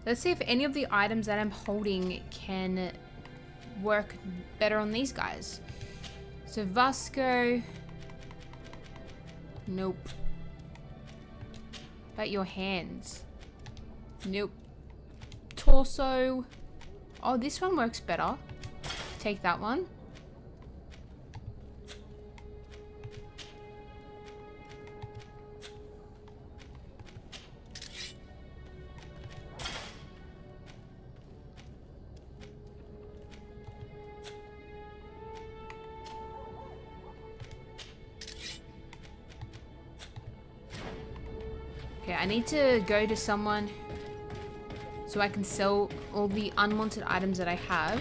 Let's see if any of the items that I'm holding can work better on these guys. So Vasco. Nope. About your hands. Nope. Torso. Oh, this one works better. Take that one. Okay, I need to go to someone so I can sell all the unwanted items that I have.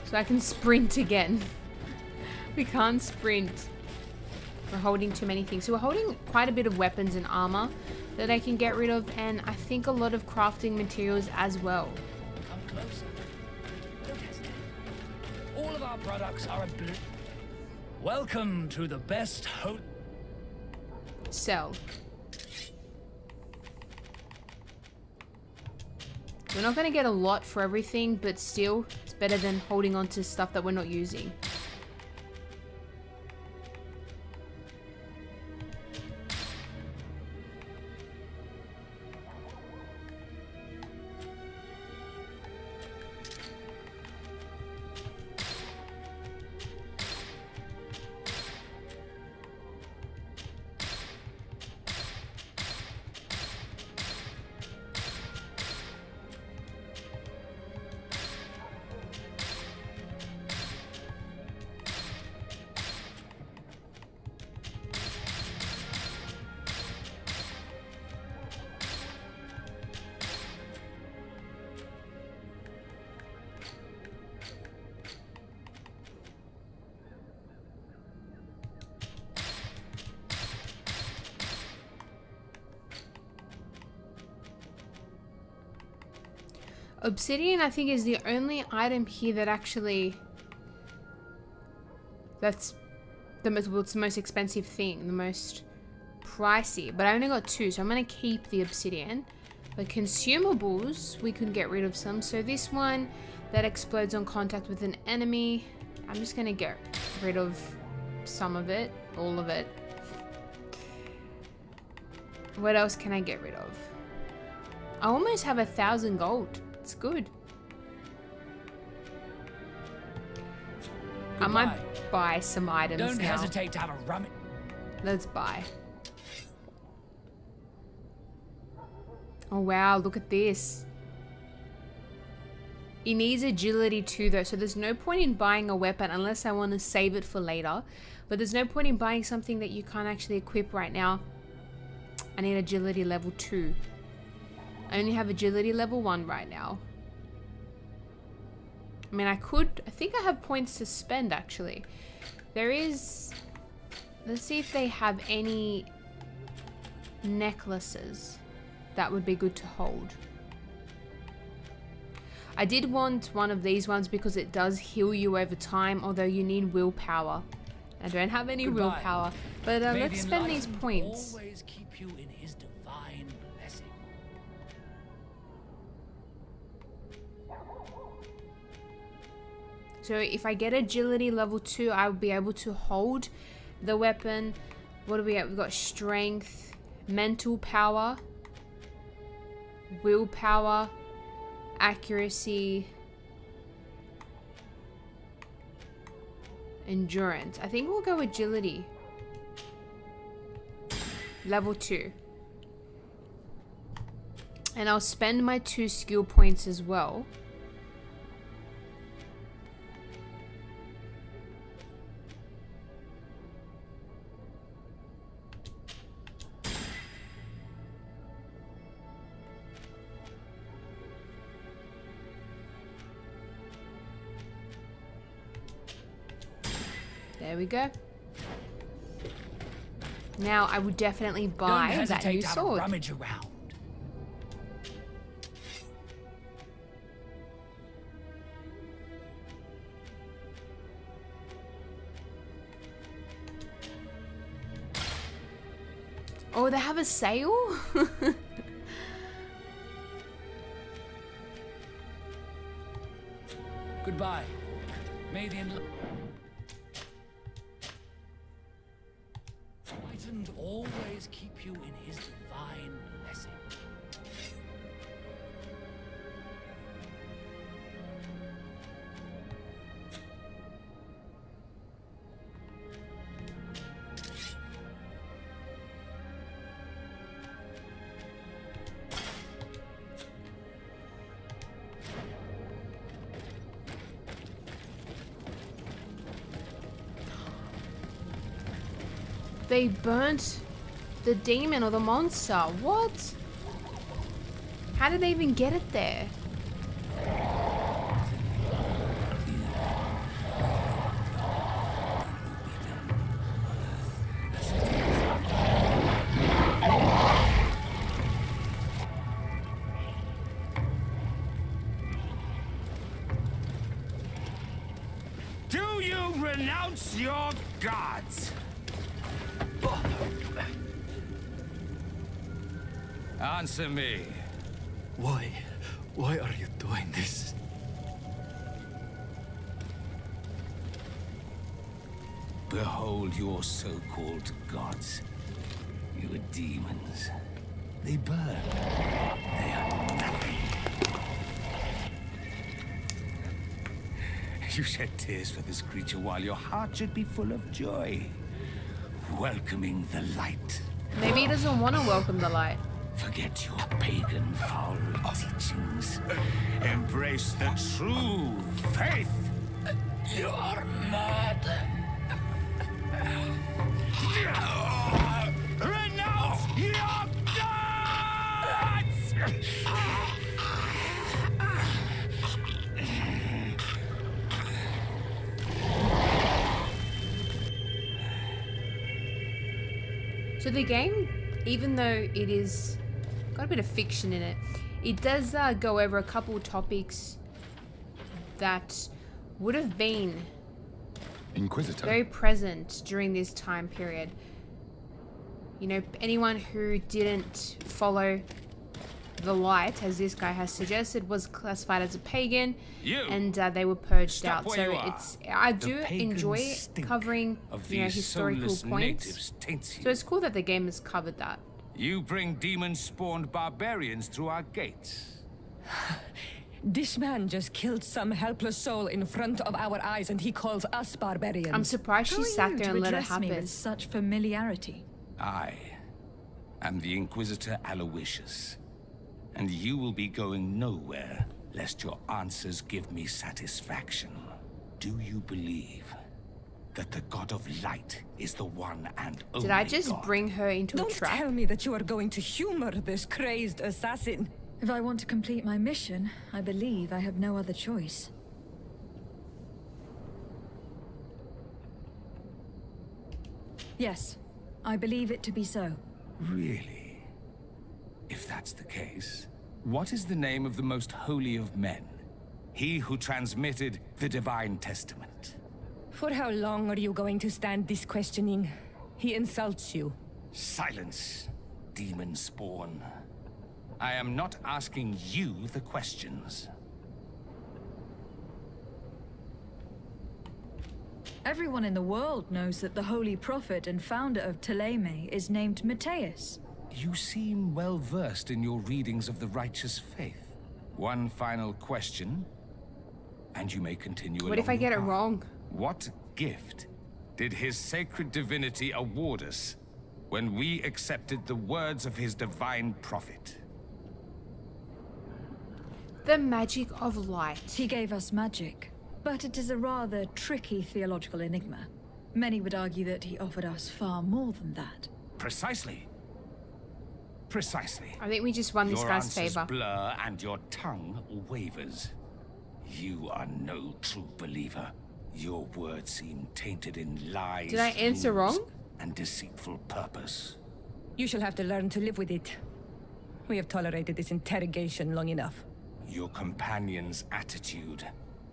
So I can sprint again. We can't sprint. We're holding too many things. So we're holding quite a bit of weapons and armor that I can get rid of, and I think a lot of crafting materials as well. Come closer. Don't hesitate. All of our products are welcome to the best Sell. We're not going to get a lot for everything, but still, it's better than holding on to stuff that we're not using. Obsidian, I think, is the only item here that actually... That's the most, well, it's the most expensive thing, the most pricey. But I only got 2, so I'm going to keep the obsidian. But consumables, we could get rid of some. So this one, that explodes on contact with an enemy. I'm just going to get rid of some of it, all of it. What else can I get rid of? I almost have 1,000 gold. It's good. I might buy some items Don't now. hesitate to have a rummage. Let's buy. Oh wow, look at this. It needs agility too though, so there's no point in buying a weapon unless I want to save it for later. But there's no point in buying something that you can't actually equip right now. I need agility level 2. I only have agility level 1 right now. I mean, I think I have points to spend actually. There is, let's see if they have any necklaces that would be good to hold. I did want one of these ones because it does heal you over time, although you need willpower. I don't have any willpower, but let's spend these points. Always keep you in his divine blessing. So if I get agility level 2, I will be able to hold the weapon. What do we have? We've got strength, mental power, willpower, accuracy, endurance. I think we'll go agility. Level 2. And I'll spend my 2 skill points as well. There we go. Now I would definitely buy that new sword. Rummage around. Oh, they have a sale? Goodbye. May the enlightened always keep you in his divine blessing. They burnt the demon or the monster. What? How did they even get it there? Do you renounce your gods? Answer me. Why are you doing this? Behold your so-called gods. You are demons. They burn. They are nothing. You shed tears for this creature while your heart should be full of joy. Welcoming the light. Maybe he doesn't want to welcome the light. Forget your pagan foul teachings. Embrace the true faith. You are mad. Renounce your gods! So the game, even though it is got a bit of fiction in it, it does go over a couple topics that would have been Inquisitor. very present during this time period. You know, anyone who didn't follow the light, as this guy has suggested, was classified as a pagan, and they were purged out. So it's I do enjoy covering, you know, historical points. So it's cool that the game has covered that. You bring demon-spawned barbarians through our gates. This man just killed some helpless soul in front of our eyes, and he calls us barbarians. I'm surprised she sat there and let it happen. Me with such familiarity? I am the Inquisitor Aloysius, and you will be going nowhere lest your answers give me satisfaction. Do you believe that the God of Light is the one and only Did I just God? bring her into a trap? Don't tell me that you are going to humor this crazed assassin. If I want to complete my mission, I believe I have no other choice. Yes, I believe it to be so. Really? If that's the case, what is the name of the most holy of men? He who transmitted the Divine Testament. For how long are you going to stand this questioning? He insults you. Silence, demon spawn. I am not asking you the questions. Everyone in the world knows that the Holy Prophet and founder of Ptolemy is named Matthias. You seem well versed in your readings of the righteous faith. One final question, and you may continue. What if I get it wrong? What gift did his sacred divinity award us when we accepted the words of his divine prophet? The magic of light. He gave us magic, but it is a rather tricky theological enigma. Many would argue that he offered us far more than that. Precisely. Precisely. I think we just won this guy's Your answers favor. blur and your tongue wavers. You are no true believer. Your words seem tainted in lies. Did I answer rules, wrong? And deceitful purpose. You shall have to learn to live with it. We have tolerated this interrogation long enough. Your companion's attitude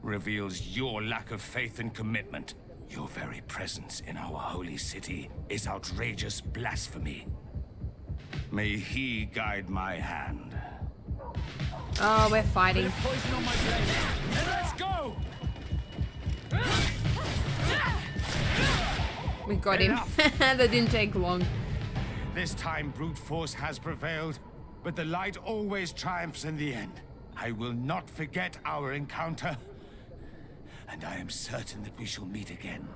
reveals your lack of faith and commitment. Your very presence in our holy city is outrageous blasphemy. May he guide my hand. Oh, we're fighting. Poison on my blade. And let's go! We got him. That didn't take long. This time brute force has prevailed, but the light always triumphs in the end. I will not forget our encounter, and I am certain that we shall meet again.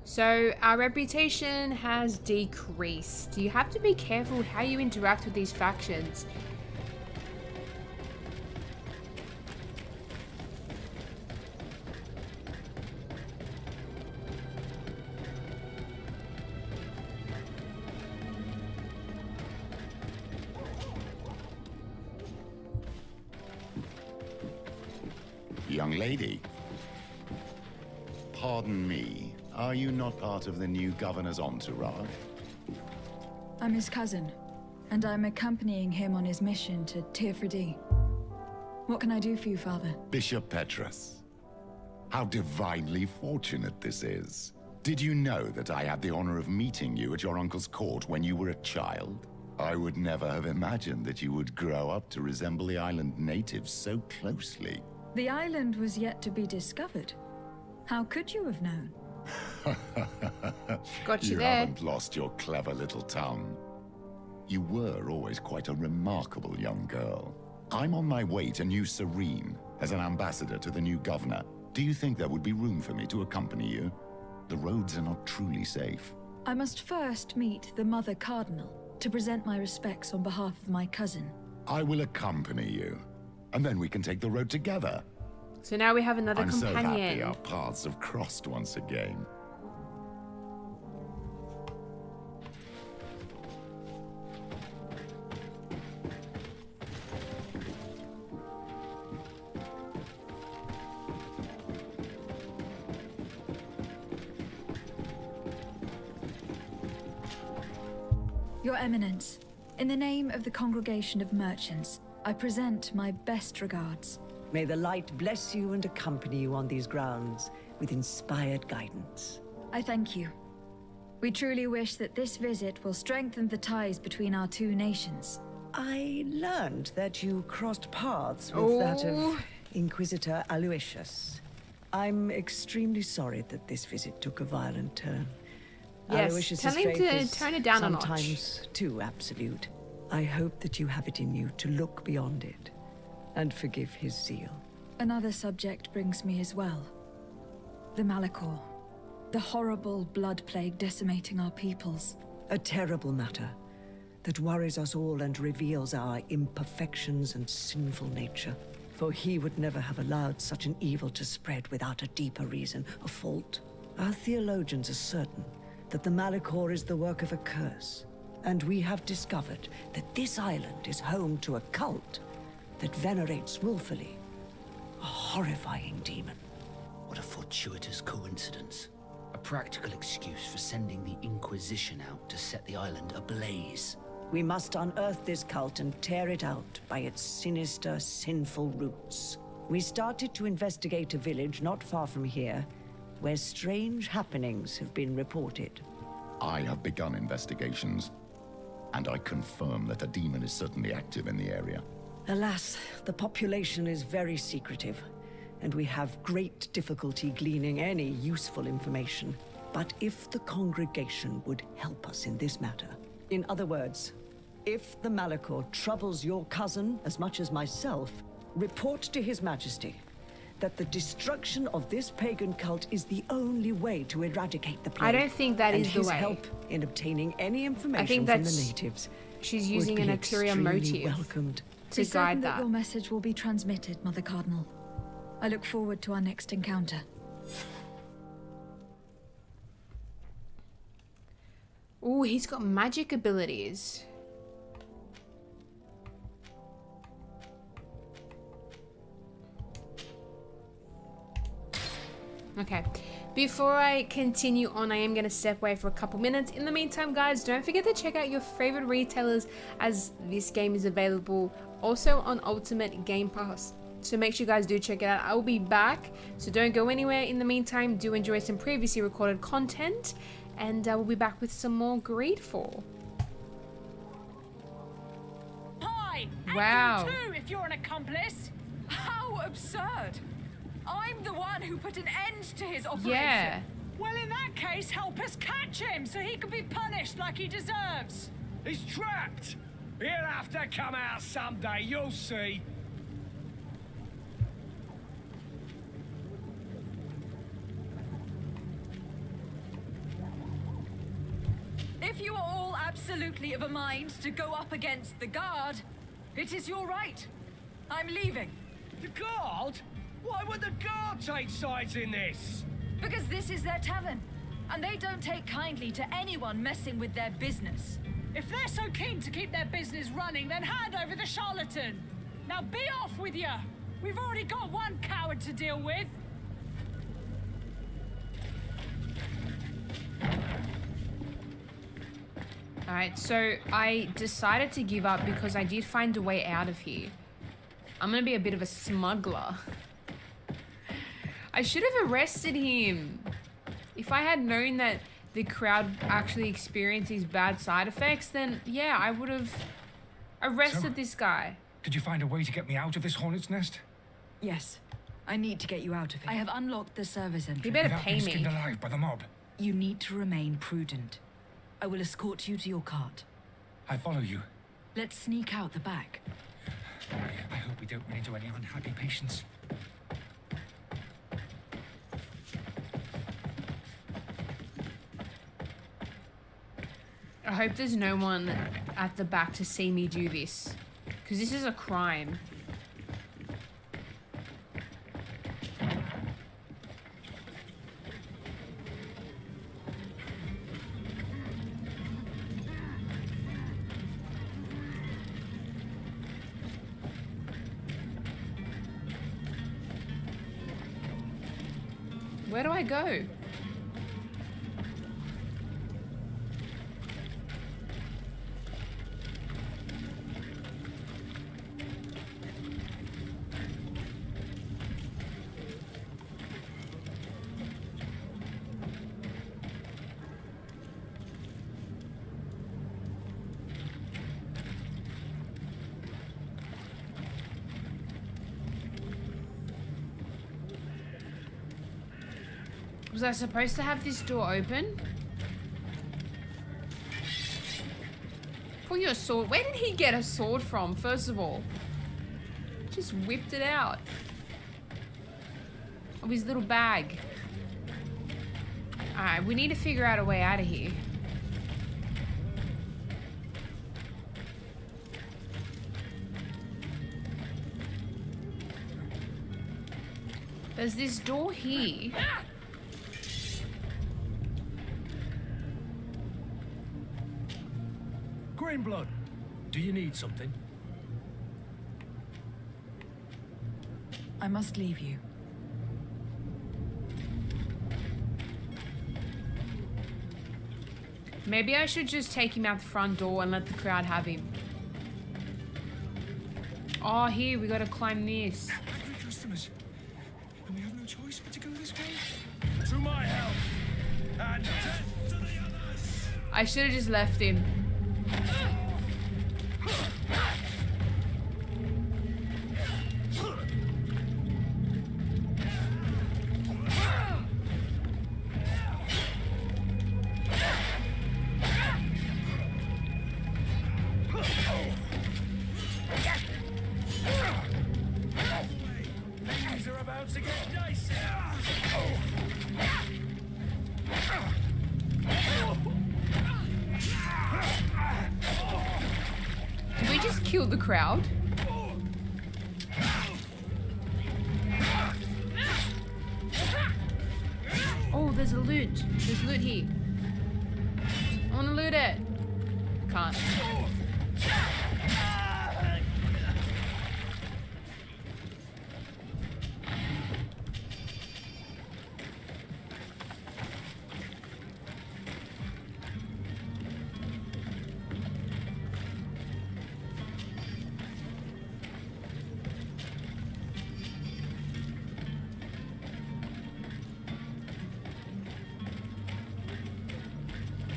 So, our reputation has decreased. You have to be careful how you interact with these factions. Young lady. Pardon me. Are you not part of the new governor's entourage? I'm his cousin, and I'm accompanying him on his mission to Tirfredi. What can I do for you, Father? Bishop Petrus. How divinely fortunate this is. Did you know that I had the honor of meeting you at your uncle's court when you were a child? I would never have imagined that you would grow up to resemble the island natives so closely. The island was yet to be discovered. How could you have known? Got you You there. haven't lost your clever little tongue. You were always quite a remarkable young girl. I'm on my way to New Serene as an ambassador to the new governor. Do you think there would be room for me to accompany you? The roads are not truly safe. I must first meet the Mother Cardinal to present my respects on behalf of my cousin. I will accompany you, and then we can take the road together. So now we have another I'm so happy companion. our paths have crossed once again. Your Eminence, in the name of the Congregation of Merchants, I present my best regards. May the light bless you and accompany you on these grounds with inspired guidance. I thank you. We truly wish that this visit will strengthen the ties between our two nations. I learned that you crossed paths with that of Inquisitor Aloysius. I'm extremely sorry that this visit took a violent turn. Yes, Aloysius' tell him faith to is turn it down a notch. sometimes too absolute. I hope that you have it in you to look beyond it and forgive his zeal. Another subject brings me as well. The Malachor. The horrible blood plague decimating our peoples. A terrible matter that worries us all and reveals our imperfections and sinful nature. For he would never have allowed such an evil to spread without a deeper reason, a fault. Our theologians are certain that the Malachor is the work of a curse, and we have discovered that this island is home to a cult that venerates willfully a horrifying demon. What a fortuitous coincidence. A practical excuse for sending the Inquisition out to set the island ablaze. We must unearth this cult and tear it out by its sinister, sinful roots. We started to investigate a village not far from here, where strange happenings have been reported. I have begun investigations, and I confirm that a demon is certainly active in the area. Alas, the population is very secretive, and we have great difficulty gleaning any useful information. But if the congregation would help us in this matter, in other words, if the Malachor troubles your cousin as much as myself, report to His Majesty that the destruction of this pagan cult is the only way to eradicate the plague. I don't think that is the his way. help in obtaining any information I think from the that's natives she's using would an be ulterior extremely motive welcomed. to Be certain guide that that. your message will be transmitted, Mother Cardinal. I look forward to our next encounter. Oh, he's got magic abilities. Okay, before I continue on, I am going to step away for a couple minutes. In the meantime, guys, don't forget to check out your favorite retailers, as this game is available also on Ultimate Game Pass. So make sure you guys do check it out. I will be back, so don't go anywhere. In the meantime, do enjoy some previously recorded content, and we'll be back with some more Greedfall. Hi! Wow. And you too, if you're an accomplice! How absurd! I'm the one who put an end to his operation. Yeah. Well, in that case, help us catch him so he can be punished like he deserves. He's trapped! He'll have to come out someday, you'll see. If you are all absolutely of a mind to go up against the guard, it is your right. I'm leaving. The guard? Why would the guard take sides in this? Because this is their tavern, and they don't take kindly to anyone messing with their business. If they're so keen to keep their business running, then hand over the charlatan. Now be off with you. We've already got one coward to deal with. Alright, so I decided to give up because I did find a way out of here. I'm gonna be a bit of a smuggler. I should have arrested him. If I had known that the crowd actually experienced these bad side effects, then yeah, I would have arrested this guy. Did you find a way to get me out of this hornet's nest? Yes. I need to get you out of here. I have unlocked the service entry. You better Without pay being me. skinned alive by the mob. You need to remain prudent. I will escort you to your cart. I follow you. Let's sneak out the back. I hope we don't run into any unhappy patients. I hope there's no one at the back to see me do this, because this is a crime. Where do I go? Was I supposed to have this door open? Pull your sword. Where did he get a sword from, first of all? Just whipped it out of his little bag. Alright, we need to figure out a way out of here. There's this door here. Greenblood, do you need something? I must leave you. Maybe I should just take him out the front door and let the crowd have him. Oh, here, we gotta climb this. Angry customers. And we have no choice but to go this way. To my help! And death to the others! I should have just left him. Things are about to get dicey! Did we just kill the crowd? Oh, there's a loot. There's loot here. I wanna loot it. Can't.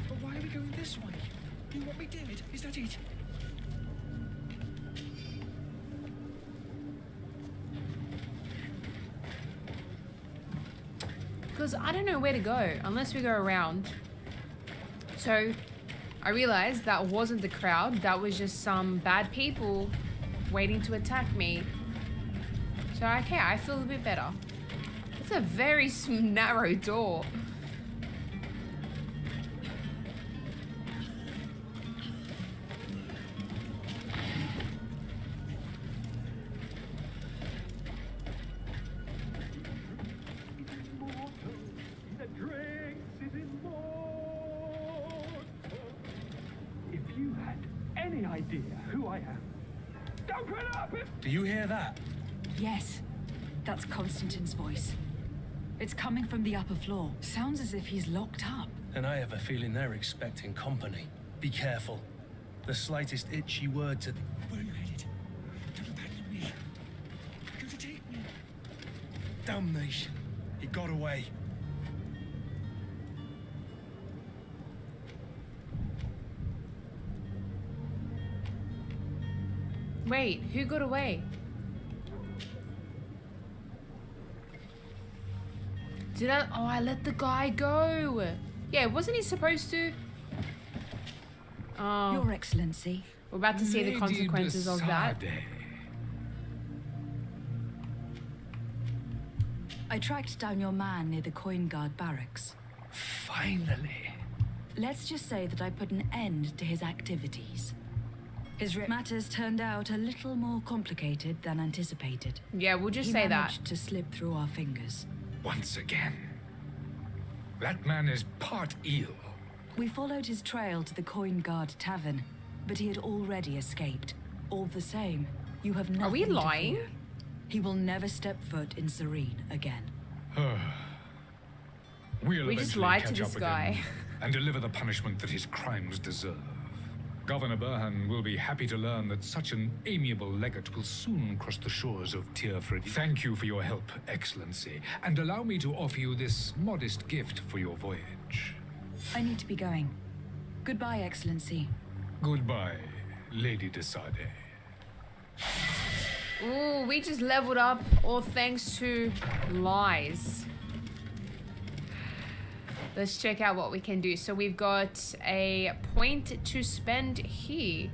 But why are we going this way? Do what we did? Is that it? Because I don't know where to go unless we go around. So I realized that wasn't the crowd. That was just some bad people waiting to attack me. So okay, I feel a bit better. It's a very narrow door. If you had any idea who I am, don't put up! Do you hear that? Yes, that's Constantine's voice. It's coming from the upper floor. Sounds as if he's locked up. And I have a feeling they're expecting company. Be careful. The slightest itchy word to... Where are you headed? Don't abandon me. You're going to take me. Damnation. He got away. Wait, who got away? Did I? Oh, I let the guy go. Yeah, wasn't he supposed to? Oh. Your Excellency. We're about to see the Lady consequences of that. Desade. I tracked down your man near the Coin Guard barracks. Finally. Let's just say that I put an end to his activities. His matters turned out a little more complicated than anticipated. Yeah, we'll just say He that. managed to slip through our fingers. Once again. That man is part eel. We followed his trail to the Coin Guard Tavern, but he had already escaped. All the same, you have nothing Are we to lying? fear. He will never step foot in Serene again. We'll We just eventually lied to catch this up with guy. him and deliver the punishment that his crimes deserve. Governor Burhan will be happy to learn that such an amiable legate will soon cross the shores of Tearfred. Thank you for your help, Excellency, and allow me to offer you this modest gift for your voyage. I need to be going. Goodbye, Excellency. Goodbye, Lady Desade. Ooh, we just leveled up all thanks to lies. Let's check out what we can do. So we've got a point to spend here.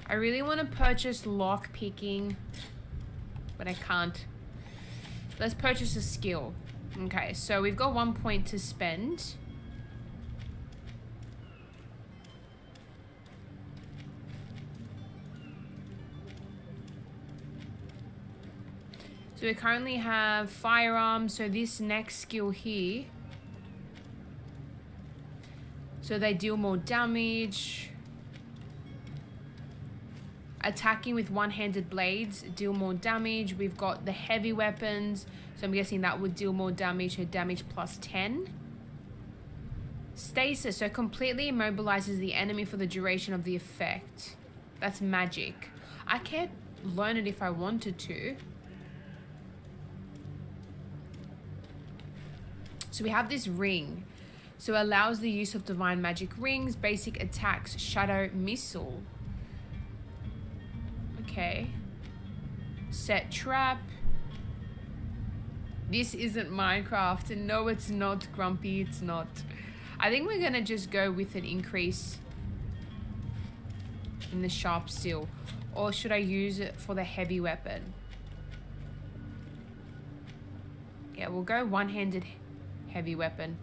I really want to purchase lock picking, but I can't. Let's purchase a skill. Okay, so we've got 1 point to spend. So we currently have firearms, so this next skill here. So they deal more damage. Attacking with one-handed blades, deal more damage. We've got the heavy weapons, so I'm guessing that would deal more damage, so damage plus 10. Stasis, so completely immobilizes the enemy for the duration of the effect. That's magic. I can't learn it if I wanted to. So we have this ring. So it allows the use of divine magic rings, basic attacks, shadow missile. Okay. Set trap. This isn't Minecraft. And no, it's not, Grumpy. It's not. I think we're gonna just go with an increase in the sharp steel. Or should I use it for the heavy weapon? Yeah, we'll go one-handed heavy weapon.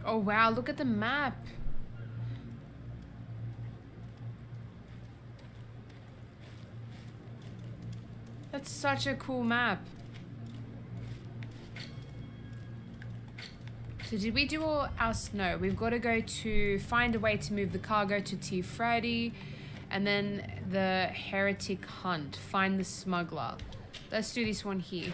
Oh wow, look at the map. That's such a cool map. So did we do all our... No, we've got to go to find a way to move the cargo to Tier 30. And then the heretic hunt. Find the smuggler. Let's do this one here.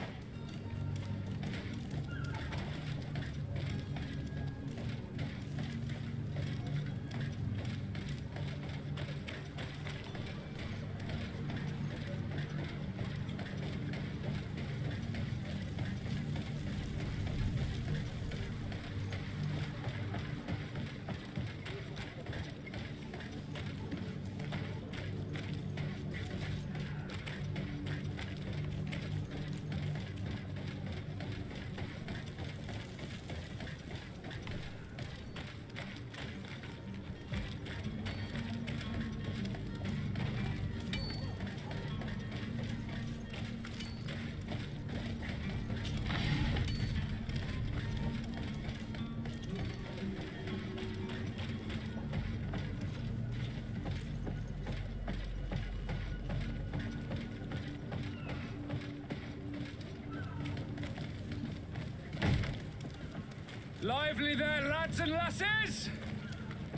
Lively there, lads and lasses!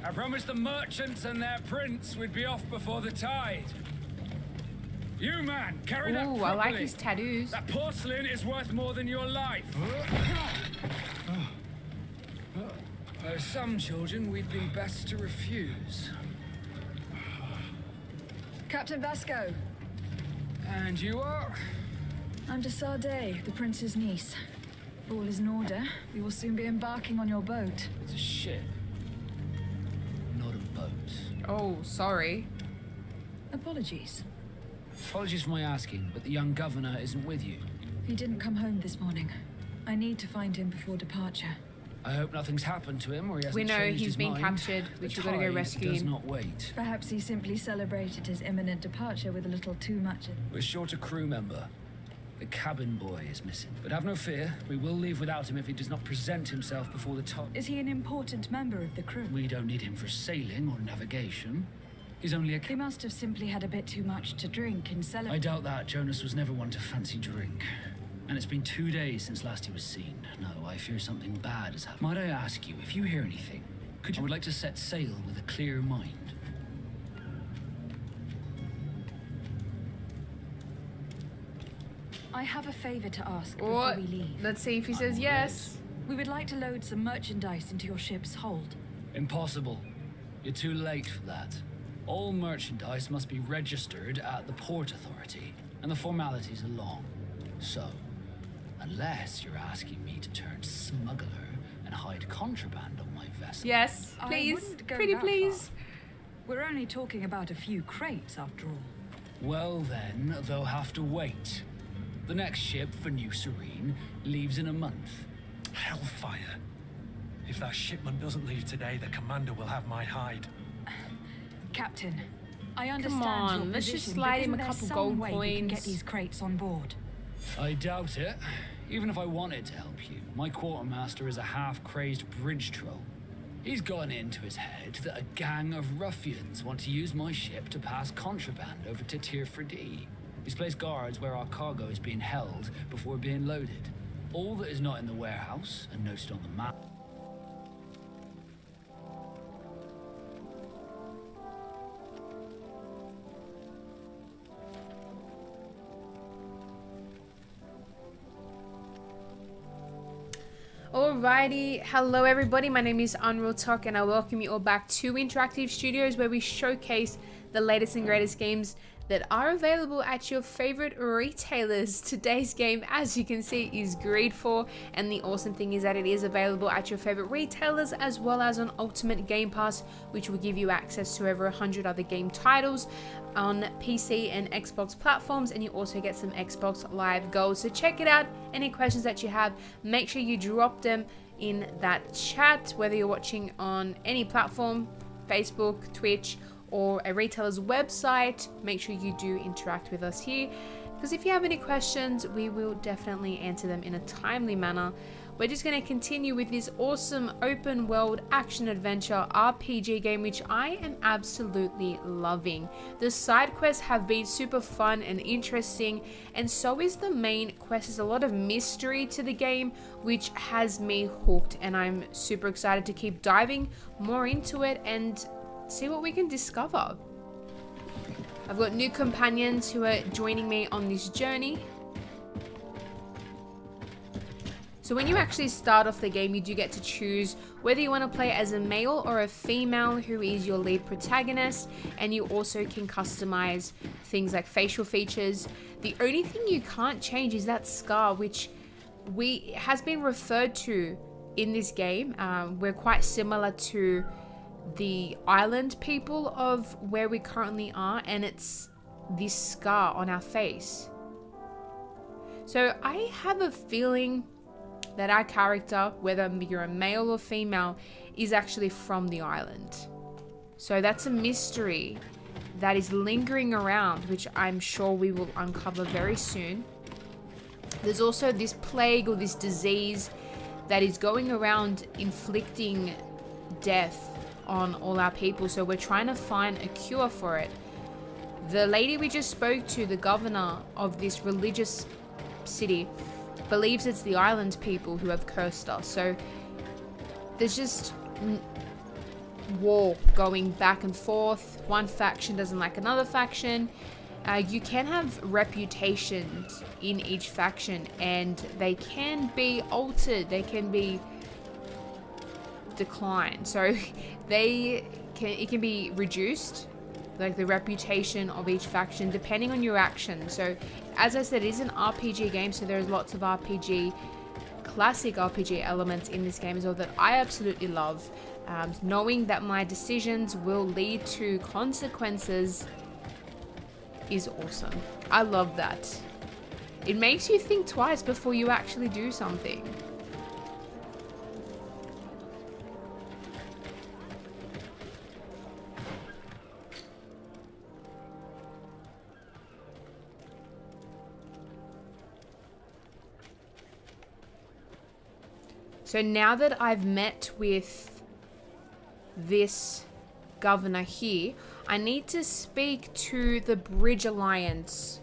I promised the merchants and their prince we'd be off before the tide. You, man, carry that properly. I like his tattoos. That porcelain is worth more than your life. Some children we'd be best to refuse. Captain Vasco. And you are? I'm Desardet, the prince's niece. If all is in order, we will soon be embarking on your boat. It's a ship, not a boat. Oh, sorry. Apologies. Apologies for my asking, but the young governor isn't with you. He didn't come home this morning. I need to find him before departure. I hope nothing's happened to him, or he hasn't We know changed he's his been mind. captured, which we've got to go The tide rescue does him. not wait. Perhaps he simply celebrated his imminent departure with a little too much. We're short a crew member. The cabin boy is missing. But have no fear, we will leave without him if he does not present himself before the tide. Is he an important member of the crew? We don't need him for sailing or navigation. He's only a He must have simply had a bit too much to drink and celebrate. I doubt that. Jonas was never one to fancy drink. And it's been 2 days since last he was seen. No, I fear something bad has happened. Might I ask you, if you hear anything, I would like to set sail with a clear mind. I have a favor to ask What? before we leave. Let's see if he says yes. We would like to load some merchandise into your ship's hold. Impossible. You're too late for that. All merchandise must be registered at the Port Authority, and the formalities are long. So, unless you're asking me to turn smuggler and hide contraband on my vessel. Yes, I please. wouldn't go Pretty that please. far. We're only talking about a few crates, after all. Well then, they'll have to wait. The next ship for New Serene leaves in a month. Hellfire. If that shipment doesn't leave today, the commander will have my hide. Captain, I understand on, your let's just position, slide but him a isn't there couple some gold way we can coins? get these crates on board? I doubt it. Even if I wanted to help you, my quartermaster is a half-crazed bridge troll. He's gone into his head that a gang of ruffians want to use my ship to pass contraband over to Tirfredi. He's placed guards where our cargo is being held before being loaded. All that is not in the warehouse and noted on the map. Alrighty, hello everybody, my name is Unreal Talk and I welcome you all back to Interactive Studios, where we showcase the latest and greatest games that are available at your favorite retailers. Today's game, as you can see, is Greedfall, and the awesome thing is that it is available at your favorite retailers as well as on Ultimate Game Pass, which will give you access to over 100 other game titles on PC and Xbox platforms, and you also get some Xbox Live Gold. So check it out. Any questions that you have, make sure you drop them in that chat, whether you're watching on any platform, Facebook, Twitch, or a retailer's website. Make sure you do interact with us here, because if you have any questions, we will definitely answer them in a timely manner. We're just going to continue with this awesome open world action adventure RPG game, which I am absolutely loving. The side quests have been super fun and interesting, and so is the main quest. There's a lot of mystery to the game, which has me hooked, and I'm super excited to keep diving more into it and see what we can discover. I've got new companions who are joining me on this journey. So when you actually start off the game, you do get to choose whether you want to play as a male or a female who is your lead protagonist, and you also can customize things like facial features. The only thing you can't change is that scar, which has been referred to in this game. We're quite similar to the island people of where we currently are, and it's this scar on our face. So I have a feeling that our character, whether you're a male or female, is actually from the island. So that's a mystery that is lingering around, which I'm sure we will uncover very soon. There's also this plague or this disease that is going around inflicting death on all our people, so we're trying to find a cure for it. The lady we just spoke to, the governor of this religious city, believes it's the island people who have cursed us. So there's just war going back and forth. One faction doesn't like another faction. You can have reputations in each faction, and they can be altered. They can be declined. So it can be reduced, like the reputation of each faction, depending on your actions. So as I said, it is an RPG game, so there's lots of classic RPG elements in this game as well that I absolutely love. Knowing that my decisions will lead to consequences is awesome. I love that. It makes you think twice before you actually do something. So now that I've met with this governor here, I need to speak to the Bridge Alliance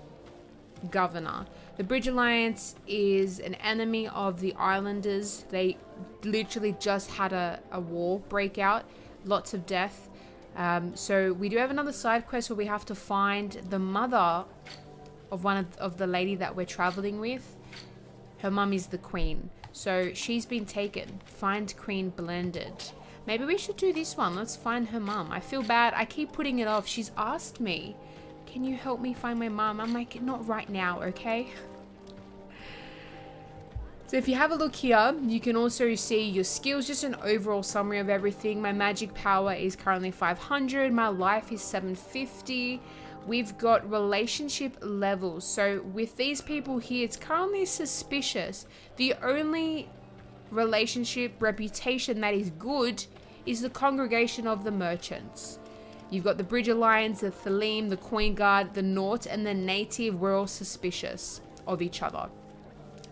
governor. The Bridge Alliance is an enemy of the Islanders. They literally just had a war break out, lots of death. So we do have another side quest where we have to find the mother of one of the lady that we're traveling with. Her mum is the queen. So she's been taken. Find Queen Blended. Maybe we should do this one. Let's find her mum. I feel bad. I keep putting it off. She's asked me, can you help me find my mum? I'm like, not right now, okay? So if you have a look here, you can also see your skills, just an overall summary of everything. My magic power is currently 500. My life is 750. We've got relationship levels. So with these people here, it's currently suspicious. The only relationship reputation that is good is the Congregation of the Merchants. You've got the Bridge Alliance, the Thalim, the Coin Guard, the Naut, and the Native. We're all suspicious of each other.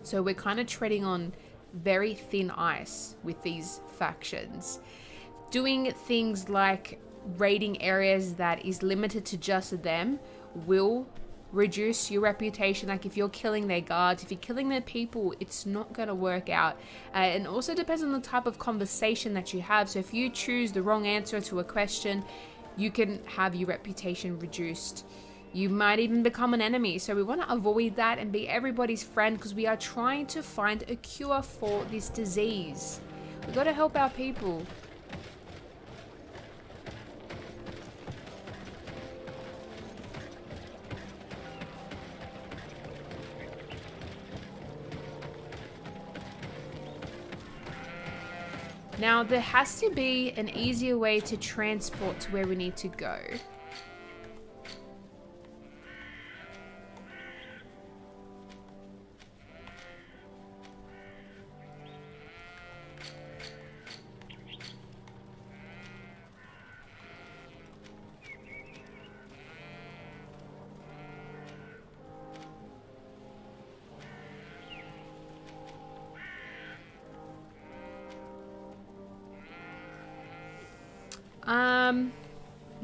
So we're kind of treading on very thin ice with these factions. Doing things like raiding areas that is limited to just them will reduce your reputation. Like if you're killing their guards, if you're killing their people, it's not going to work out. And also depends on the type of conversation that you have. So if you choose the wrong answer to a question, you can have your reputation reduced. You might even become an enemy. So we want to avoid that and be everybody's friend, because we are trying to find a cure for this disease. We've got to help our people. Now, there has to be an easier way to transport to where we need to go.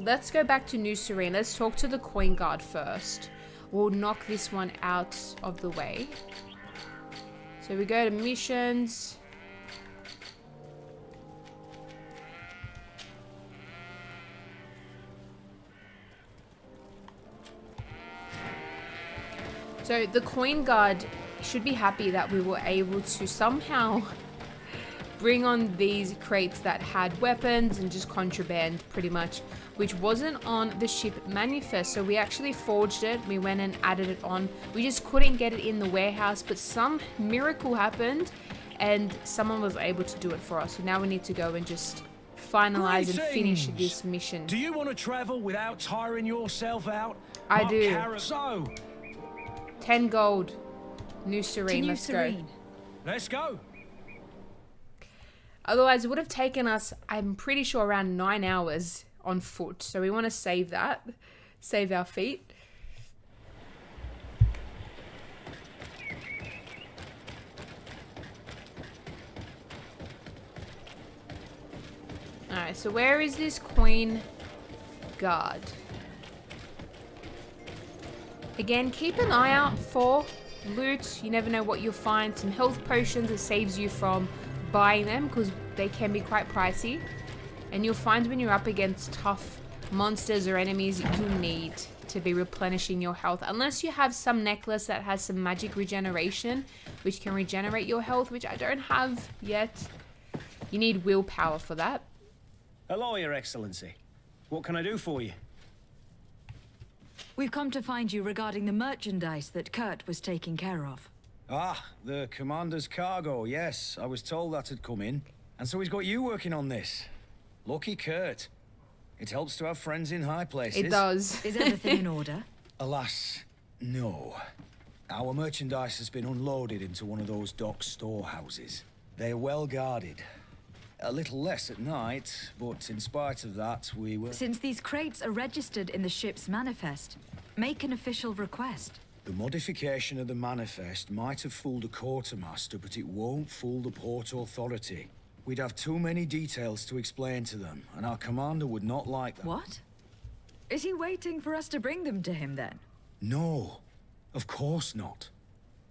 Let's go back to New Serene. Let's talk to the Coin Guard first. We'll knock this one out of the way. So we go to missions. So the Coin Guard should be happy that we were able to somehow bring on these crates that had weapons and just contraband pretty much, which wasn't on the ship manifest. So we actually forged it. We went and added it on. We just couldn't get it in the warehouse, but some miracle happened and someone was able to do it for us. So now we need to go and just finalize and finish this mission. Do you want to travel without tiring yourself out? I do. So 10 gold. New Serene. Let's go. Let's go. Otherwise, it would have taken us, I'm pretty sure, around 9 hours on foot. So we want to save that. Save our feet. Alright, so where is this Coin Guard? Again, keep an eye out for loot. You never know what you'll find. Some health potions that saves you from buying them, because they can be quite pricey, and you'll find when you're up against tough monsters or enemies, you need to be replenishing your health, unless you have some necklace that has some magic regeneration which can regenerate your health, which I don't have yet. You need willpower for that. Hello, Your Excellency. What can I do for you? We've come to find you regarding the merchandise that Kurt was taking care of. Ah, the Commander's cargo, yes. I was told that had come in. And so he's got you working on this. Lucky Kurt. It helps to have friends in high places. It does. Is everything in order? Alas, no. Our merchandise has been unloaded into one of those dock storehouses. They're well guarded. A little less at night, but in spite of that, we were... Since these crates are registered in the ship's manifest, make an official request. The modification of the manifest might have fooled a quartermaster, but it won't fool the Port Authority. We'd have too many details to explain to them, and our commander would not like that. What? Is he waiting for us to bring them to him then? No, of course not.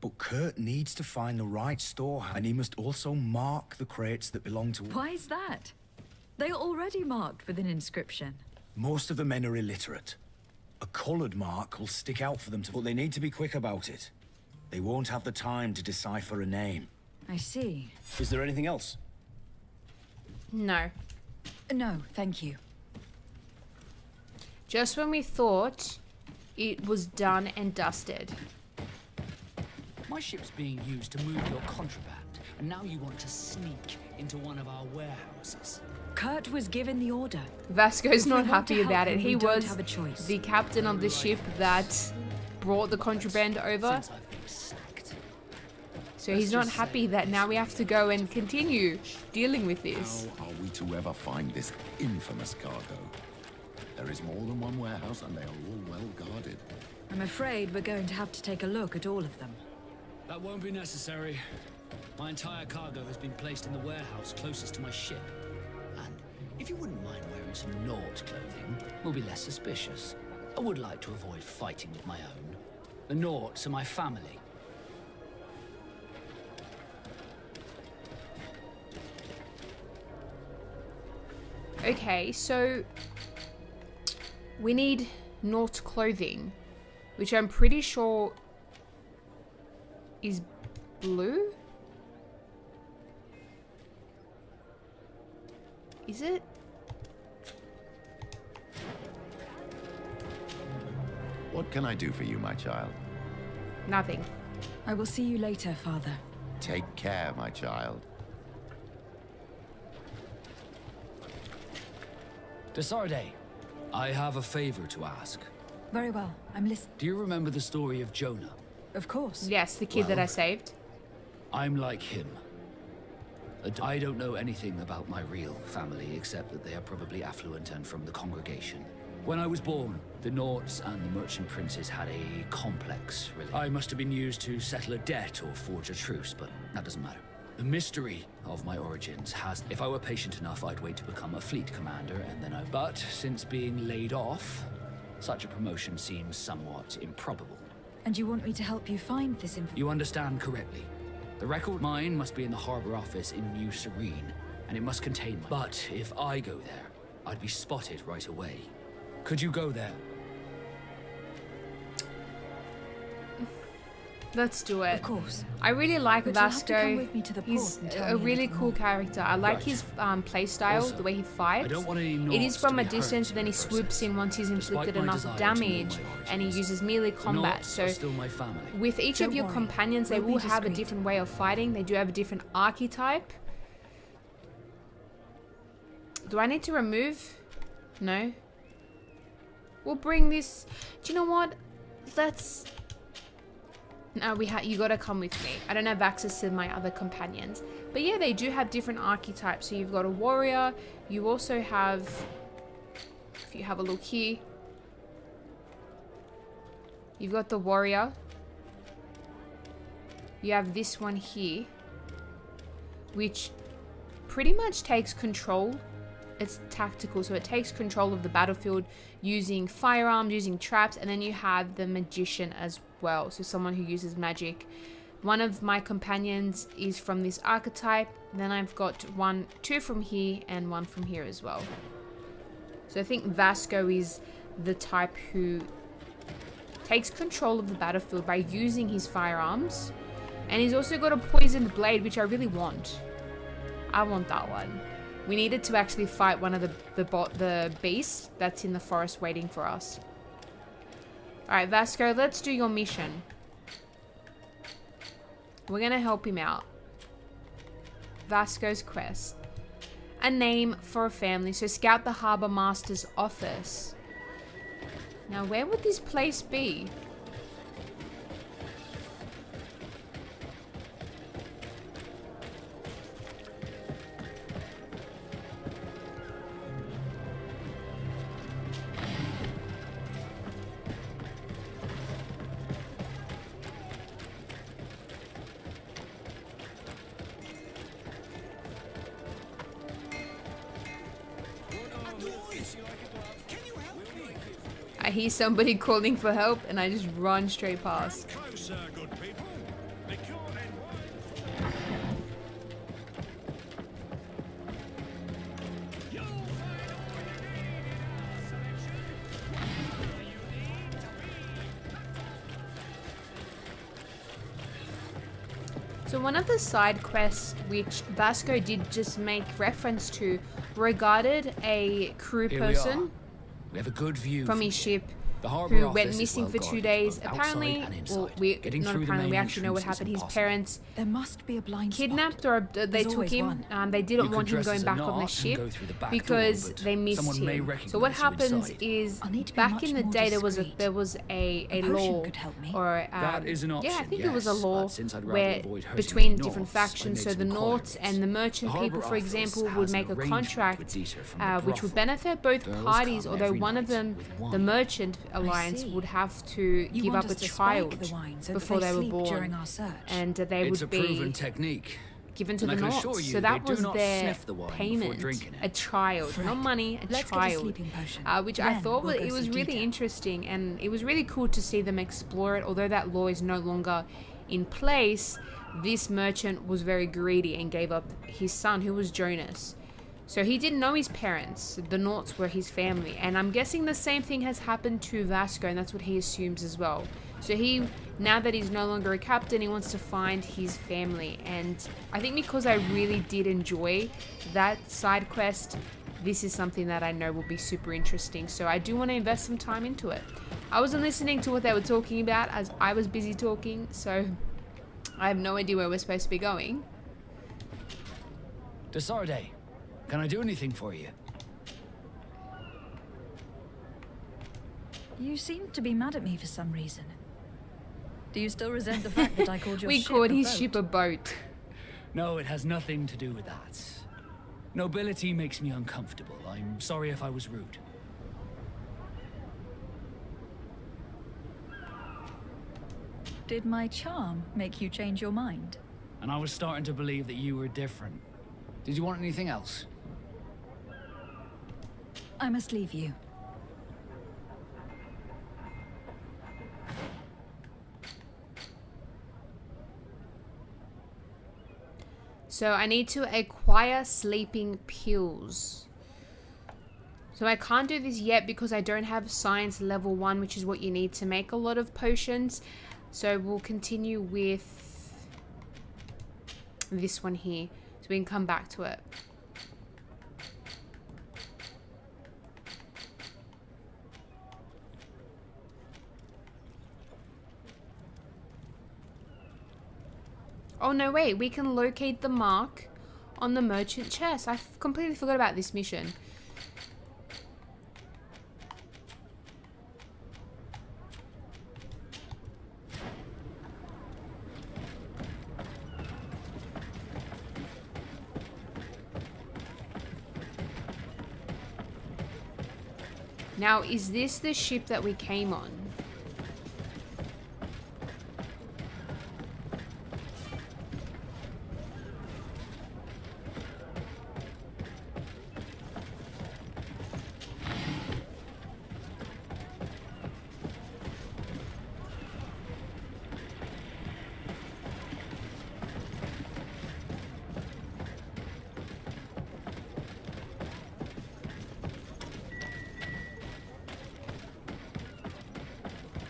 But Kurt needs to find the right storehouse, and he must also mark the crates that belong to... Why is that? They are already marked with an inscription. Most of the men are illiterate. A coloured mark will stick out for them, but they need to be quick about it. They won't have the time to decipher a name. I see. Is there anything else? No. No, thank you. Just when we thought it was done and dusted. My ship's being used to move your contraband, and now you want to sneak into one of our warehouses. Kurt was given the order. Vasco's If we not want happy to help about it. him, He we don't was have a choice. the captain of the ship that brought the contraband over. So he's not happy that now we have to go and continue dealing with this. How are we to ever find this infamous cargo? There is more than one warehouse, and they are all well guarded. I'm afraid we're going to have to take a look at all of them. That won't be necessary. My entire cargo has been placed in the warehouse closest to my ship. And if you wouldn't mind wearing some Nord clothing, we'll be less suspicious. I would like to avoid fighting with my own. The Nords are my family. Okay, so we need Nort clothing, which I'm pretty sure is blue? Is it? What can I do for you, my child? Nothing. I will see you later, Father. Take care, my child. Desarde, I have a favor to ask. Very well, I'm listening. Do you remember the story of Jonah? Of course. Yes, the kid that I saved. I'm like him. I don't know anything about my real family, except that they are probably affluent and from the congregation. When I was born, the Nords and the merchant princes had a complex relationship. I must have been used to settle a debt or forge a truce, but that doesn't matter. The mystery of my origins has... If I were patient enough, I'd wait to become a fleet commander, and then But since being laid off, such a promotion seems somewhat improbable. And you want me to help you find this information? You understand correctly. The record mine must be in the harbor office in New Serene, and it must contain my... But if I go there, I'd be spotted right away. Could you go there? Let's do it. Of course. I really like But you'll have to come Vasco. with me to the He's port and tell a me really anything cool more. character. I like Right. his play style, Also, the way he fights. I don't want any It is Nords from to a be hurt distance, in then he the swoops in once he's inflicted my enough desire to know damage, my and he origins. uses melee The combat. Nords So are still my family. with each of Don't your worry. companions, they We'll will be have a discreet. different way of fighting. They do have a different archetype. Do I need to remove? No. We'll bring this. Do you know what? Let's. No, you gotta come with me. I don't have access to my other companions. But yeah, they do have different archetypes. So you've got a warrior. You also have, if you have a look here, you've got the warrior. You have this one here, which pretty much takes control. It's tactical, so it takes control of the battlefield using firearms, using traps, and then you have the magician as well, so someone who uses magic. One of my companions is from this archetype, then I've got two from here and one from here as well. So I think Vasco is the type who takes control of the battlefield by using his firearms, and he's also got a poisoned blade, which I really want. I want that one. We needed to actually fight one of the beasts that's in the forest waiting for us. Alright, Vasco, let's do your mission. We're gonna help him out. Vasco's quest. A name for a family. So scout the Harbour Master's office. Now, where would this place be? I hear somebody calling for help and I just run straight past. So one of the side quests which Vasco did just make reference to regarded a crew Here person We have a good view from his ship The harbour who office went is missing well for 2 guarded, days. both Apparently, outside and well, inside. Getting not through the apparently, we main actually know what entrance happened. is His impossible. parents There must be a blind kidnapped spot. or they There's took always him. one. They You didn't could want him dress going as a back on the narc and ship go through the back because door, but they missed someone may him. recognise So what you happens inside. is I'll need to be back much in the more day discreet. there was a potion law could help me. or That is an yeah, I option, think it was a yes, law but since I'd rather where avoid hurting between the different Norths, I factions, made so some the Norths inquiries. and the merchant The people, harbour for office example, has would an make a arrangement contract with Dieter from the which would brothel. benefit both Girls parties, come although every one of night them, with the wine. merchant alliance, see. would have to You give want up us a to spike child the wine so that before they they were sleep born, during our search. and they It's a would proven be technique. given to And the I can Norths. assure you So that they do was not their sniff the wine before payment, drinking it. a child, not money, a Let's get a child, sleeping potion. which I Then thought we'll go it was see really Dieter. interesting, and it was really cool to see them explore it. Although that law is no longer in place, this merchant was very greedy and gave up his son, who was Jonas. So he didn't know his parents. The Norts were his family, and I'm guessing the same thing has happened to Vasco, and that's what he assumes as well. So he, now that he's no longer a captain, he wants to find his family. And I think because I really did enjoy that side quest, this is something that I know will be super interesting. So I do want to invest some time into it. I wasn't listening to what they were talking about as I was busy talking, so I have no idea where we're supposed to be going. Desarde, can I do anything for you? You seem to be mad at me for some reason. Do you still resent the fact that I called your We ship called a his boat? ship a boat. No, it has nothing to do with that. Nobility makes me uncomfortable. I'm sorry if I was rude. Did my charm make you change your mind? And I was starting to believe that you were different. Did you want anything else? I must leave you. So I need to acquire sleeping pills. So I can't do this yet because I don't have science level 1, which is what you need to make a lot of potions. So we'll continue with this one here, so we can come back to it. Oh no, wait, we can locate the mark on the merchant chest. I completely forgot about this mission. Now, is this the ship that we came on?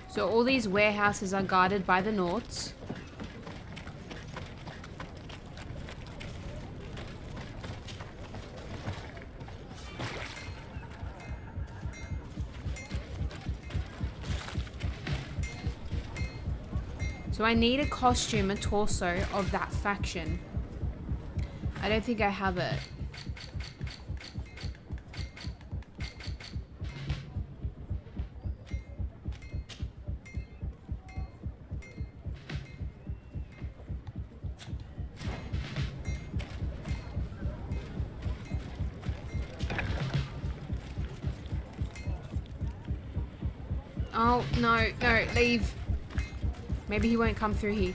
So all these warehouses are guarded by the Norts. So I need a costume, a torso of that faction. I don't think I have it. Oh, no, no, leave. Maybe he won't come through here.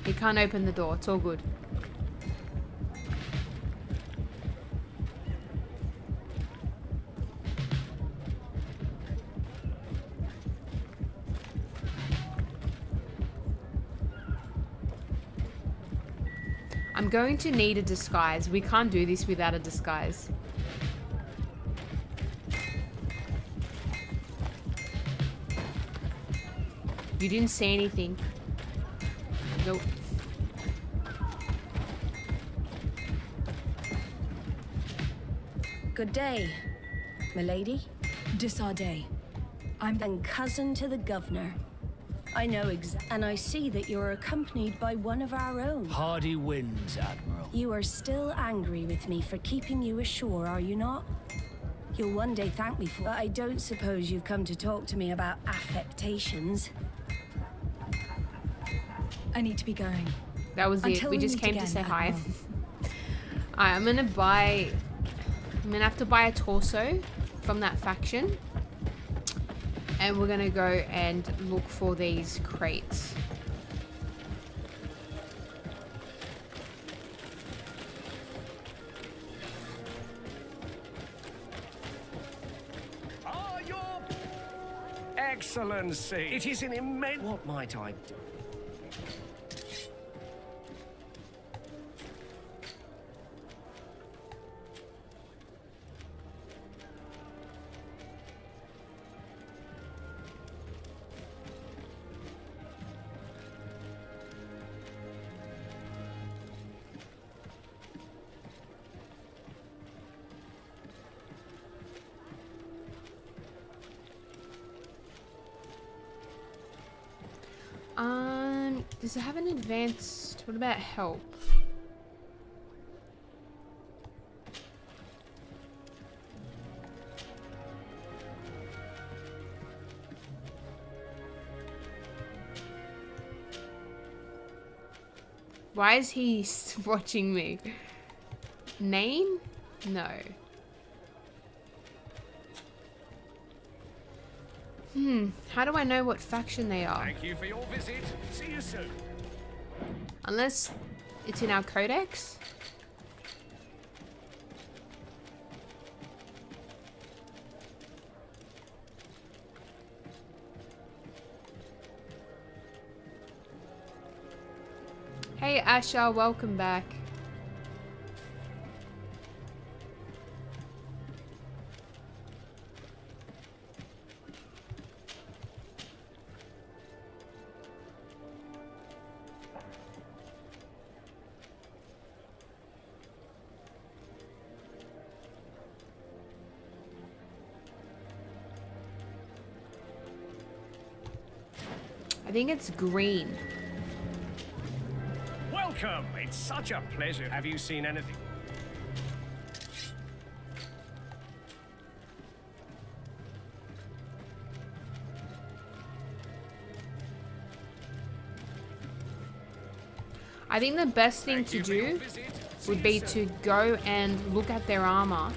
He can't open the door. It's all good. I'm going to need a disguise. We can't do this without a disguise. You didn't say anything. Nope. Good day, milady. Disarday. I'm cousin to the governor. I know and I see that you're accompanied by one of our own. Hardy winds, Admiral. You are still angry with me for keeping you ashore, are you not? You'll one day thank me for it. I don't suppose you've come to talk to me about affectations. I need to be going. That was it. We just came to say hi. Alright, I'm gonna have to buy a torso from that faction. And we're gonna go and look for these crates. Your Excellency, it is an immense... What might I do? Does it have an advanced... What about help? Why is he watching me? Name? No. How do I know what faction they are? Thank you for your visit. See you soon. Unless it's in our codex? Hey Asha, welcome back. I think it's green. Welcome. It's such a pleasure. Have you seen anything? I think the best thing to do would be to go and look at their armor.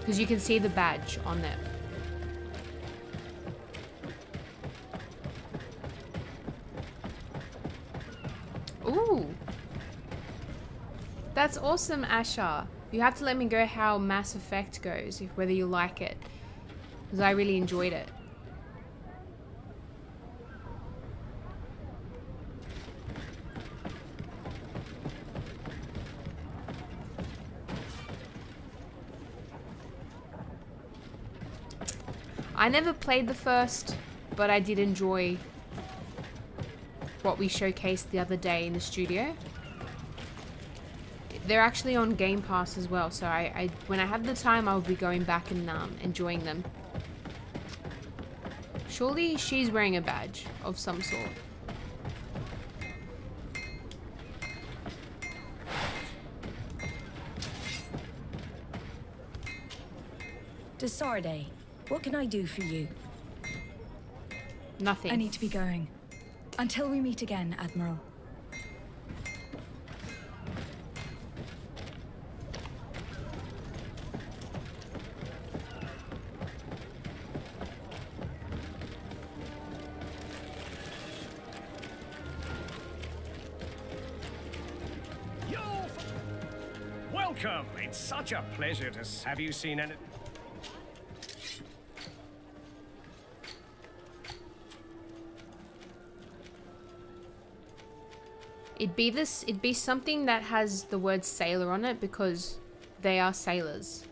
Because you can see the badge on them. Ooh. That's awesome, Asha. You have to let me go how Mass Effect goes, whether you like it. Because I really enjoyed it. I never played the first, but I did enjoy what we showcased the other day in the studio. They're actually on Game Pass as well, so when I have the time, I'll be going back and enjoying them. Surely she's wearing a badge of some sort. Desarde, what can I do for you? Nothing. I need to be going. Until we meet again, Admiral. Welcome. It's such a pleasure to have you seen anything. It'd be something that has the word sailor on it because they are sailors.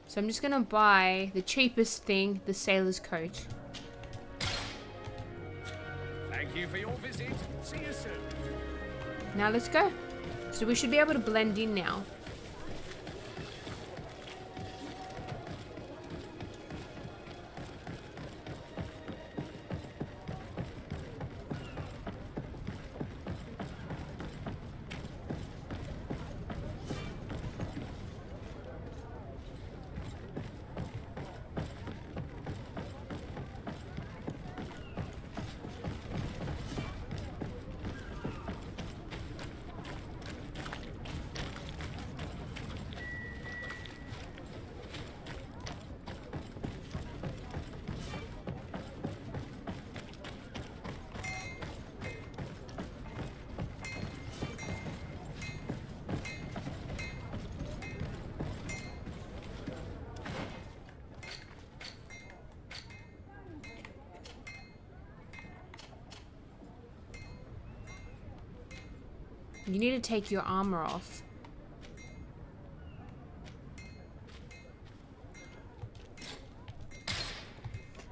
So I'm just gonna buy the cheapest thing, the sailor's coat. Thank you for your visit. See you soon. Now let's go. So we should be able to blend in now. You need to take your armor off.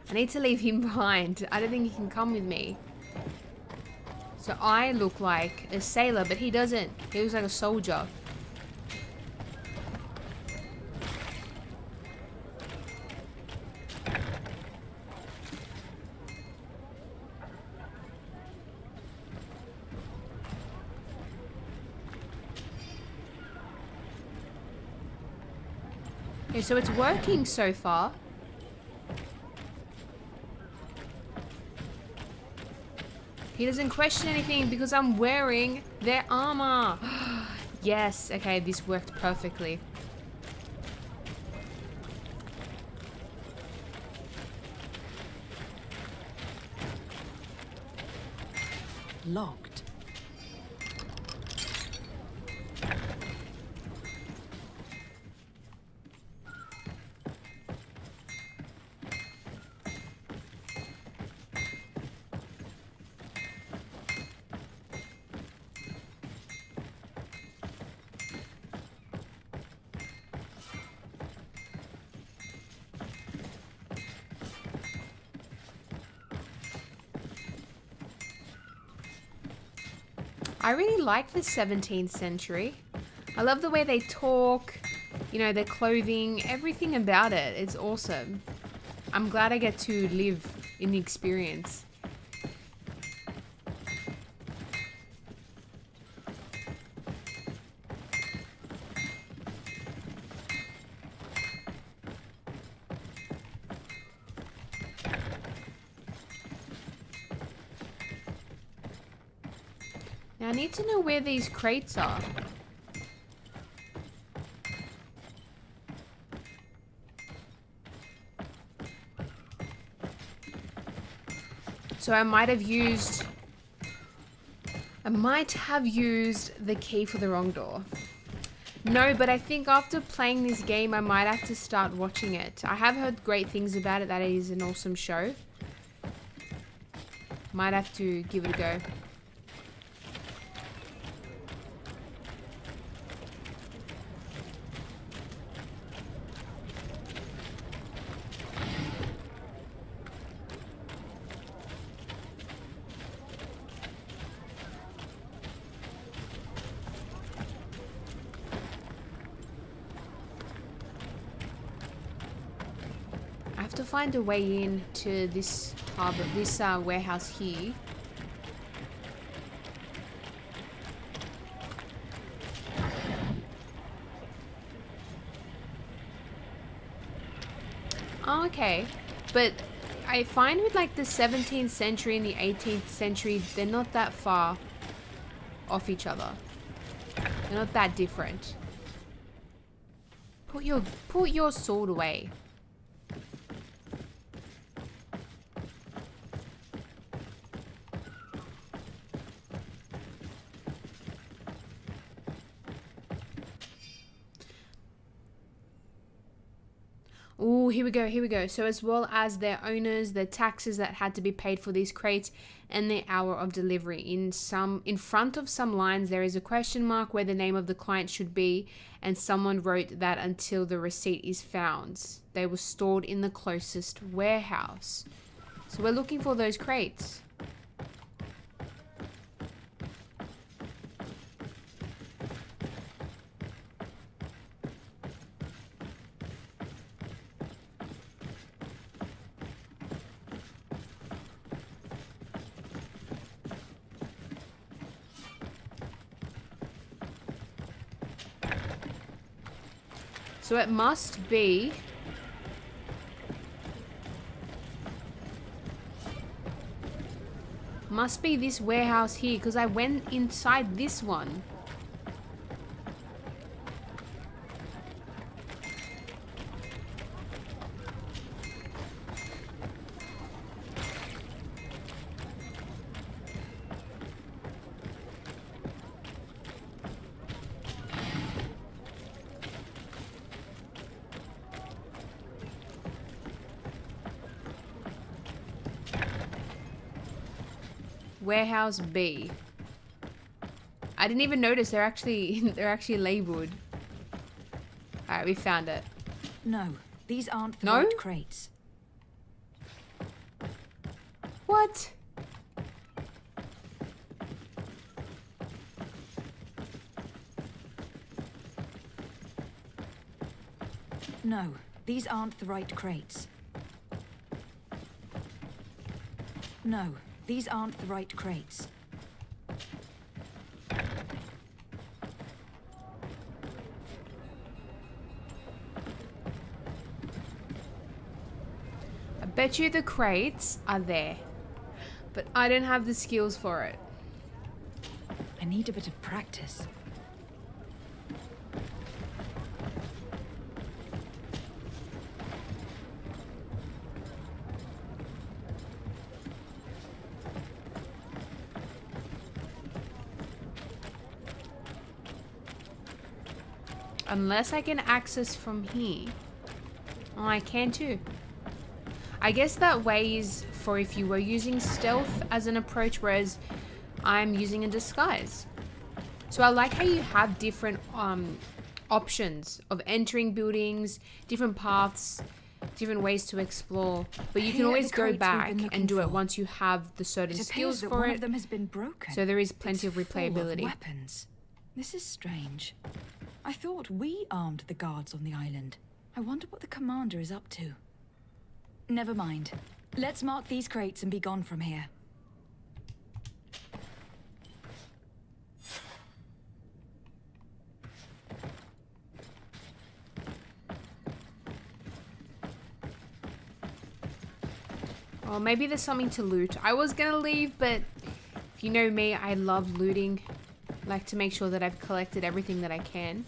I need to leave him behind. I don't think he can come with me. So I look like a sailor, but he doesn't. He looks like a soldier. Okay, so it's working so far. He doesn't question anything because I'm wearing their armor. Yes, okay, this worked perfectly. Locked. I really like the 17th century. I love the way they talk, you know, their clothing, everything about it. It's awesome. I'm glad I get to live in the experience. Now I need to know where these crates are. So I might have used the key for the wrong door. No, but I think after playing this game, I might have to start watching it. I have heard great things about it, that it is an awesome show. Might have to give it a go. I have to find a way in to this harbor, this warehouse here. Oh, okay. But I find with like the 17th century and the 18th century, they're not that far off each other. They're not that different. Put your sword away. Ooh, Oh, here we go, here we go. So as well as their owners, the taxes that had to be paid for these crates, and the hour of delivery. In front of some lines, there is a question mark where the name of the client should be, and someone wrote that until the receipt is found. They were stored in the closest warehouse. So we're looking for those crates. So it must be this warehouse here, because I went inside this one. Warehouse B. I didn't even notice they're actually labeled. Alright, we found it. No, these aren't the No? right crates. What? No, these aren't the right crates. No, these aren't the right crates. I bet you the crates are there, but I don't have the skills for it. I need a bit of practice. Unless I can access from here. Oh, I can too. I guess that way is for if you were using stealth as an approach, whereas I'm using a disguise. So I like how you have different options of entering buildings, different paths, different ways to explore. But you can Here are always the go crates we've back been and do it looking for. once you have the certain It appears skills that for one it. of them has been broken. So there is plenty of It's full replayability. Weapons. This is strange. I thought we armed the guards on the island. I wonder what the commander is up to. Never mind. Let's mark these crates and be gone from here. Or maybe there's something to loot. I was gonna leave, but if you know me, I love looting. I like to make sure that I've collected everything that I can.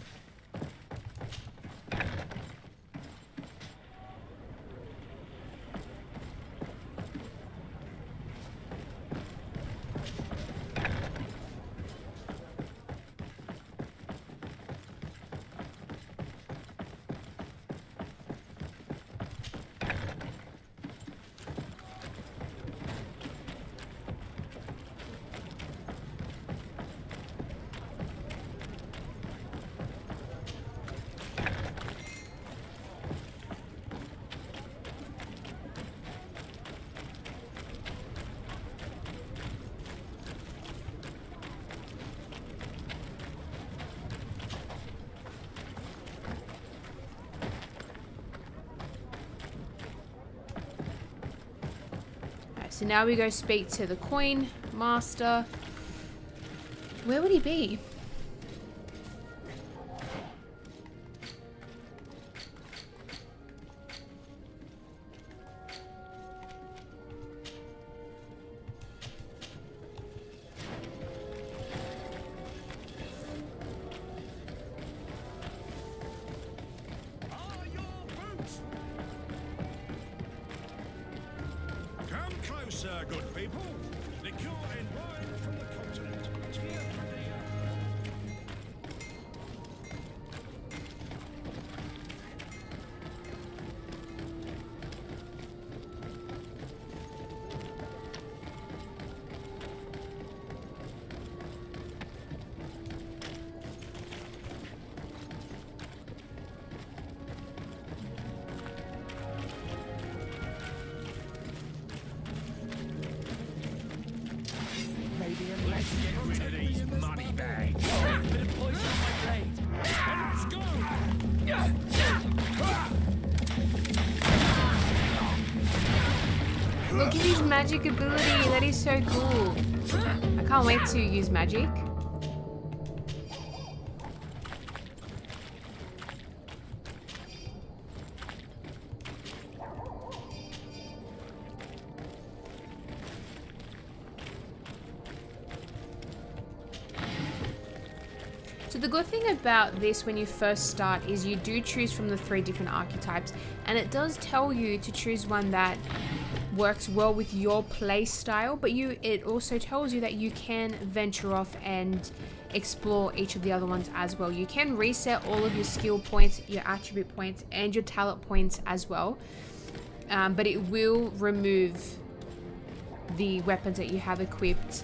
So now we go speak to the coin master. Where would he be? Come closer, good people. Liqueur and wine from the continent. Cheer for the... at his magic ability. That is so cool. I can't wait to use magic. So the good thing about this when you first start is you do choose from the 3 different archetypes, and it does tell you to choose one that works well with your play style, but it also tells you that you can venture off and explore each of the other ones as well. You can reset all of your skill points, your attribute points, and your talent points as well, but it will remove the weapons that you have equipped,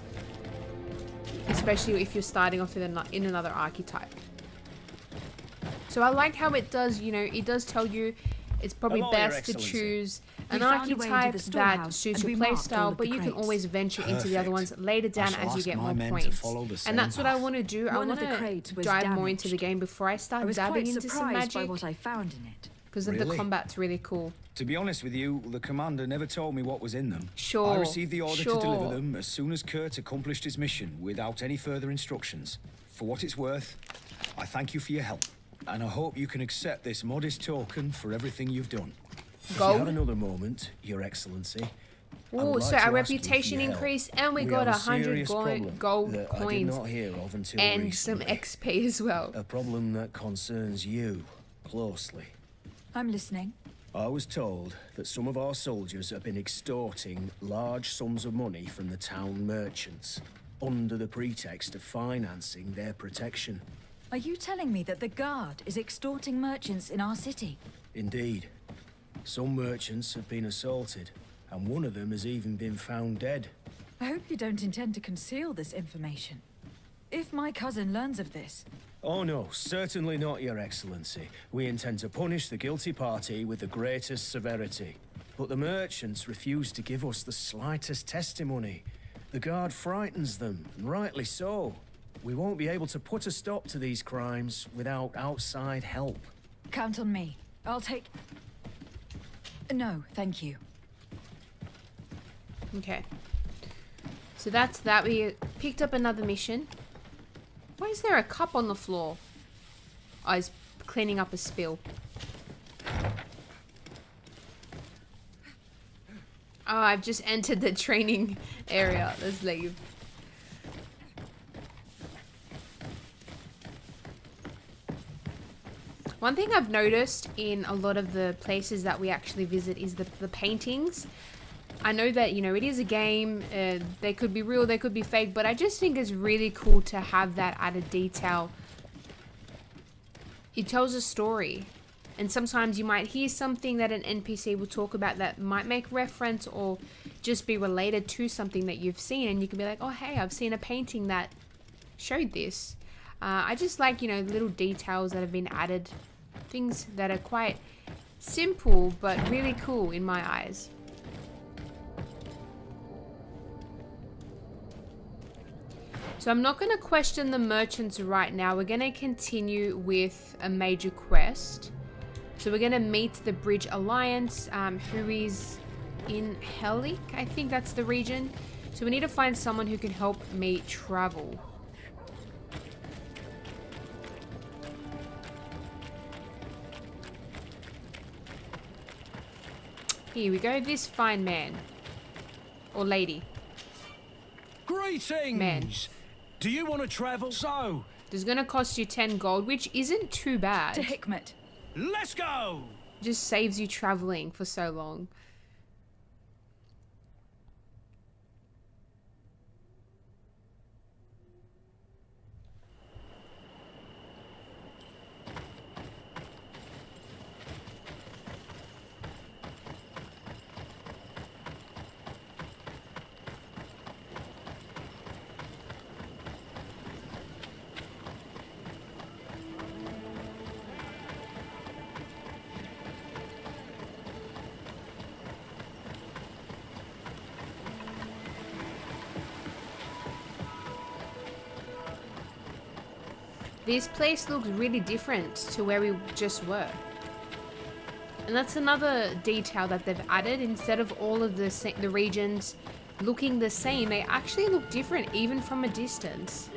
especially if you're starting off in another archetype. So I like how it does, it does tell you it's probably best to choose an archetype that suits your playstyle, but you can always venture into the other ones later down as you get more points. And that's what I want to do. I want to dive more into the game before I start dabbing into some magic. By what I found in it. Because the combat's really cool. To be honest with you, the commander never told me what was in them. Sure. I received the order to deliver them as soon as Kurt accomplished his mission without any further instructions. For what it's worth, I thank you for your help, and I hope you can accept this modest token for everything you've done. If you have another moment, Your Excellency. Oh, so our reputation increased, and we got 100 gold coins and some XP as well. A problem that concerns you closely. I'm listening. I was told that some of our soldiers have been extorting large sums of money from the town merchants under the pretext of financing their protection. Are you telling me that the Guard is extorting merchants in our city? Indeed. Some merchants have been assaulted, and one of them has even been found dead. I hope you don't intend to conceal this information. If my cousin learns of this... Oh no, certainly not, Your Excellency. We intend to punish the guilty party with the greatest severity. But the merchants refuse to give us the slightest testimony. The Guard frightens them, and rightly so. We won't be able to put a stop to these crimes without outside help. Count on me. I'll take... No, thank you. Okay. So that's that. We picked up another mission. Why is there a cup on the floor? Oh, I was cleaning up a spill. Oh, I've just entered the training area. Let's leave. One thing I've noticed in a lot of the places that we actually visit is the paintings. I know that, it is a game, they could be real, they could be fake, but I just think it's really cool to have that added detail. It tells a story, and sometimes you might hear something that an NPC will talk about that might make reference or just be related to something that you've seen, and you can be like, oh hey, I've seen a painting that showed this. I just like, little details that have been added, things that are quite simple but really cool in my eyes. So I'm not going to question the merchants right now. We're going to continue with a major quest. So we're going to meet the Bridge Alliance, who is in Helic. I think that's the region. So we need to find someone who can help me travel. Here we go. This fine man. Or lady. Greetings! Man. Do you want to travel? So, This is going to cost you 10 gold, which isn't too bad. To Hikmet. Let's go! Just saves you traveling for so long. This place looks really different to where we just were. And that's another detail that they've added. Instead of all of the regions looking the same, they actually look different even from a distance.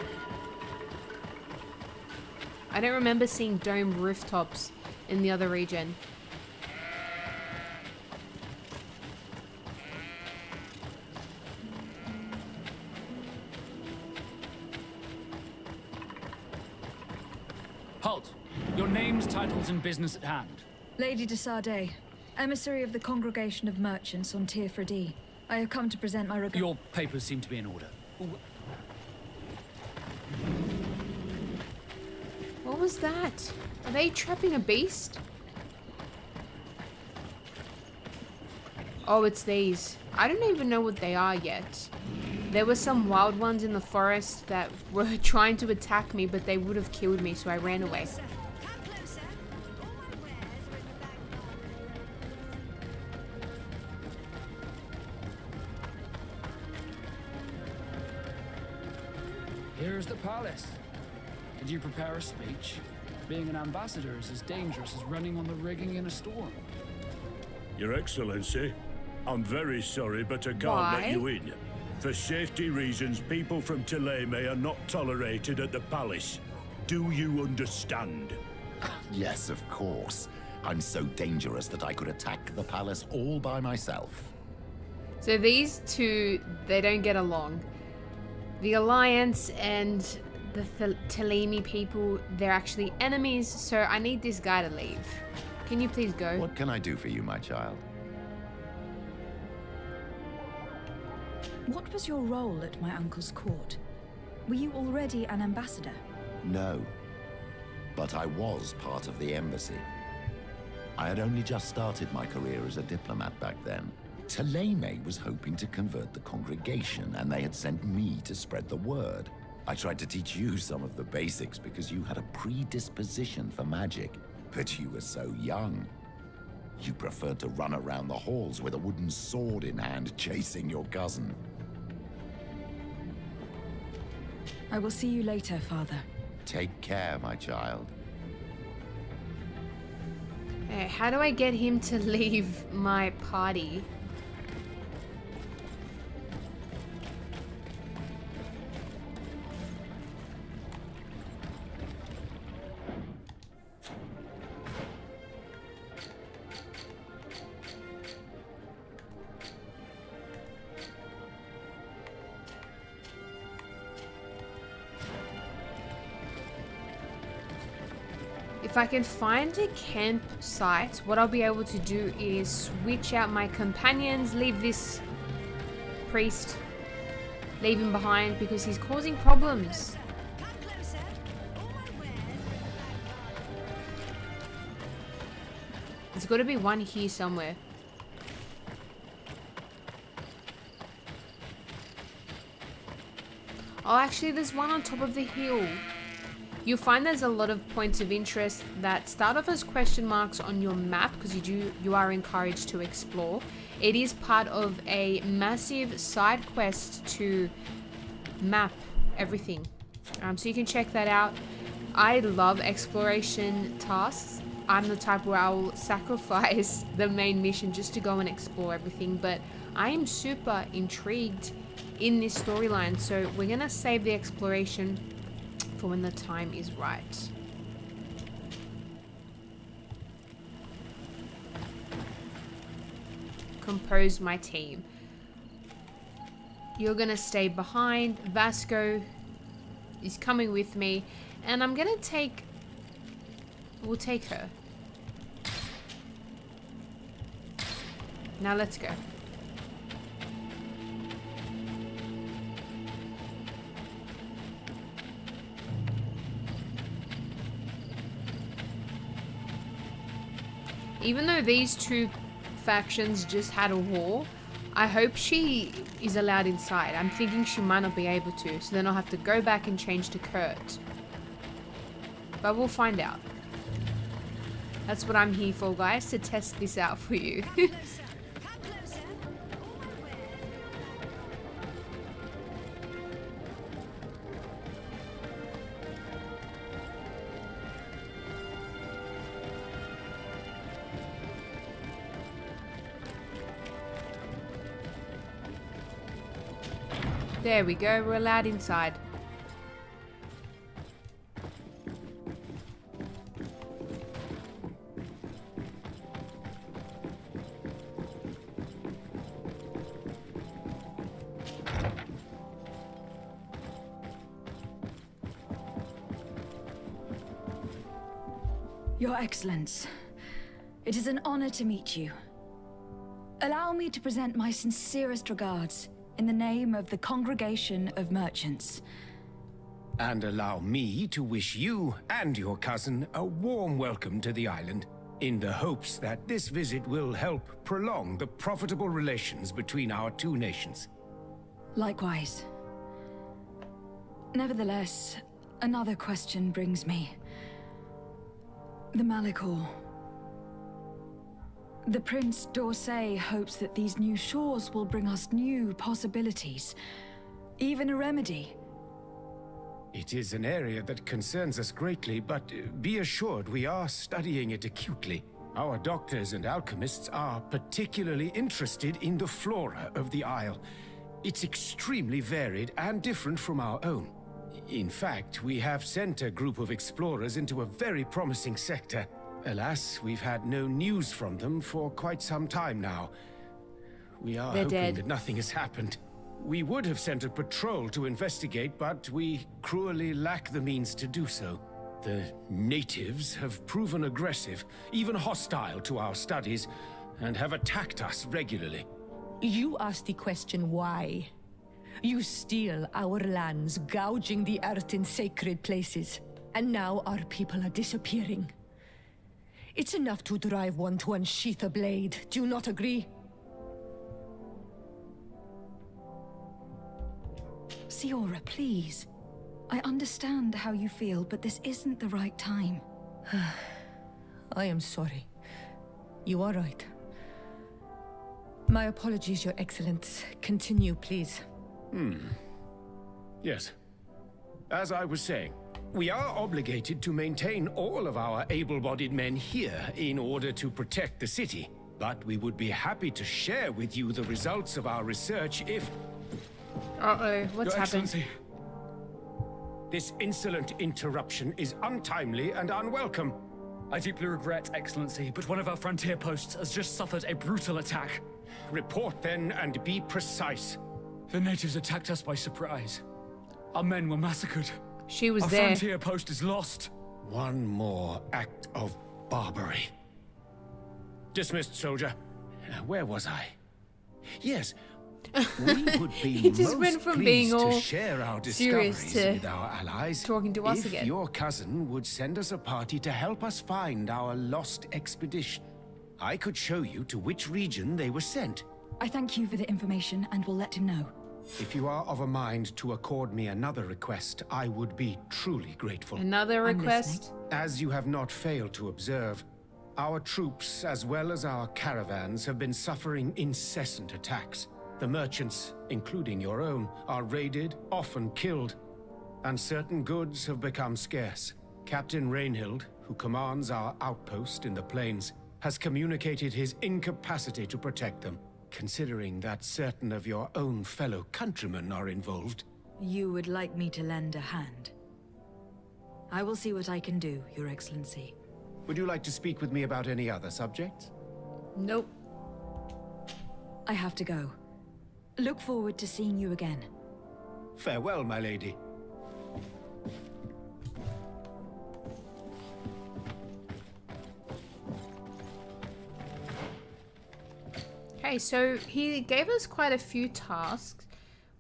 I don't remember seeing dome rooftops in the other region. Halt! Your names, titles, and business at hand. Lady de Sardet, emissary of the Congregation of Merchants on Tirfredi. I have come to present my regard. Your papers seem to be in order. What was that? Are they trapping a beast? Oh, it's these. I don't even know what they are yet. There were some wild ones in the forest that were trying to attack me, but they would have killed me, so I ran away. Here's the palace. Did you prepare a speech? Being an ambassador is as dangerous as running on the rigging in a storm. Your Excellency, I'm very sorry, but I can't Why? let you in. For safety reasons, people from Thélème are not tolerated at the palace. Do you understand? Yes, of course. I'm so dangerous that I could attack the palace all by myself. So these two, they don't get along. The Alliance and the Thélème people, they're actually enemies, so I need this guy to leave. Can you please go? What can I do for you, my child? What was your role at my uncle's court? Were you already an ambassador? No. But I was part of the embassy. I had only just started my career as a diplomat back then. Thélème was hoping to convert the congregation, and they had sent me to spread the word. I tried to teach you some of the basics because you had a predisposition for magic, but you were so young. You preferred to run around the halls with a wooden sword in hand, chasing your cousin. I will see you later, Father. Take care, my child. How do I get him to leave my party? If I can find a campsite, what I'll be able to do is switch out my companions, leave this priest, leave him behind because he's causing problems. There's got to be one here somewhere. Oh, actually, there's one on top of the hill. You'll find there's a lot of points of interest that start off as question marks on your map because you are encouraged to explore. It is part of a massive side quest to map everything. So you can check that out. I love exploration tasks. I'm the type where I'll sacrifice the main mission just to go and explore everything, but I am super intrigued in this storyline, so we're gonna save the exploration for when the time is right. Compose my team. You're gonna stay behind. Vasco is coming with me, and I'm gonna take... We'll take her. Now let's go. Even though these two factions just had a war, I hope she is allowed inside. I'm thinking she might not be able to, so then I'll have to go back and change to Kurt. But we'll find out. That's what I'm here for, guys, to test this out for you. There we go, we're allowed inside. Your Excellence, it is an honor to meet you. Allow me to present my sincerest regards in the name of the Congregation of Merchants. And allow me to wish you and your cousin a warm welcome to the island, in the hopes that this visit will help prolong the profitable relations between our two nations. Likewise. Nevertheless, another question brings me. The Malachor. The Prince d'Orsay hopes that these new shores will bring us new possibilities, even a remedy. It is an area that concerns us greatly, but be assured we are studying it acutely. Our doctors and alchemists are particularly interested in the flora of the Isle. It's extremely varied and different from our own. In fact, we have sent a group of explorers into a very promising sector. Alas, we've had no news from them for quite some time now. We are hoping that nothing has happened. We would have sent a patrol to investigate, but we cruelly lack the means to do so. The natives have proven aggressive, even hostile to our studies, and have attacked us regularly. You asked the question why. You steal our lands, gouging the earth in sacred places. And now our people are disappearing. It's enough to drive one to unsheath a blade. Do you not agree? Siora, please. I understand how you feel, but this isn't the right time. I am sorry. You are right. My apologies, Your Excellence. Continue, please. Yes. As I was saying, we are obligated to maintain all of our able-bodied men here in order to protect the city. But we would be happy to share with you the results of our research if... Uh-oh, what's happened? This insolent interruption is untimely and unwelcome. I deeply regret, Excellency, but one of our frontier posts has just suffered a brutal attack. Report then and be precise. The natives attacked us by surprise. Our men were massacred. She was our there. Our frontier post is lost. One more act of barbary. Dismissed, soldier. Where was I? Yes. We would be He just most went from pleased being all to share our serious discoveries to with our allies talking to us if again. your cousin would send us a party to help us find our lost expedition. I could show you to which region they were sent. I thank you for the information and will let him know. If you are of a mind to accord me another request, I would be truly grateful. Another request? As you have not failed to observe, our troops, as well as our caravans, have been suffering incessant attacks. The merchants, including your own, are raided, often killed, and certain goods have become scarce. Captain Rainhild, who commands our outpost in the plains, has communicated his incapacity to protect them. Considering that certain of your own fellow countrymen are involved. You would like me to lend a hand? I will see what I can do, Your Excellency. Would you like to speak with me about any other subjects? Nope. I have to go. Look forward to seeing you again. Farewell, my lady. Okay, so he gave us quite a few tasks.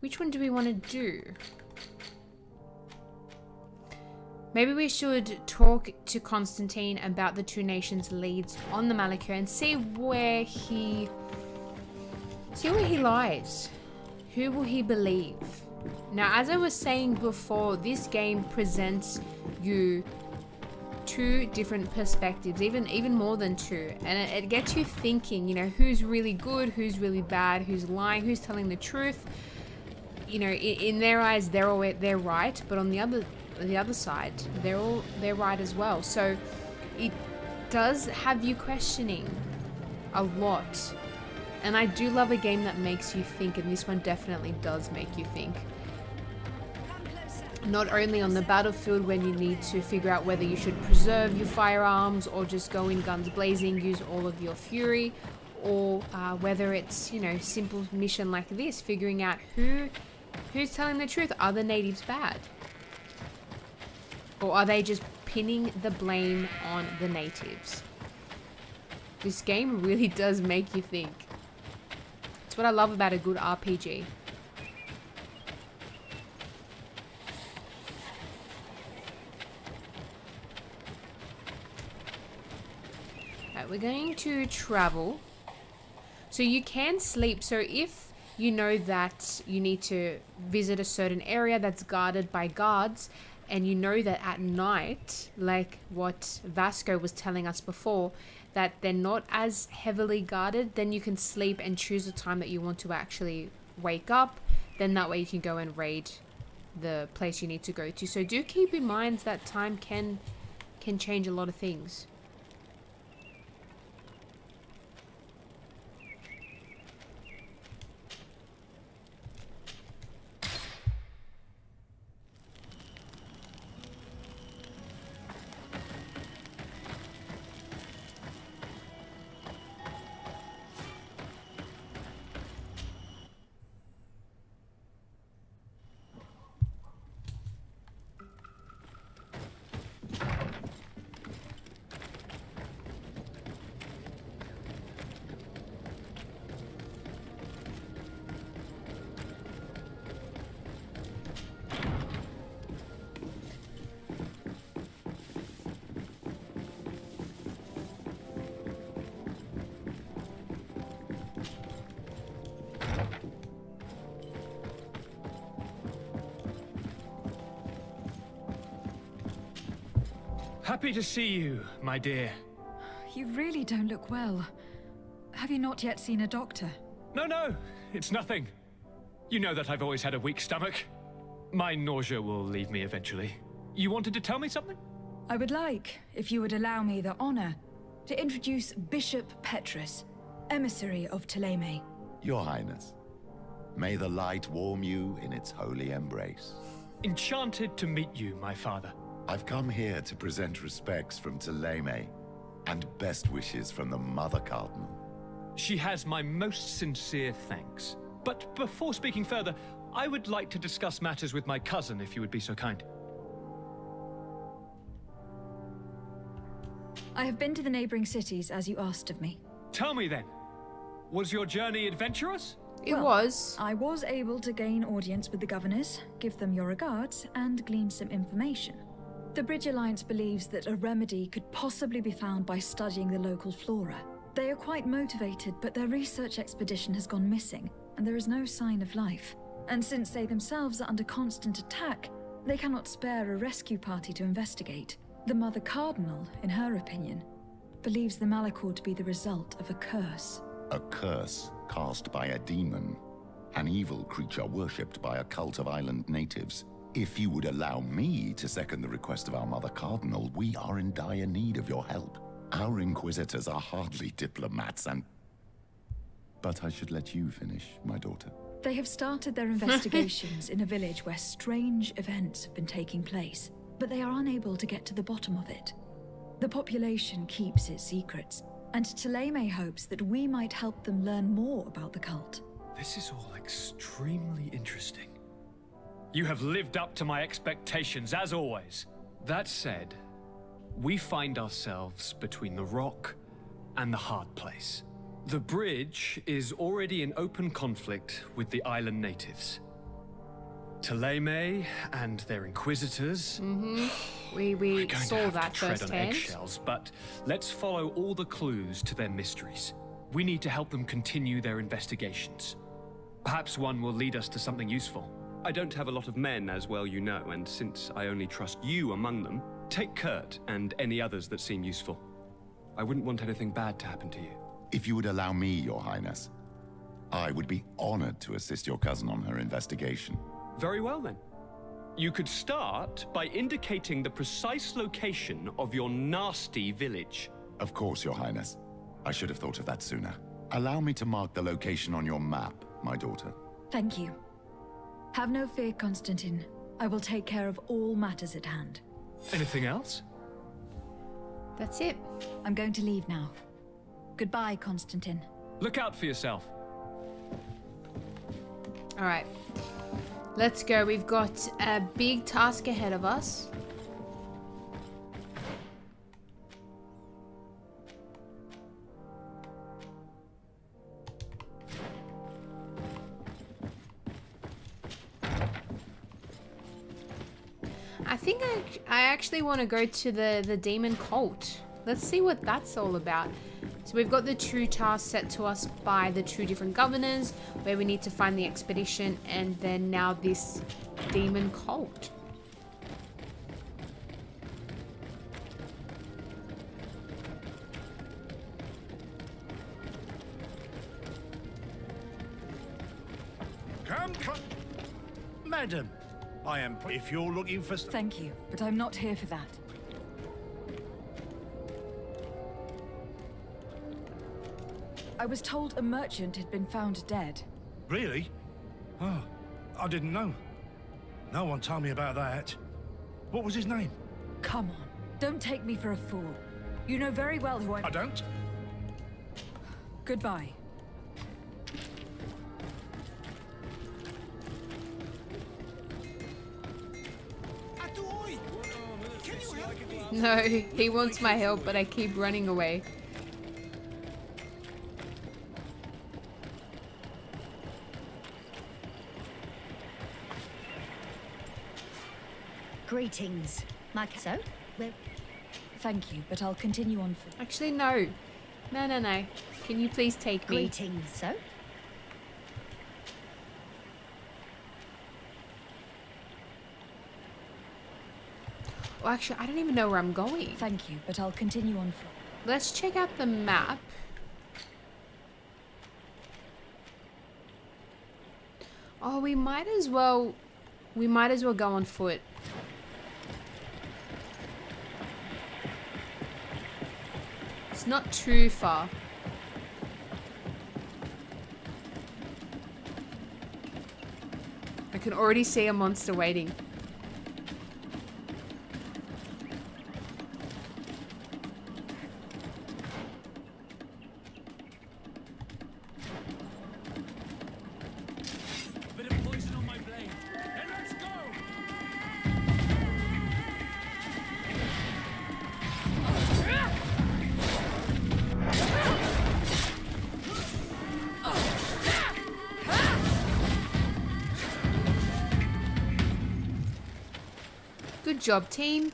Which one do we want to do? Maybe we should talk to Constantine about the two nations' leads on the Malachor and see where he lies. Who will he believe? Now, as I was saying before, this game presents you two different perspectives, even more than two, and it gets you thinking, you know, who's really good, who's really bad, who's lying, who's telling the truth. You know, in their eyes they're right, but on the other side they're right as well. So it does have you questioning a lot, and I do love a game that makes you think, and this one definitely does make you think. not only on the battlefield when you need to figure out whether you should preserve your firearms or just go in guns blazing, use all of your fury, or whether it's, you know, simple mission like this, figuring out who's telling the truth. Are the natives bad? Or are they just pinning the blame on the natives? This game really does make you think. It's what I love about a good RPG. Right, we're going to travel. So you can sleep. So if you know that you need to visit a certain area that's guarded by guards, and you know that at night, like what Vasco was telling us before, that they're not as heavily guarded, then you can sleep and choose a time that you want to actually wake up. Then that way you can go and raid the place you need to go to. So do keep in mind that time can change a lot of things. Happy to see you, my dear. You really don't look well. Have you not yet seen a doctor? No, it's nothing. You know that I've always had a weak stomach. My nausea will leave me eventually. You wanted to tell me something? I would like, if you would allow me the honor, to introduce Bishop Petrus, emissary of Ptolemy. Your Highness, may the light warm you in its holy embrace. Enchanted to meet you, my father. I've come here to present respects from Ptolemy and best wishes from the Mother Cardinal. She has my most sincere thanks. But before speaking further, I would like to discuss matters with my cousin, if you would be so kind. I have been to the neighboring cities, as you asked of me. Tell me then, was your journey adventurous? It was. I was able to gain audience with the governors, give them your regards, and glean some information. The Bridge Alliance believes that a remedy could possibly be found by studying the local flora. They are quite motivated, but their research expedition has gone missing, and there is no sign of life. And since they themselves are under constant attack, they cannot spare a rescue party to investigate. The Mother Cardinal, in her opinion, believes the Malachor to be the result of a curse. A curse cast by a demon, an evil creature worshipped by a cult of island natives. If you would allow me to second the request of our Mother Cardinal, we are in dire need of your help. Our Inquisitors are hardly diplomats But I should let you finish, my daughter. They have started their investigations in a village where strange events have been taking place, but they are unable to get to the bottom of it. The population keeps its secrets, and Ptolemy hopes that we might help them learn more about the cult. This is all extremely interesting. You have lived up to my expectations, as always. That said, we find ourselves between the rock and the hard place. The bridge is already in open conflict with the island natives. Ptolemy and their inquisitors. We saw that tread on firsthand. eggshells, but let's follow all the clues to their mysteries. We need to help them continue their investigations. Perhaps one will lead us to something useful. I don't have a lot of men, as well you know, and since I only trust you among them, take Kurt and any others that seem useful. I wouldn't want anything bad to happen to you. If you would allow me, Your Highness, I would be honored to assist your cousin on her investigation. Very well, then. You could start by indicating the precise location of your nasty village. Of course, Your Highness. I should have thought of that sooner. Allow me to mark the location on your map, my daughter. Thank you. Have no fear, Constantine. I will take care of all matters at hand. Anything else? That's it. I'm going to leave now. Goodbye, Constantine. Look out for yourself. All right. Let's go. We've got a big task ahead of us. I think I actually want to go to the demon cult. Let's see what that's all about. So we've got the two tasks set to us by the two different governors, where we need to find the expedition, and then now this demon cult. Come. Madam, I am if you're looking for... Thank you, but I'm not here for that. I was told a merchant had been found dead. Really? Oh, I didn't know. No one told me about that. What was his name? Come on, don't take me for a fool. You know very well who I don't. Goodbye. No, he wants my help, but I keep running away. Greetings. So, Thank you, but I'll continue on foot. Actually, no. No. Can you please take me? Greetings, so? Well, actually, I don't even know where I'm going. Thank you, but I'll continue on foot. Let's check out the map. Oh, we might as well go on foot. It's not too far. I can already see a monster waiting. Good job, team.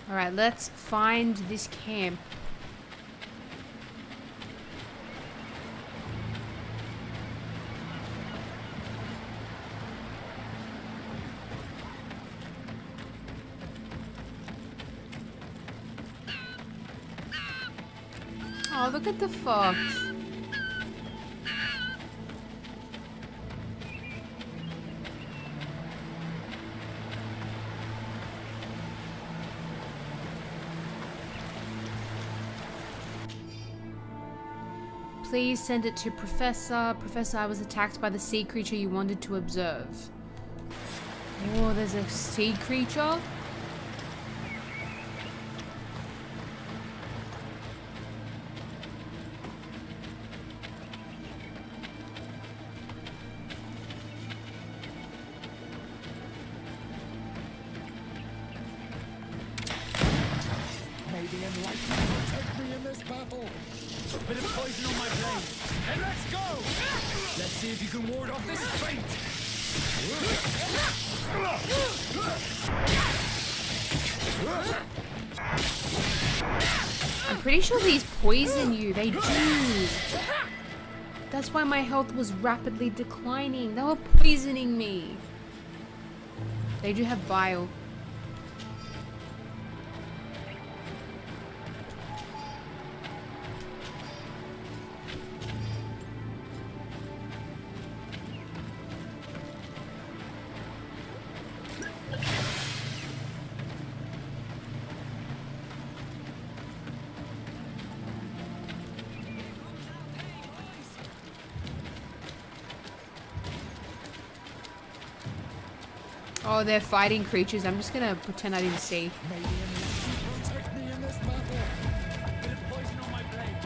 All right, let's find this camp. Oh, look at the fox. Please send it to Professor. Professor, I was attacked by the sea creature you wanted to observe. Oh, there's a sea creature? Protect me in this battle. Bit of poison on my blade. And let's go! Let's see if you can ward off this fate. I'm pretty sure these poison you. They do. That's why my health was rapidly declining. They were poisoning me. They do have bile. Oh, they're fighting creatures. I'm just gonna pretend I didn't see. Protect me in this battle. Bit of poison on my blade.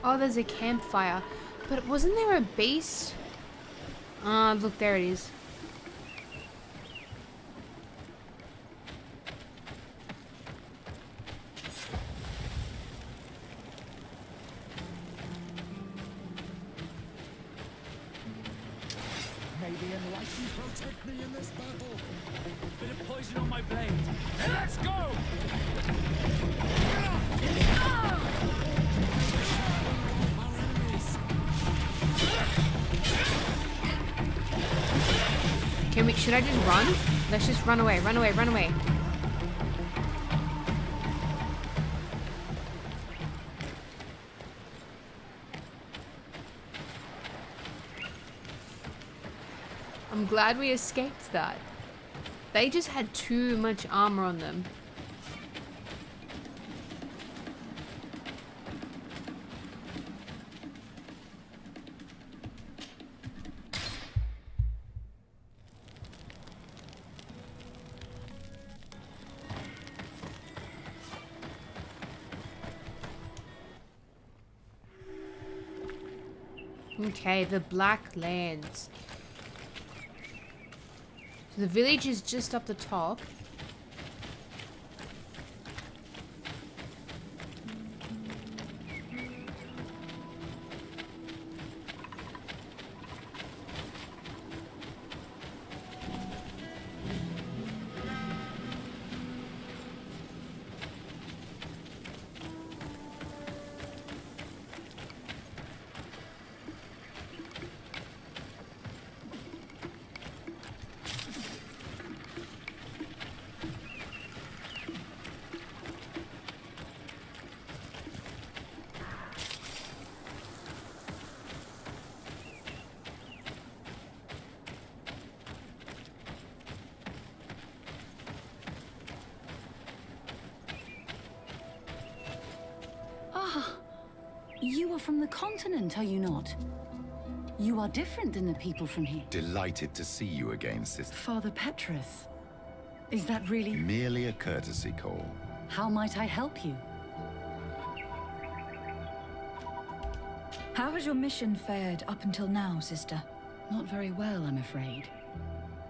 Oh, there's a campfire. But wasn't there a beast? Look, there it is. May the enlightened protect me in this battle. Bit of poison on my blade. And let's go! Should I just run? Let's just run away, run away, run away. I'm glad we escaped that. They just had too much armor on them. Okay, the Black Lands. So the village is just up the top. You are from the continent, are you not? You are different than the people from here. Delighted to see you again, sister. Father Petrus. Is that really... Merely a courtesy call. How might I help you? How has your mission fared up until now, sister? Not very well, I'm afraid.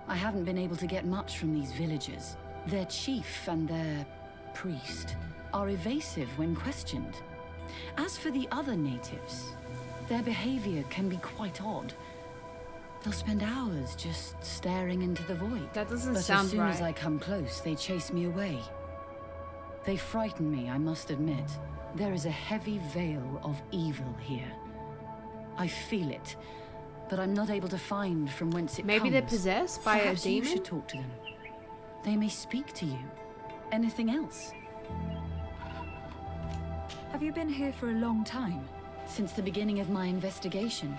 I haven't been able to get much from these villagers. Their chief and their priest are evasive when questioned. As for the other natives, their behavior can be quite odd. They'll spend hours just staring into the void. That doesn't but sound as soon right. as I come close, they chase me away. They frighten me, I must admit. There is a heavy veil of evil here. I feel it, but I'm not able to find from whence it comes. Maybe they're possessed by Perhaps a demon? you should talk to them. They may speak to you. Anything else? Have you been here for a long time? Since the beginning of my investigation.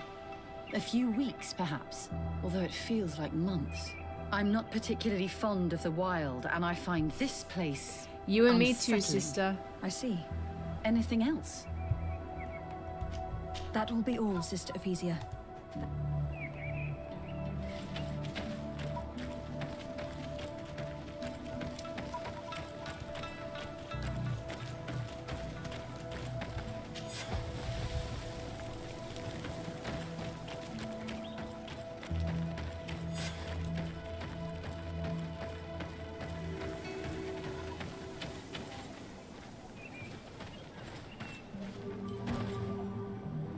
A few weeks, perhaps, although it feels like months. I'm not particularly fond of the wild, and I find this place You and me too, unsettling. sister. I see. Anything else? That will be all, Sister Ephesia.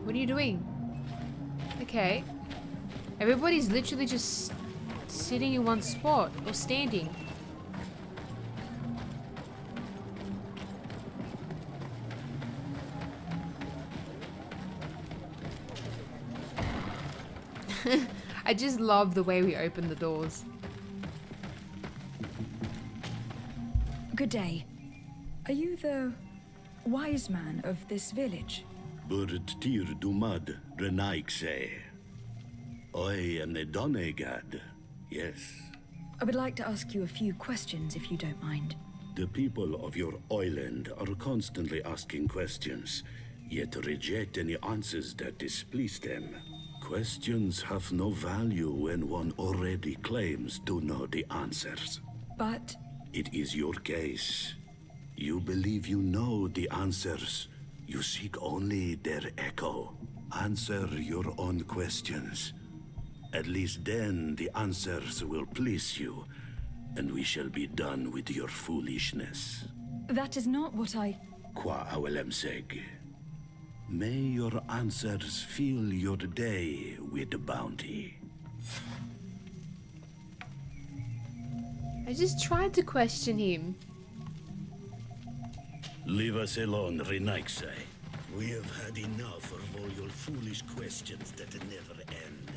What are you doing? Okay. Everybody's literally just sitting in one spot or standing. I just love the way we open the doors. Good day. Are you the wise man of this village? Burt tir dumad renaikse. I am the Donegad. Yes. I would like to ask you a few questions, if you don't mind. The people of your island are constantly asking questions, yet reject any answers that displease them. Questions have no value when one already claims to know the answers. But It is your case. You believe you know the answers. You seek only their echo. Answer your own questions. At least then the answers will please you, and we shall be done with your foolishness. that is not what I... Qua awelemseg. May your answers fill your day with bounty. I just tried to question him. Leave us alone, Renaikse. We have had enough of all your foolish questions that never end.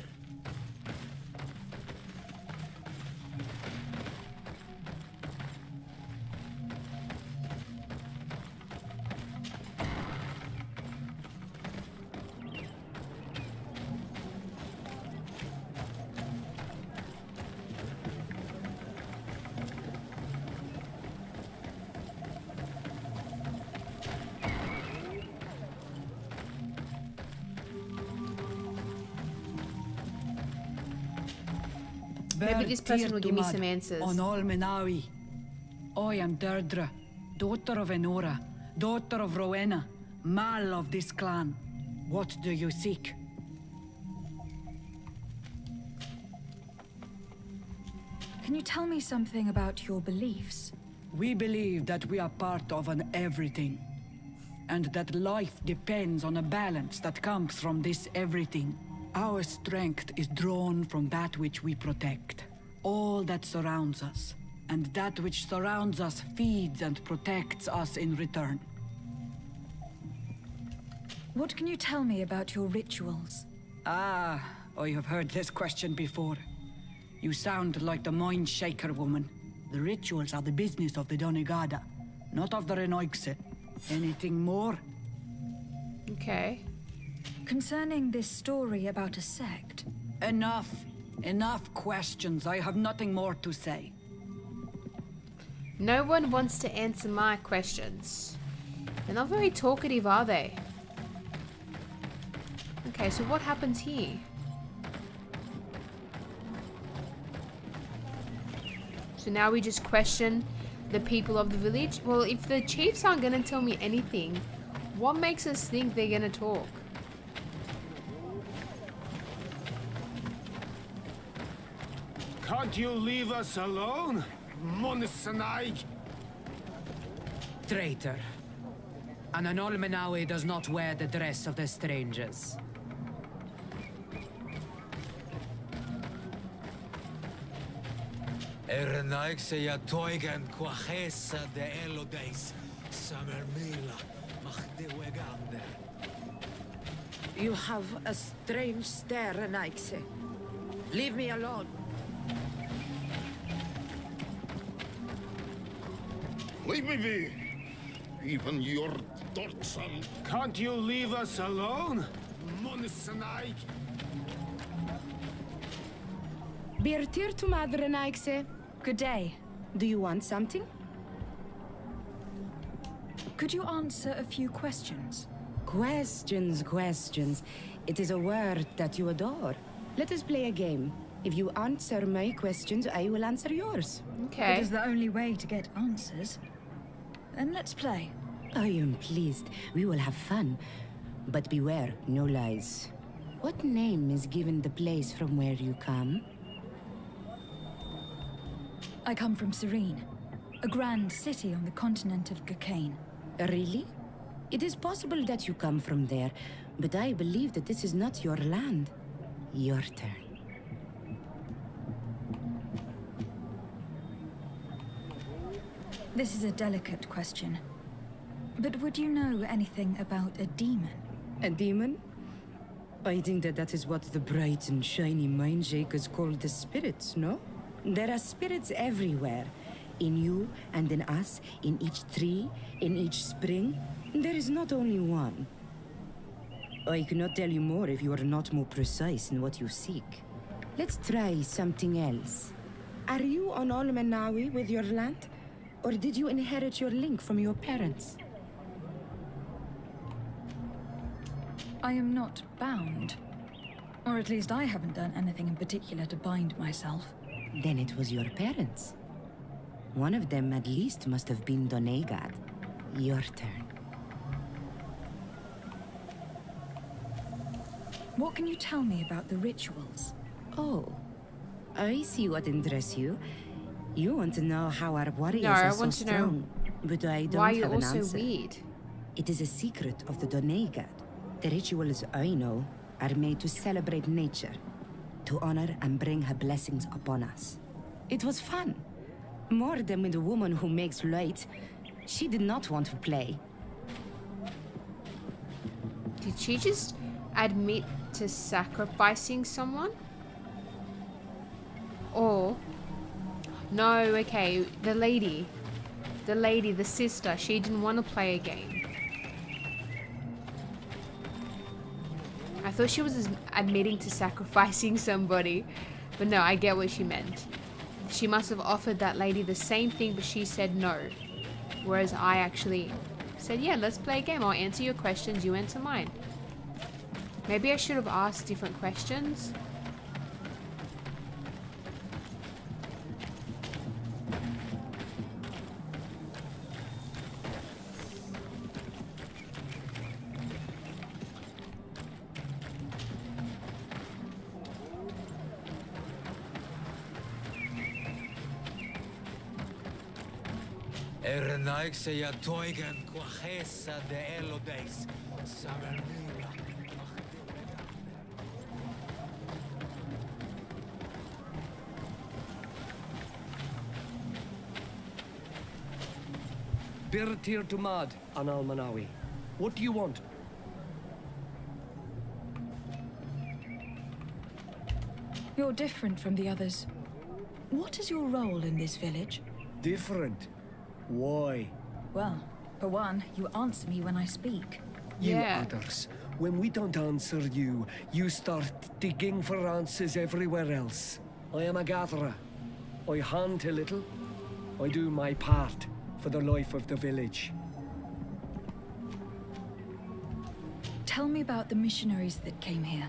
Maybe this person will give me some answers. On Olmenawi. I am Deirdre, daughter of Enora, daughter of Rowena, Mal of this clan. What do you seek? Can you tell me something about your beliefs? We believe that we are part of an everything, and that life depends on a balance that comes from this everything. Our strength is drawn from that which we protect, all that surrounds us, and that which surrounds us feeds and protects us in return. What can you tell me about your rituals? Ah, I have heard this question before. You sound like the Mind Shaker woman. The rituals are the business of the Donegada, not of the Renoikse. Anything more? Okay. Concerning this story about a sect. Enough. Enough questions. I have nothing more to say. No one wants to answer my questions. They're not very talkative, are they? Okay, so what happens here? So now we just question the people of the village? Well, if the chiefs aren't going to tell me anything, what makes us think they're going to talk? Can't you leave us alone? Monisanaig! Traitor. An Anolmenawi does not wear the dress of the strangers. Ernaikseya toigan quachesa de elodes, samermila, machdewegande. You have a strange stare, Renaikse. Leave me alone. Leave me be. Even your Can't you leave us alone? Birtir to Madre Naikse. Good day. Do you want something? Could you answer a few questions? Questions. It is a word that you adore. Let us play a game. If you answer my questions, I will answer yours. It is the only way to get answers. Then let's play. I am pleased. We will have fun. But beware, no lies. What name is given the place from where you come? I come from Serene, a grand city on the continent of Gakane. Really? It is possible that you come from there, but I believe that this is not your land. Your turn. This is a delicate question. But would you know anything about a demon? A demon? I think that is what the bright and shiny mind shakers call the spirits, no? There are spirits everywhere. In you and in us, in each tree, in each spring. There is not only one. I cannot tell you more if you are not more precise in what you seek. Let's try something else. Are you on Olmenawi with your land? Or did you inherit your link from your parents? I am not bound. Or at least I haven't done anything in particular to bind myself. Then it was your parents. One of them at least must have been Donegad. Your turn. What can you tell me about the rituals? Oh, I see what interests you. You want to know how our warriors No, I are so want to know strong, but I don't why you're have an also answer. weird. It is a secret of the Donegad. The rituals I know are made to celebrate nature, to honor and bring her blessings upon us. It was fun. More than with the woman who makes light. She did not want to play. Did she just admit to sacrificing someone? Or... No, okay, the lady, the sister, she didn't want to play a game. I thought she was admitting to sacrificing somebody, but no, I get what she meant. She must have offered that lady the same thing, but she said no. Whereas I actually said, yeah, let's play a game. I'll answer your questions, you answer mine. Maybe I should have asked different questions. Naikse ya toigan quachesa de elodes. Sabermila. Birtir Dumad, Anal Manawi. What do you want? You're different from the others. What is your role in this village? Different? Why? Well, for one, you answer me when I speak. You others, when we don't answer you, you start digging for answers everywhere else. I am a gatherer. I hunt a little. I do my part for the life of the village. Tell me about the missionaries that came here.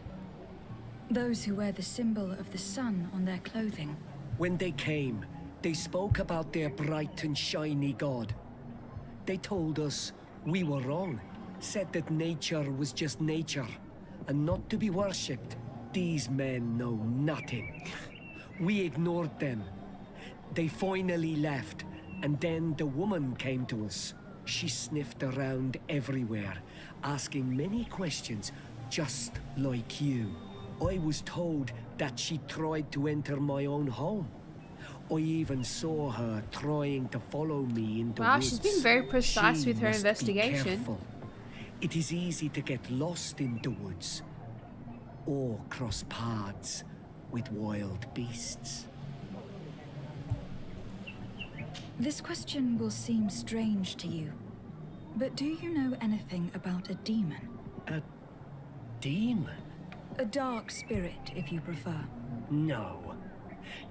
Those who wear the symbol of the sun on their clothing. When they came, they spoke about their bright and shiny god. They told us we were wrong, said that nature was just nature, and not to be worshipped. These men know nothing. We ignored them. They finally left, and then the woman came to us. She sniffed around everywhere, asking many questions, just like you. I was told that she tried to enter my own home. I even saw her trying to follow me in the Wow, woods. she's been very precise with her must be investigation. careful. It is easy to get lost in the woods, or cross paths with wild beasts. This question will seem strange to you. But do you know anything about a demon? A demon? A dark spirit, if you prefer. No.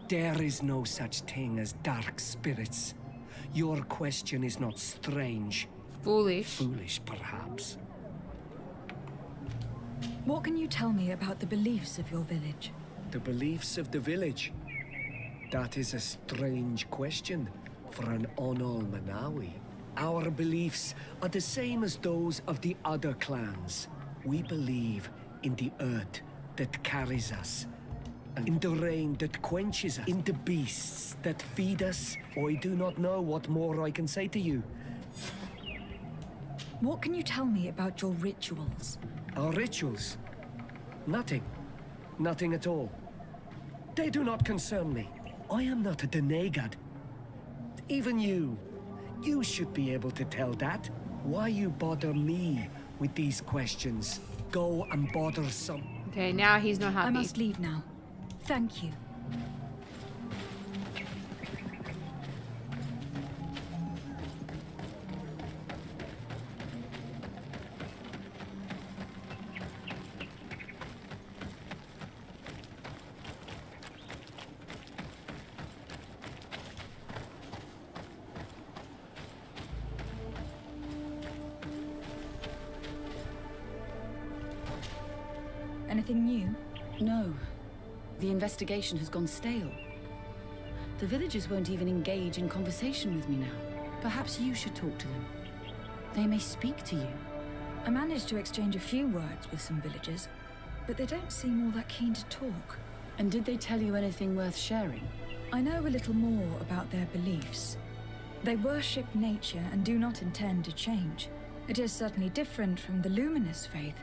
There is no such thing as dark spirits. Your question is not strange. Foolish. Foolish, perhaps. What can you tell me about the beliefs of your village? The beliefs of the village? That is a strange question for an Onol Manawi. Our beliefs are the same as those of the other clans. We believe in the earth that carries us, and in the rain that quenches us, in the beasts that feed us. I do not know what more I can say to you. What can you tell me about your rituals? Our rituals? Nothing. Nothing at all. They do not concern me. I am not a Denegad. Even you should be able to tell that. Why you bother me with these questions? Go and bother some. Okay, now he's not happy. I must leave now. Thank you. Anything new? No. The investigation has gone stale. The villagers won't even engage in conversation with me now. Perhaps you should talk to them. They may speak to you. I managed to exchange a few words with some villagers, but they don't seem all that keen to talk. And did they tell you anything worth sharing? I know a little more about their beliefs. They worship nature and do not intend to change. It is certainly different from the luminous faith,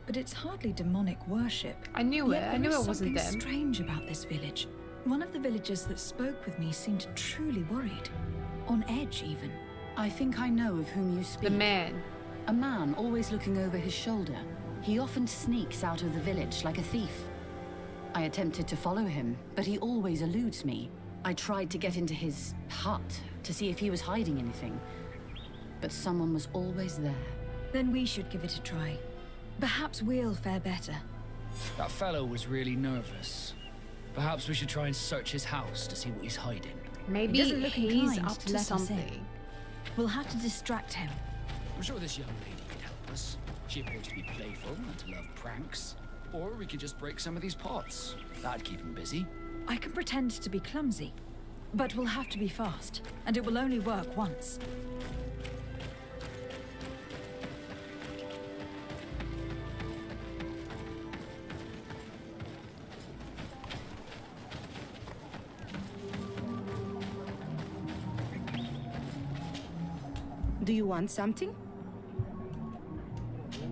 but it's hardly demonic worship. I knew it. I knew it wasn't them. Something strange about this village. One of the villagers that spoke with me seemed truly worried. On edge, even. I think I know of whom you speak. The man. A man always looking over his shoulder. He often sneaks out of the village like a thief. I attempted to follow him, but he always eludes me. I tried to get into his hut to see if he was hiding anything, but someone was always there. Then we should give it a try. Perhaps we'll fare better. That fellow was really nervous. Perhaps we should try and search his house to see what he's hiding. Maybe he's up to something. We'll have to distract him. I'm sure this young lady can help us. She appears to be playful and to love pranks. Or we could just break some of these pots. That'd keep him busy. I can pretend to be clumsy, but we'll have to be fast, and it will only work once. Do you want something?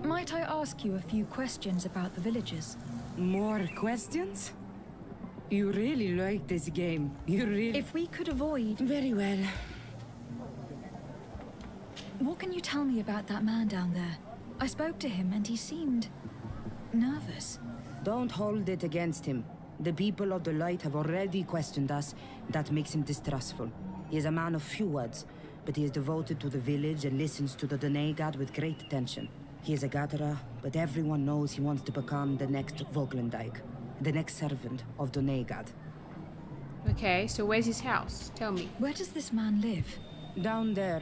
Might I ask you a few questions about the villagers? More questions? You really like this game. You really... If we could avoid... Very well. What can you tell me about that man down there? I spoke to him and he seemed... nervous. Don't hold it against him. The people of the light have already questioned us. That makes him distrustful. He is a man of few words, but he is devoted to the village and listens to the Denegad with great attention. He is a gatherer, but everyone knows he wants to become the next Voglandijk, the next servant of Denegad. Okay, so where's his house? Tell me. Where does this man live? Down there.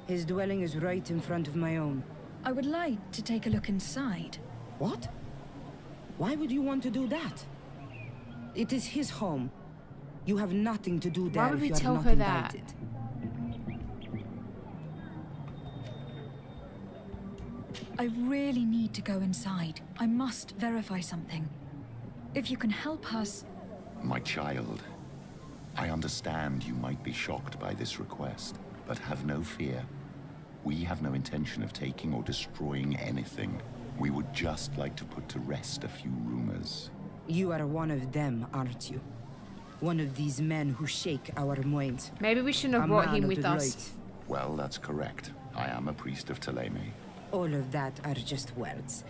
His dwelling is right in front of my own. I would like to take a look inside. What? Why would you want to do that? It is his home. You have nothing to do there Why would if we you are tell not her that? invited. I really need to go inside. I must verify something. If you can help us... My child, I understand you might be shocked by this request, but have no fear. We have no intention of taking or destroying anything. We would just like to put to rest a few rumors. You are one of them, aren't you? One of these men who shake our minds. Maybe we shouldn't have brought him with us. Well, that's correct. I am a priest of Ptolemy. All of that are just words.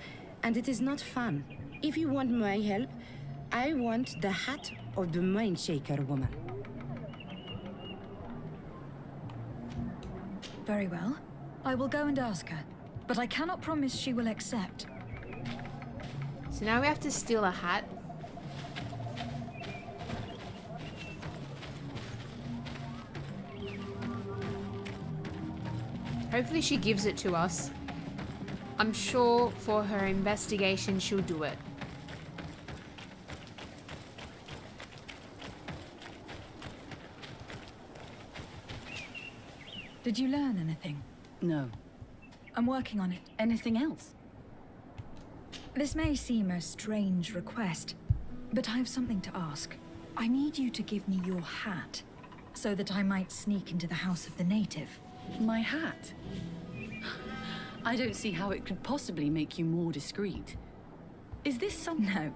And it is not fun. If you want my help, I want the hat of the mind shaker woman. Very well. I will go and ask her, but I cannot promise she will accept. So now we have to steal a hat. Hopefully she gives it to us. I'm sure for her investigation she'll do it. Did you learn anything? No. I'm working on it. Anything else? This may seem a strange request, but I have something to ask. I need you to give me your hat, so that I might sneak into the house of the native. My hat? I don't see how it could possibly make you more discreet. Is this some... No.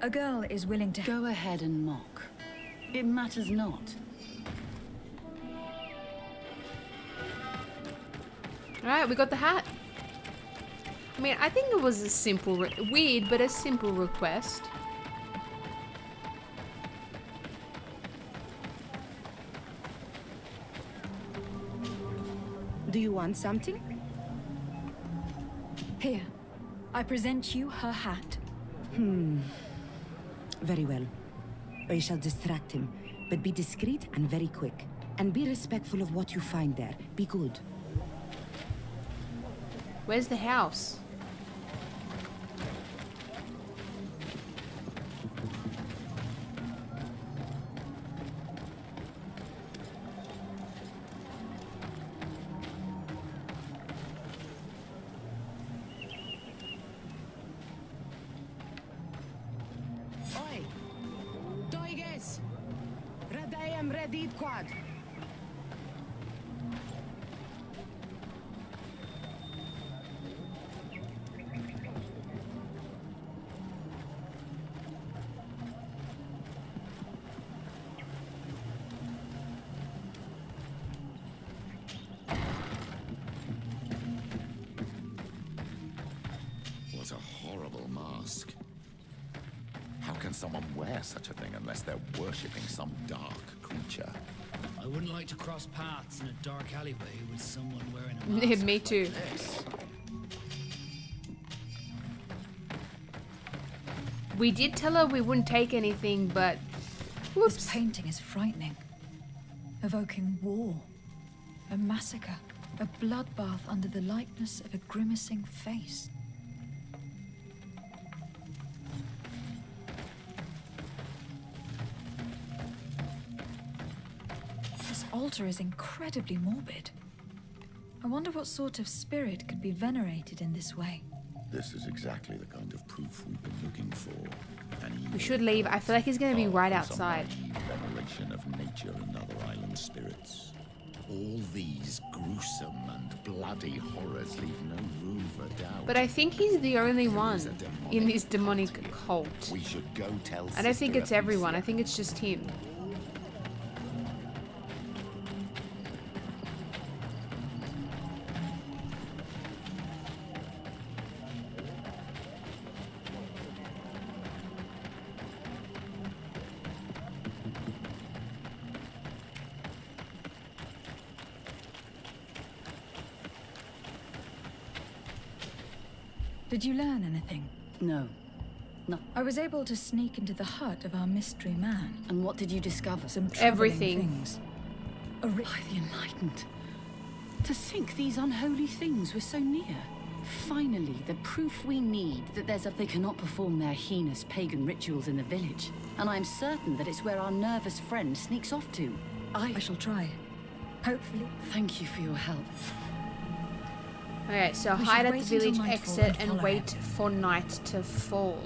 A girl is willing to... Go ahead and mock. It matters not. Alright, we got the hat. I mean, I think it was a simple, weird, but a simple request. Do you want something? Here. I present you her hat. Very well. I shall distract him, but be discreet and very quick. And be respectful of what you find there. Be good. Where's the house? Oi! Toiges! Radayam Radid Quad! What a horrible mask. How can someone wear such a thing unless they're worshipping some dark creature? I wouldn't like to cross paths in a dark alleyway with someone wearing a mask. Me too. Like this. We did tell her we wouldn't take anything, but... Whoops. This painting is frightening. Evoking war. A massacre. A bloodbath under the likeness of a grimacing face. This altar is incredibly morbid. I wonder what sort of spirit could be venerated in this way. This is exactly the kind of proof we've been looking for. We should leave. I feel like he's going to be right Some outside. naive veneration of nature and other island spirits. All these gruesome and bloody horrors leave no room for doubt. But I think he's the only one in this demonic cult. We should go tell I don't think Sister it's everyone. I Amicia. think it's just him. Did you learn anything? No. No. I was able to sneak into the hut of our mystery man. And what did you discover? Some troubling Everything. things. By the Enlightened. To think these unholy things were so near. Finally, the proof we need that they cannot perform their heinous pagan rituals in the village. And I'm certain that it's where our nervous friend sneaks off to. I shall try. Hopefully. Thank you for your help. Alright, so We should hide at the wait until village nightfall exit and and follow wait for night to fall.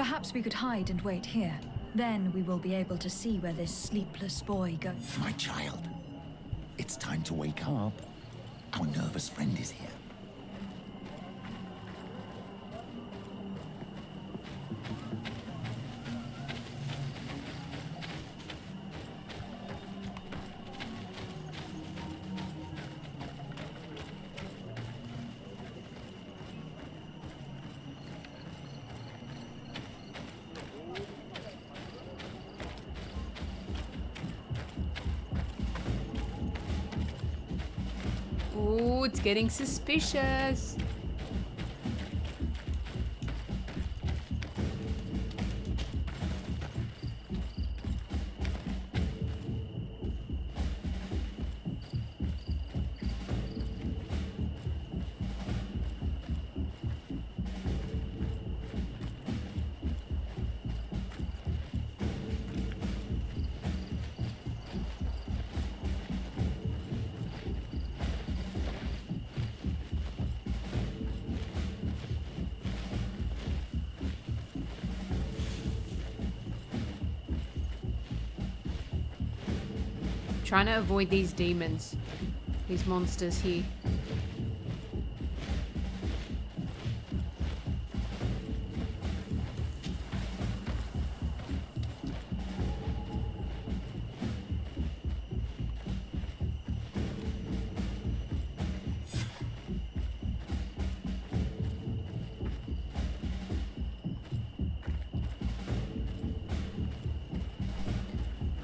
Perhaps we could hide and wait here. Then we will be able to see where this sleepless boy goes. My child, it's time to wake up. Our nervous friend is here. Ooh, it's getting suspicious. Trying to avoid these demons, these monsters here.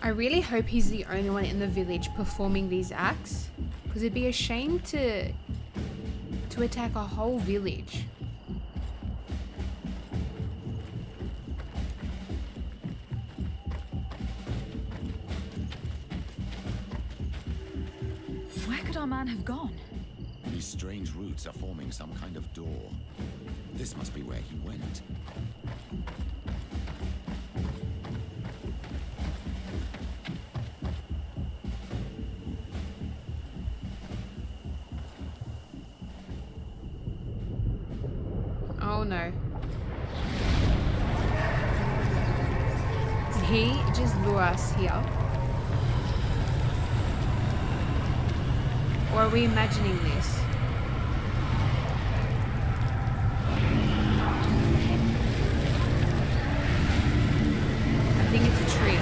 I really hope he's the only one in the village performing these acts, because it'd be a shame to attack a whole village. Where could our man have gone? These strange roots are forming some kind of door. This must be where he went. Oh no. Did he just lure us here? Or are we imagining this? I think it's a tree.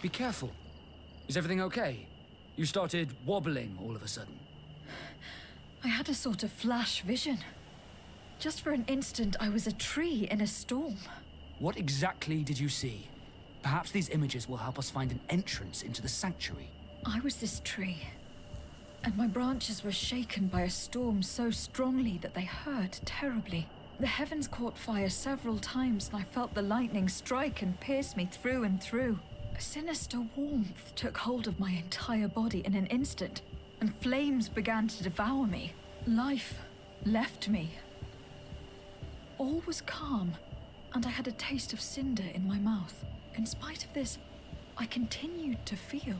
Be careful. Is everything okay? You started wobbling all of a sudden. I had a sort of flash vision. Just for an instant, I was a tree in a storm. What exactly did you see? Perhaps these images will help us find an entrance into the sanctuary. I was this tree, and my branches were shaken by a storm so strongly that they hurt terribly. The heavens caught fire several times, and I felt the lightning strike and pierce me through and through. A sinister warmth took hold of my entire body in an instant, and flames began to devour me. Life left me. All was calm, and I had a taste of cinder in my mouth. In spite of this, I continued to feel.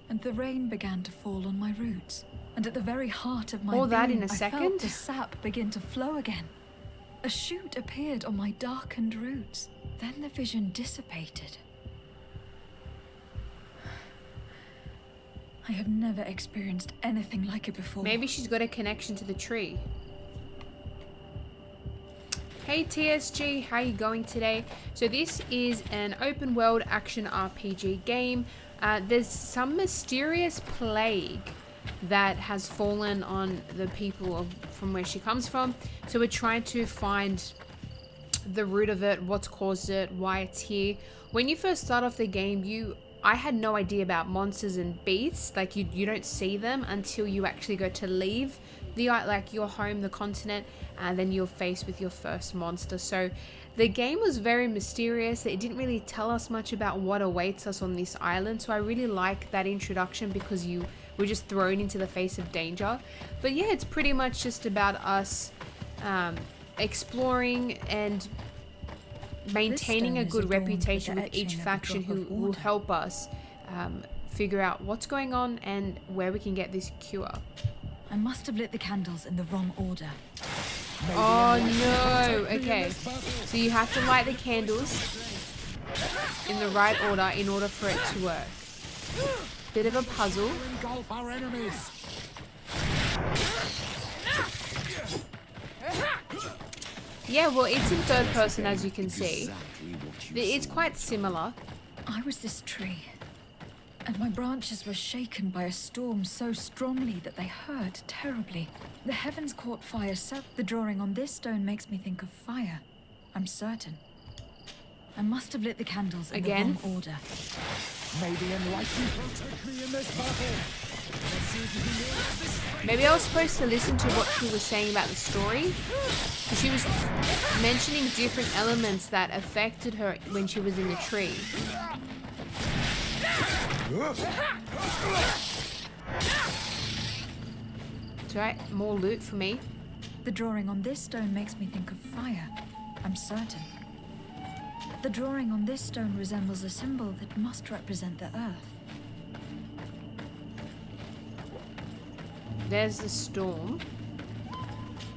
And the rain began to fall on my roots, and at the very heart of my All that being, in a I second? felt the sap begin to flow again. A shoot appeared on my darkened roots. Then the vision dissipated. I have never experienced anything like it before. Maybe she's got a connection to the tree. Hey TSG, how you going today? So this is an open world action RPG game. There's some mysterious plague that has fallen on the people from where she comes from. So we're trying to find the root of it, what's caused it, why it's here. When you first start off the game, I had no idea about monsters and beasts. Like you don't see them until you actually go to leave your home, the continent, and then you're faced with your first monster. So the game was very mysterious. It didn't really tell us much about what awaits us on this island. So I really like that introduction because you were just thrown into the face of danger. But yeah, it's pretty much just about us exploring and maintaining a good reputation with each faction who will help us figure out what's going on and where we can get this cure. I must have lit the candles in the wrong order. Oh no, okay. So you have to light the candles in the right order in order for it to work. Bit of a puzzle. Yeah, well, it's in third person, as you can see. It's quite similar. I was this tree, and my branches were shaken by a storm so strongly that they hurt terribly. The heavens caught fire, so the drawing on this stone makes me think of fire. I'm certain. I must have lit the candles in the wrong order. May the enlightened protect me in this battle. Maybe I was supposed to listen to what she was saying about the story. She was mentioning different elements that affected her when she was in the tree. It's right, more loot for me. The drawing on this stone makes me think of fire. I'm certain. The drawing on this stone resembles a symbol that must represent the earth. There's the storm.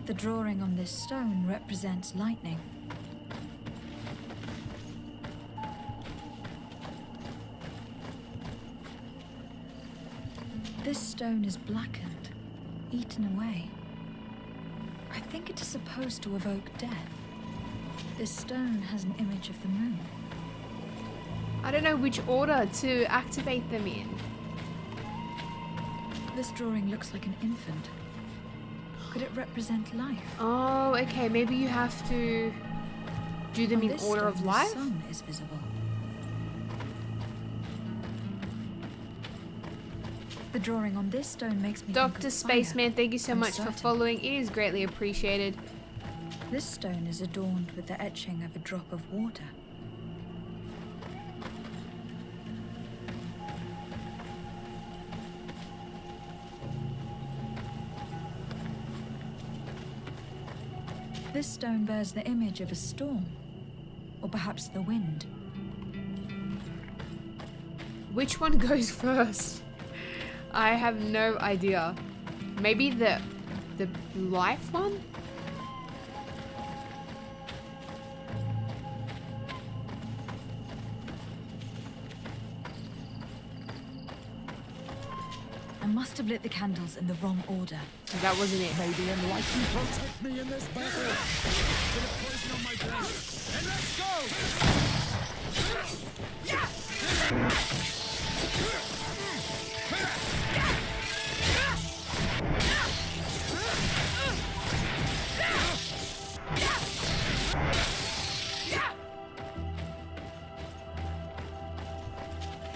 The drawing on this stone represents lightning. This stone is blackened, eaten away. I think it is supposed to evoke death. This stone has an image of the moon. I don't know which order to activate them in. This drawing looks like an infant. Could it represent life? Oh, okay. Maybe you have to do them in order of life? The sun is visible. The drawing on this stone makes me Dr. think of Spaceman, fire. thank you so I'm much for certain. following. It is greatly appreciated. This stone is adorned with the etching of a drop of water. This stone bears the image of a storm, or perhaps the wind. Which one goes first? I have no idea. Maybe the life one? I must have lit the candles in the wrong order. That wasn't it. May the enlightened protect me in this battle. Put a poison on my blade. And let's go!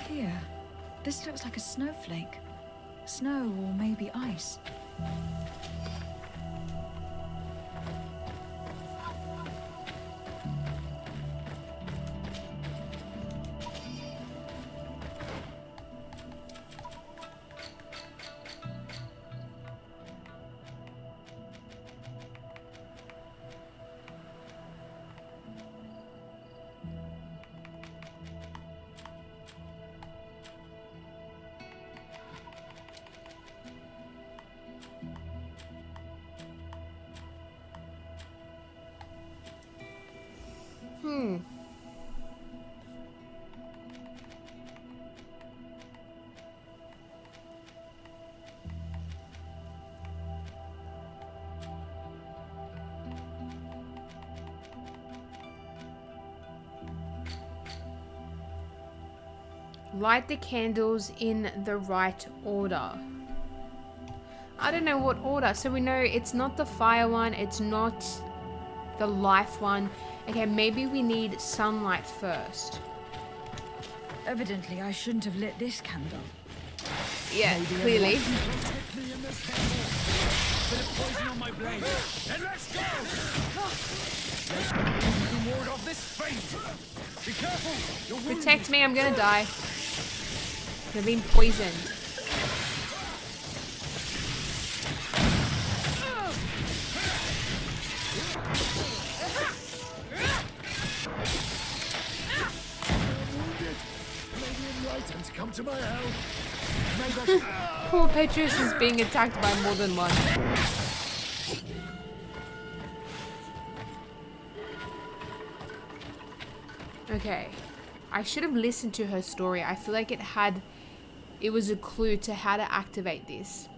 Here, this looks like a snowflake. Snow or maybe ice. Light the candles in the right order. I don't know what order. So we know it's not the fire one. It's not the life one. Okay, maybe we need sunlight first. Evidently, I shouldn't have lit this candle. Yeah, clearly. Put a poison on my blade. And let's go! To ward off this fate. Be careful! You're wounded. Protect me, I'm gonna die. I've been poisoned. Wounded. May the enlightened come to my help. Poor Petrus is being attacked by more than one. Okay. I should have listened to her story. I feel like it was a clue to how to activate this.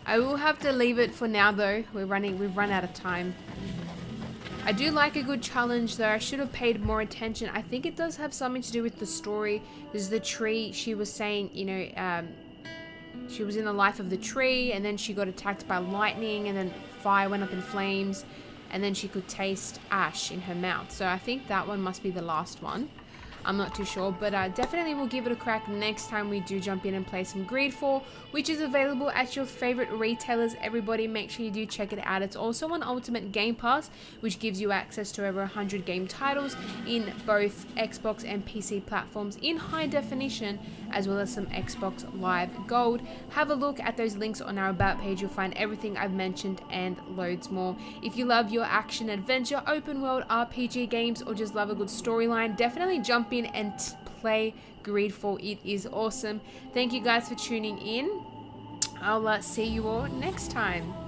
I will have to leave it for now though. We've run out of time. I do like a good challenge though. I should have paid more attention. I think it does have something to do with the story. There's the tree. She was saying, you know, she was in the life of the tree, and then she got attacked by lightning, and then fire went up in flames, and then she could taste ash in her mouth. So I think that one must be the last one. I'm not too sure, but definitely we'll give it a crack next time we do jump in and play some Greedfall, which is available at your favorite retailers. Everybody, make sure you do check it out. It's also on Ultimate Game Pass, which gives you access to over 100 game titles in both Xbox and PC platforms in high definition, as well as some Xbox Live Gold. Have a look at those links on our About page. You'll find everything I've mentioned and loads more. If you love your action, adventure, open world RPG games, or just love a good storyline, definitely jump in and play Greedfall. It is awesome. Thank you guys for tuning in. I'll see you all next time.